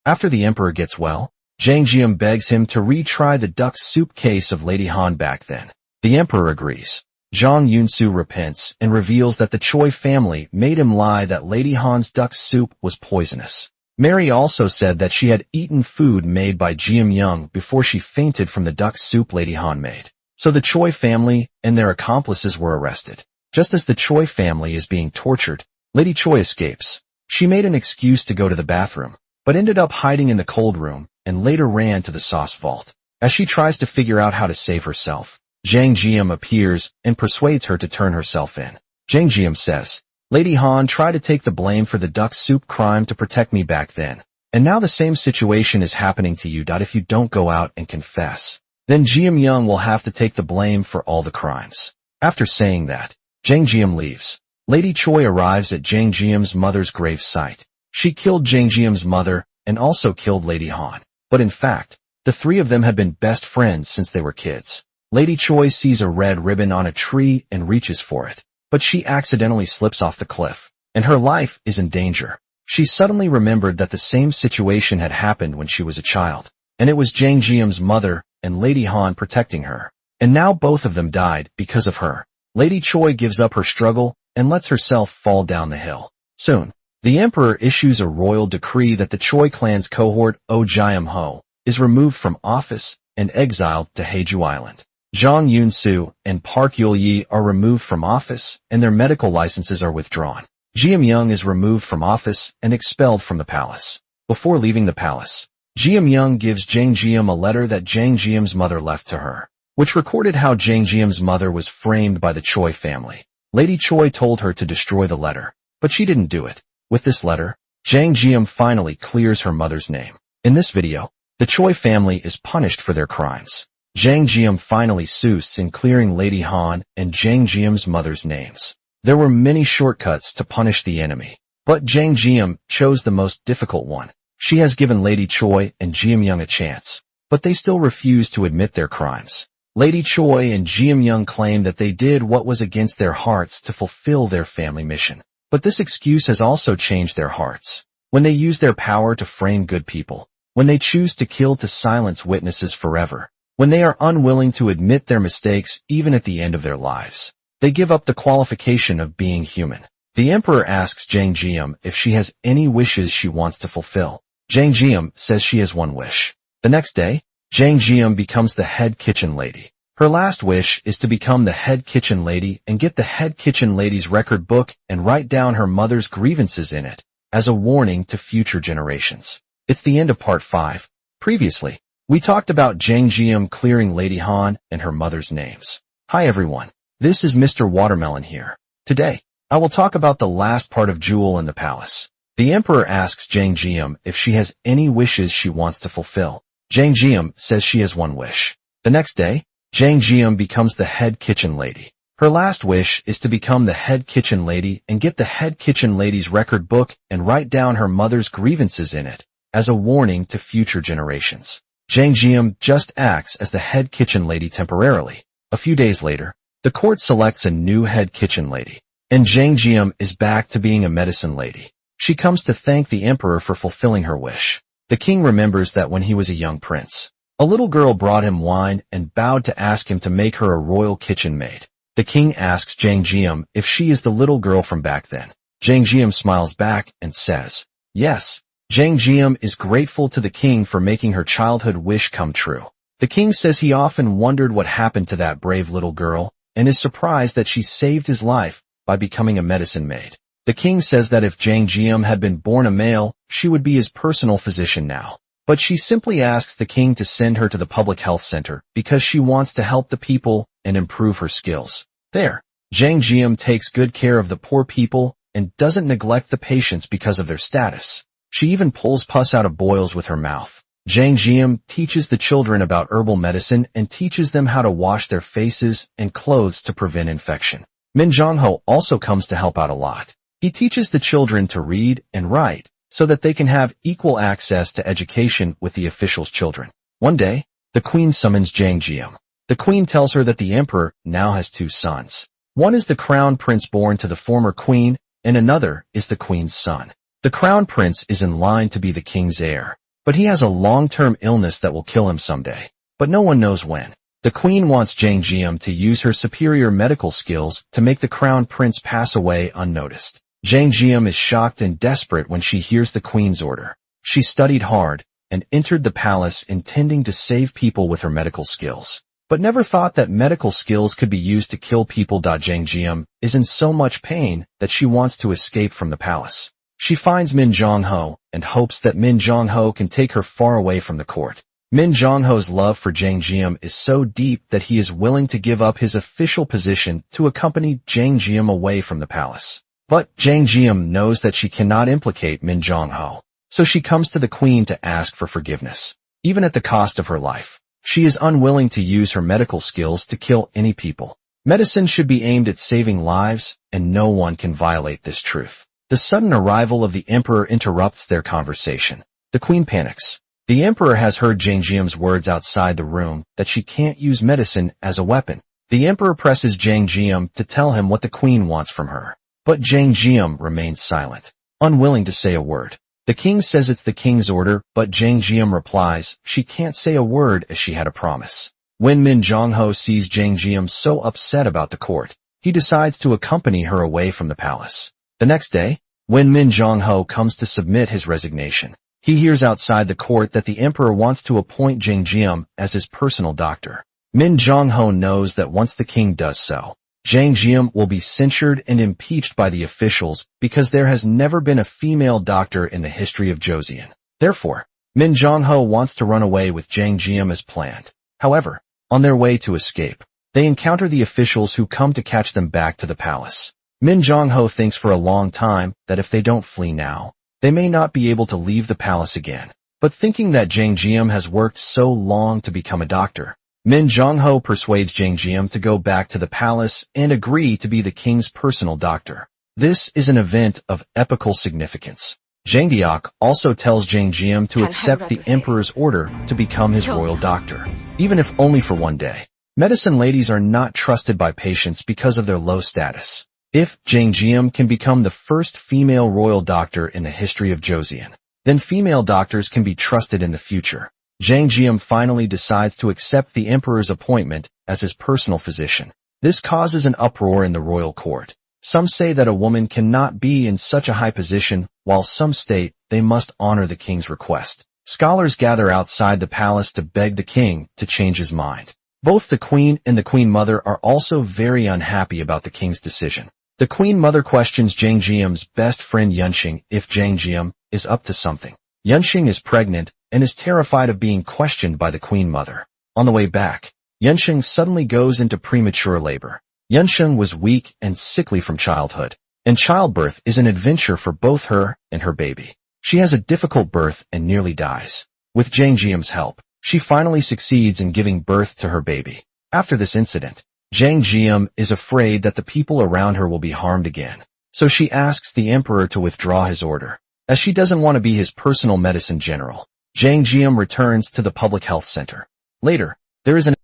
After the emperor gets well, Jang Jim begs him to retry the duck soup case of Lady Han back then. The emperor agrees. Jang Yun-soo repents and reveals that the Choi family made him lie that Lady Han's duck soup was poisonous. Mary also said that she had eaten food made by Geum Young before she fainted from the duck soup Lady Han made. So the Choi family and their accomplices were arrested. Just as the Choi family is being tortured, Lady Choi escapes. She made an excuse to go to the bathroom, but ended up hiding in the cold room and later ran to the sauce vault. As she tries to figure out how to save herself, Jang Jim appears and persuades her to turn herself in. Jang Jim says, "Lady Han tried to take the blame for the duck soup crime to protect me back then, and now the same situation is happening to you. If you don't go out and confess, then Geum Young will have to take the blame for all the crimes." After saying that, Jang Jim leaves. Lady Choi arrives at Jang Jim's mother's grave site. She killed Jang Jim's mother and also killed Lady Han. But in fact, the three of them had been best friends since they were kids. Lady Choi sees a red ribbon on a tree and reaches for it, but she accidentally slips off the cliff, and her life is in danger. She suddenly remembered that the same situation had happened when she was a child, and it was Jang Jim's mother and Lady Han protecting her. And now both of them died because of her. Lady Choi gives up her struggle and lets herself fall down the hill. Soon, the emperor issues a royal decree that the Choi clan's cohort Oh Jiam-ho is removed from office and exiled to Haeju Island. Jang Yun-soo and Park Yul-yi are removed from office and their medical licenses are withdrawn. Geum Young is removed from office and expelled from the palace. Before leaving the palace, Geum Young gives Jang Jim a letter that Jang Jim's mother left to her, which recorded how Jang Jim's mother was framed by the Choi family. Lady Choi told her to destroy the letter, but she didn't do it. With this letter, Jang Jim finally clears her mother's name. In this video, the Choi family is punished for their crimes. Jang Jim finally succeeds in clearing Lady Han and Jang Jim's mother's names. There were many shortcuts to punish the enemy, but Jang Jim chose the most difficult one. She has given Lady Choi and Geum Young a chance, but they still refuse to admit their crimes. Lady Choi and Geum Young claim that they did what was against their hearts to fulfill their family mission. But this excuse has also changed their hearts. When they use their power to frame good people, when they choose to kill to silence witnesses forever, when they are unwilling to admit their mistakes even at the end of their lives, they give up the qualification of being human. The emperor asks Jang Jim if she has any wishes she wants to fulfill. Jang Jim says she has one wish. The next day, Jang Jim becomes the head kitchen lady. Her last wish is to become the head kitchen lady and get the head kitchen lady's record book and write down her mother's grievances in it as a warning to future generations. It's the end of part 5. Previously, we talked about Jang Jim clearing Lady Han and her mother's names. Hi everyone, this is Mr. Watermelon here. Today, I will talk about the last part of Duel in the palace. The emperor asks Jang Jim if she has any wishes she wants to fulfill. Jang Jim says she has one wish. The next day, Jang Jim becomes the head kitchen lady. Her last wish is to become the head kitchen lady and get the head kitchen lady's record book and write down her mother's grievances in it as a warning to future generations. Jang Jim just acts as the head kitchen lady temporarily. A few days later, the court selects a new head kitchen lady, and Jang Jim is back to being a medicine lady. She comes to thank the emperor for fulfilling her wish. The king remembers that when he was a young prince, a little girl brought him wine and bowed to ask him to make her a royal kitchen maid. The king asks Jang Jim if she is the little girl from back then. Jang Jim smiles back and says, yes. Jang Jim is grateful to the king for making her childhood wish come true. The king says he often wondered what happened to that brave little girl and is surprised that she saved his life by becoming a medicine maid. The king says that if Jang Jim had been born a male, she would be his personal physician now. But she simply asks the king to send her to the public health center because she wants to help the people and improve her skills. There, Jang Jim takes good care of the poor people and doesn't neglect the patients because of their status. She even pulls pus out of boils with her mouth. Jang Jim teaches the children about herbal medicine and teaches them how to wash their faces and clothes to prevent infection. Min Jong-ho also comes to help out a lot. He teaches the children to read and write so that they can have equal access to education with the officials' children. One day, the queen summons Jang Jim. The queen tells her that the emperor now has 2 sons. One is the crown prince born to the former queen, and another is the queen's son. The crown prince is in line to be the king's heir, but he has a long-term illness that will kill him someday, but no one knows when. The queen wants Jang Jim to use her superior medical skills to make the crown prince pass away unnoticed. Jang Jim is shocked and desperate when she hears the queen's order. She studied hard and entered the palace intending to save people with her medical skills, but never thought that medical skills could be used to kill people. Jang Jim is in so much pain that she wants to escape from the palace. She finds Min Jong-ho and hopes that Min Jong-ho can take her far away from the court. Min Jong-ho's love for Jang Jim is so deep that he is willing to give up his official position to accompany Jang Jim away from the palace. But Jang Jim knows that she cannot implicate Min Jong-ho, so she comes to the queen to ask for forgiveness. Even at the cost of her life, she is unwilling to use her medical skills to kill any people. Medicine should be aimed at saving lives, and no one can violate this truth. The sudden arrival of the emperor interrupts their conversation. The queen panics. The emperor has heard Jang Jim's words outside the room that she can't use medicine as a weapon. The emperor presses Jang Jim to tell him what the queen wants from her. But Jang Jim remains silent, unwilling to say a word. The king says it's the king's order, but Jang Jim replies she can't say a word as she had a promise. When Min Jong-ho sees Jang Jim so upset about the court, he decides to accompany her away from the palace. The next day, when Min Jong-ho comes to submit his resignation, he hears outside the court that the emperor wants to appoint Jang Jim as his personal doctor. Min Jong-ho knows that once the king does so, Jang Jim will be censured and impeached by the officials because there has never been a female doctor in the history of Joseon. Therefore, Min Jong-ho wants to run away with Jang Jim as planned. However, on their way to escape, they encounter the officials who come to catch them back to the palace. Min Jong-ho thinks for a long time that if they don't flee now, they may not be able to leave the palace again. But thinking that Jang Jim has worked so long to become a doctor, Min Jong-ho persuades Jang Jim to go back to the palace and agree to be the king's personal doctor. This is an event of epical significance. Jang Deok also tells Jang Jim to accept the emperor's order to become his royal doctor, even if only for one day. Medicine ladies are not trusted by patients because of their low status. If Jang Jim can become the first female royal doctor in the history of Joseon, then female doctors can be trusted in the future. Jang Jim finally decides to accept the emperor's appointment as his personal physician. This causes an uproar in the royal court. Some say that a woman cannot be in such a high position, while some state they must honor the king's request. Scholars gather outside the palace to beg the king to change his mind. Both the queen and the queen mother are also very unhappy about the king's decision. The queen mother questions Jang Jim's best friend Yunxing if Jang Jim is up to something. Yunxing is pregnant and is terrified of being questioned by the queen mother. On the way back, Yunxing suddenly goes into premature labor. Yunxing was weak and sickly from childhood, and childbirth is an adventure for both her and her baby. She has a difficult birth and nearly dies. With Jang Jim's help, she finally succeeds in giving birth to her baby. After this incident, Jang Jim is afraid that the people around her will be harmed again, so she asks the emperor to withdraw his order, as she doesn't want to be his personal medicine general. Jang Jim returns to the public health center. Later, there is an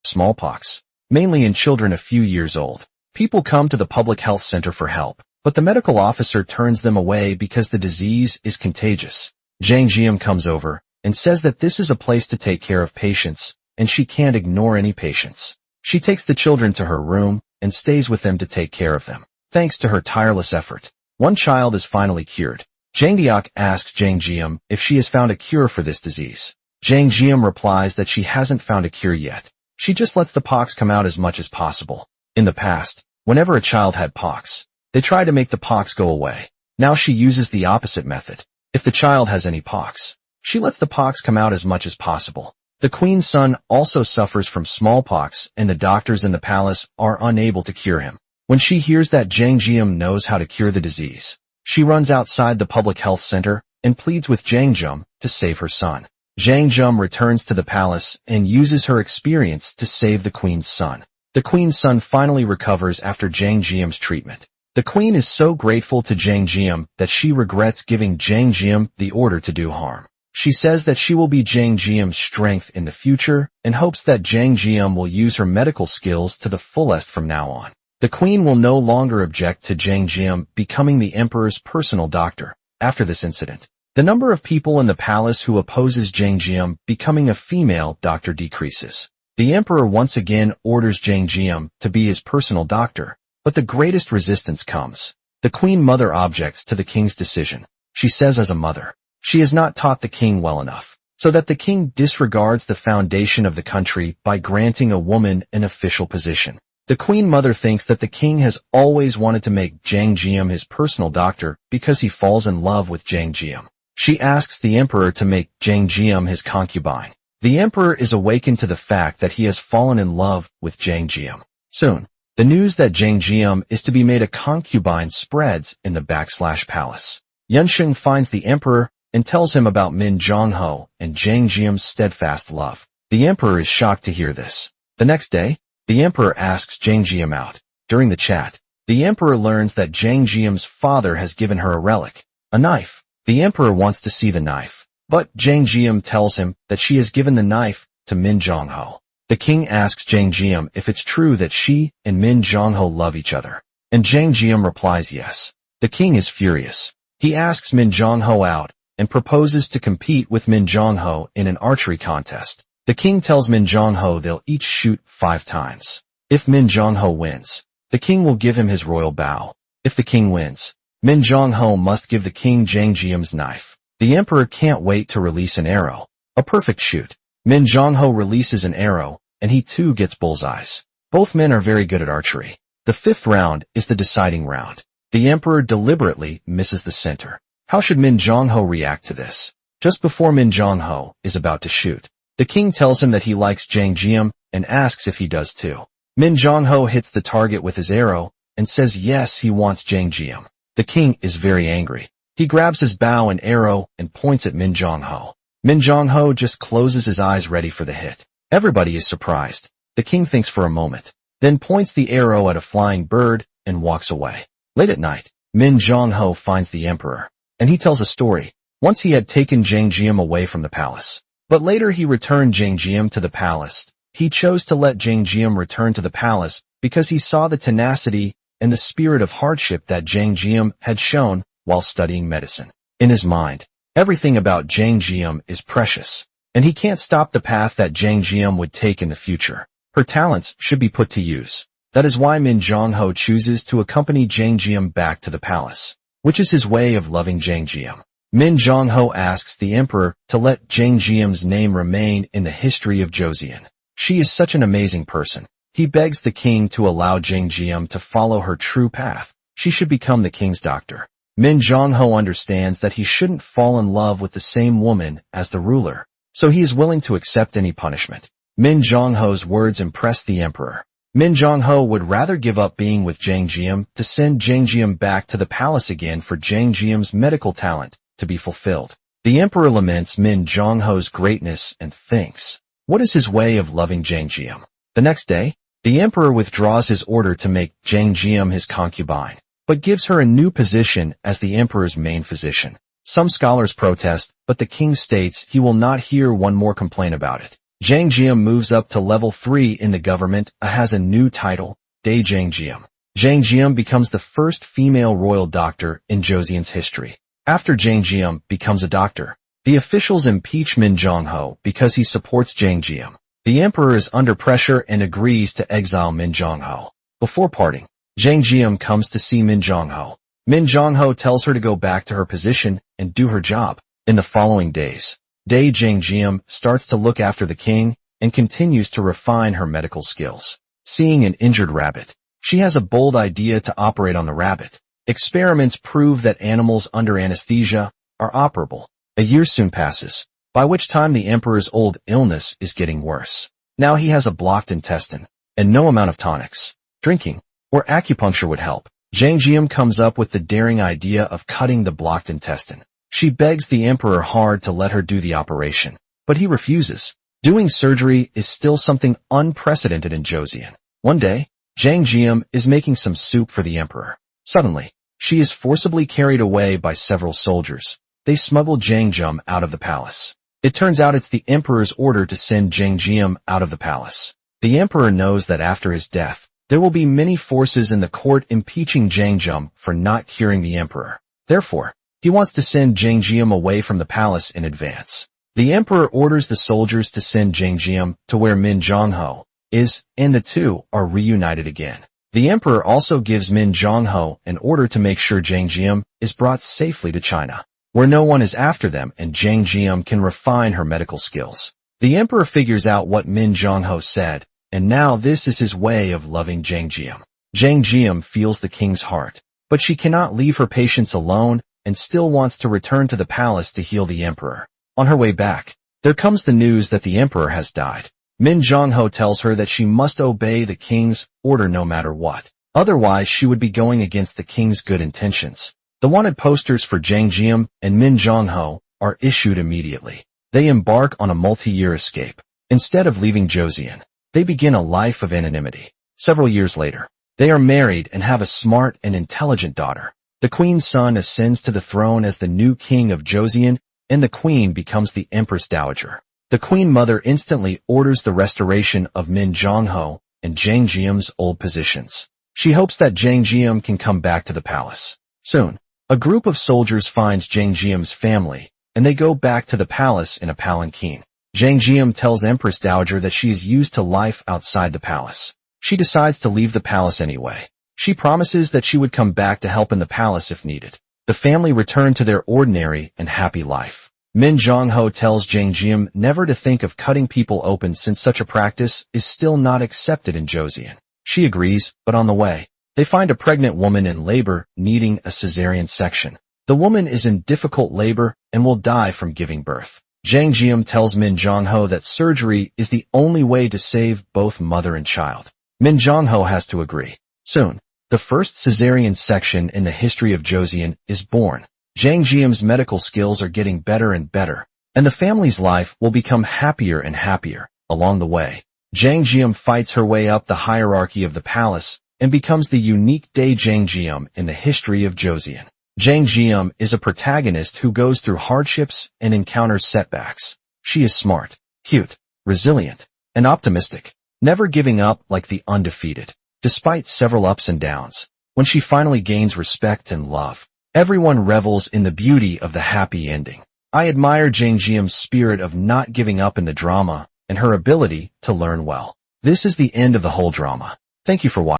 smallpox, mainly in children a few years old. People come to the public health center for help, but the medical officer turns them away because the disease is contagious. Jang Jim comes over and says that this is a place to take care of patients, and she can't ignore any patients. She takes the children to her room and stays with them to take care of them. Thanks to her tireless effort, one child is finally cured. Jang Deok asks Jang Jim if she has found a cure for this disease. Jang Jim replies that she hasn't found a cure yet. She just lets the pox come out as much as possible. In the past, whenever a child had pox, they tried to make the pox go away. Now she uses the opposite method. If the child has any pox, she lets the pox come out as much as possible. The queen's son also suffers from smallpox, and the doctors in the palace are unable to cure him. When she hears that Jang Jim knows how to cure the disease, she runs outside the public health center and pleads with Jang Jim to save her son. Jang Jim returns to the palace and uses her experience to save the queen's son. The queen's son finally recovers after Jang Jim's treatment. The queen is so grateful to Jang Jim that she regrets giving Jang Jim the order to do harm. She says that she will be Jang Jim's strength in the future and hopes that Jang Jim will use her medical skills to the fullest from now on. The queen will no longer object to Jang Jim becoming the emperor's personal doctor. After this incident, the number of people in the palace who opposes Jang Jim becoming a female doctor decreases. The emperor once again orders Jang Jim to be his personal doctor, but the greatest resistance comes. The queen mother objects to the king's decision. She says as a mother, she has not taught the king well enough, so that the king disregards the foundation of the country by granting a woman an official position. The queen mother thinks that the king has always wanted to make Jang Jim his personal doctor because he falls in love with Jang Jim. She asks the emperor to make Jang Jim his concubine. The emperor is awakened to the fact that he has fallen in love with Jang Jim. Soon, the news that Jang Jim is to be made a concubine spreads in the palace. Yunxing finds the emperor and tells him about Min Jongho and Jang Jim's steadfast love. The emperor is shocked to hear this. The next day, the emperor asks Jang Jim out. During the chat, the emperor learns that Jang Jim's father has given her a relic, a knife. The emperor wants to see the knife, but Jang Jim tells him that she has given the knife to Min Jongho. The king asks Jang Jim if it's true that she and Min Jongho love each other, and Jang Jim replies yes. The king is furious. He asks Min Jongho out and proposes to compete with Min Jongho in an archery contest. The king tells Min Jongho they'll each shoot 5 times. If Min Jongho wins, the king will give him his royal bow. If the king wins, Min Jongho must give the king Jang Jim's knife. The emperor can't wait to release an arrow. A perfect shoot. Min Jongho releases an arrow, and he too gets bullseyes. Both men are very good at archery. The 5th round is the deciding round. The emperor deliberately misses the center. How should Min Jongho react to this? Just before Min Jongho is about to shoot, the king tells him that he likes Jang Jim and asks if he does too. Min Jongho hits the target with his arrow and says yes, he wants Jang Jim. The king is very angry. He grabs his bow and arrow and points at Min Jongho. Min Jongho just closes his eyes ready for the hit. Everybody is surprised. The king thinks for a moment, then points the arrow at a flying bird and walks away. Late at night, Min Jongho finds the emperor, and he tells a story. Once he had taken Jang Jim away from the palace, but later he returned Jang Jim to the palace. He chose to let Jang Jim return to the palace because he saw the tenacity and the spirit of hardship that Jang Jim had shown while studying medicine. In his mind, everything about Jang Jim is precious, and he can't stop the path that Jang Jim would take in the future. Her talents should be put to use. That is why Min Jongho chooses to accompany Jang Jim back to the palace, which is his way of loving Jang Jim. Min Jongho asks the emperor to let Jang Jim's name remain in the history of Joseon. She is such an amazing person. He begs the king to allow Jang Jim to follow her true path. She should become the king's doctor. Min Jong-ho understands that he shouldn't fall in love with the same woman as the ruler, so he is willing to accept any punishment. Min Jong-ho's words impressed the emperor. Min Jong-ho would rather give up being with Jang Jim to send Jang Jim back to the palace again for Jang Jim's medical talent to be fulfilled. The emperor laments Min Jong-ho's greatness and thinks, what is his way of loving Jang Jim? The next day, the emperor withdraws his order to make Jang Jim his concubine, but gives her a new position as the emperor's main physician. Some scholars protest, but the king states he will not hear one more complaint about it. Jang Jim moves up to level 3 in the government, has a new title, Dae Jang Jim. Jang Jim becomes the first female royal doctor in Joseon's history. After Jang Jim becomes a doctor, the officials impeach Min Jong-ho because he supports Jang Jim. The emperor is under pressure and agrees to exile Min Jong-ho. Before parting, Jang Jim comes to see Min Jong-ho. Min Jong-ho tells her to go back to her position and do her job. In the following days, Dae Jang Jim starts to look after the king and continues to refine her medical skills. Seeing an injured rabbit, she has a bold idea to operate on the rabbit. Experiments prove that animals under anesthesia are operable. A year soon passes, by which time the emperor's old illness is getting worse. Now he has a blocked intestine, and no amount of tonics, drinking, or acupuncture would help. Jang Jim comes up with the daring idea of cutting the blocked intestine. She begs the emperor hard to let her do the operation, but he refuses. Doing surgery is still something unprecedented in Joseon. One day, Jang Jim is making some soup for the emperor. Suddenly, she is forcibly carried away by several soldiers. They smuggle Jang Jim out of the palace. It turns out it's the emperor's order to send Jang Jim out of the palace. The emperor knows that after his death, there will be many forces in the court impeaching Jang Jim for not curing the emperor. Therefore, he wants to send Jang Jim away from the palace in advance. The emperor orders the soldiers to send Jang Jim to where Min Jong-ho is, and the two are reunited again. The emperor also gives Min Jong-ho an order to make sure Jang Jim is brought safely to China, where no one is after them and Jang Jim can refine her medical skills. The emperor figures out what Min Jong-ho said, and now this is his way of loving Jang Jim. Jang Jim feels the king's heart, but she cannot leave her patients alone and still wants to return to the palace to heal the emperor. On her way back, there comes the news that the emperor has died. Min Jong-ho tells her that she must obey the king's order no matter what. Otherwise, she would be going against the king's good intentions. The wanted posters for Jang Jim and Min Jong-ho are issued immediately. They embark on a multi-year escape. Instead of leaving Joseon, they begin a life of anonymity. Several years later, they are married and have a smart and intelligent daughter. The queen's son ascends to the throne as the new king of Joseon, and the queen becomes the empress dowager. The queen mother instantly orders the restoration of Min Jong-ho and Jang Jim's old positions. She hopes that Jang Jim can come back to the palace. Soon, a group of soldiers finds Jang Jim's family, and they go back to the palace in a palanquin. Jang Jim tells Empress Dowager that she is used to life outside the palace. She decides to leave the palace anyway. She promises that she would come back to help in the palace if needed. The family return to their ordinary and happy life. Min Jong-ho tells Jang Jim never to think of cutting people open since such a practice is still not accepted in Joseon. She agrees, but on the way, they find a pregnant woman in labor needing a cesarean section. The woman is in difficult labor and will die from giving birth. Jang Jim tells Min Jong-ho that surgery is the only way to save both mother and child. Min Jong-ho has to agree. Soon, the first cesarean section in the history of Joseon is born. Jang Jim's medical skills are getting better and better, and the family's life will become happier and happier. Along the way, Jang Jim fights her way up the hierarchy of the palace and becomes the unique Dae Jang Jim in the history of Joseon. Jang Jim is a protagonist who goes through hardships and encounters setbacks. She is smart, cute, resilient, and optimistic, never giving up like the undefeated. Despite several ups and downs, when she finally gains respect and love, everyone revels in the beauty of the happy ending. I admire Jang Jim's spirit of not giving up in the drama and her ability to learn well. This is the end of the whole drama. Thank you for watching.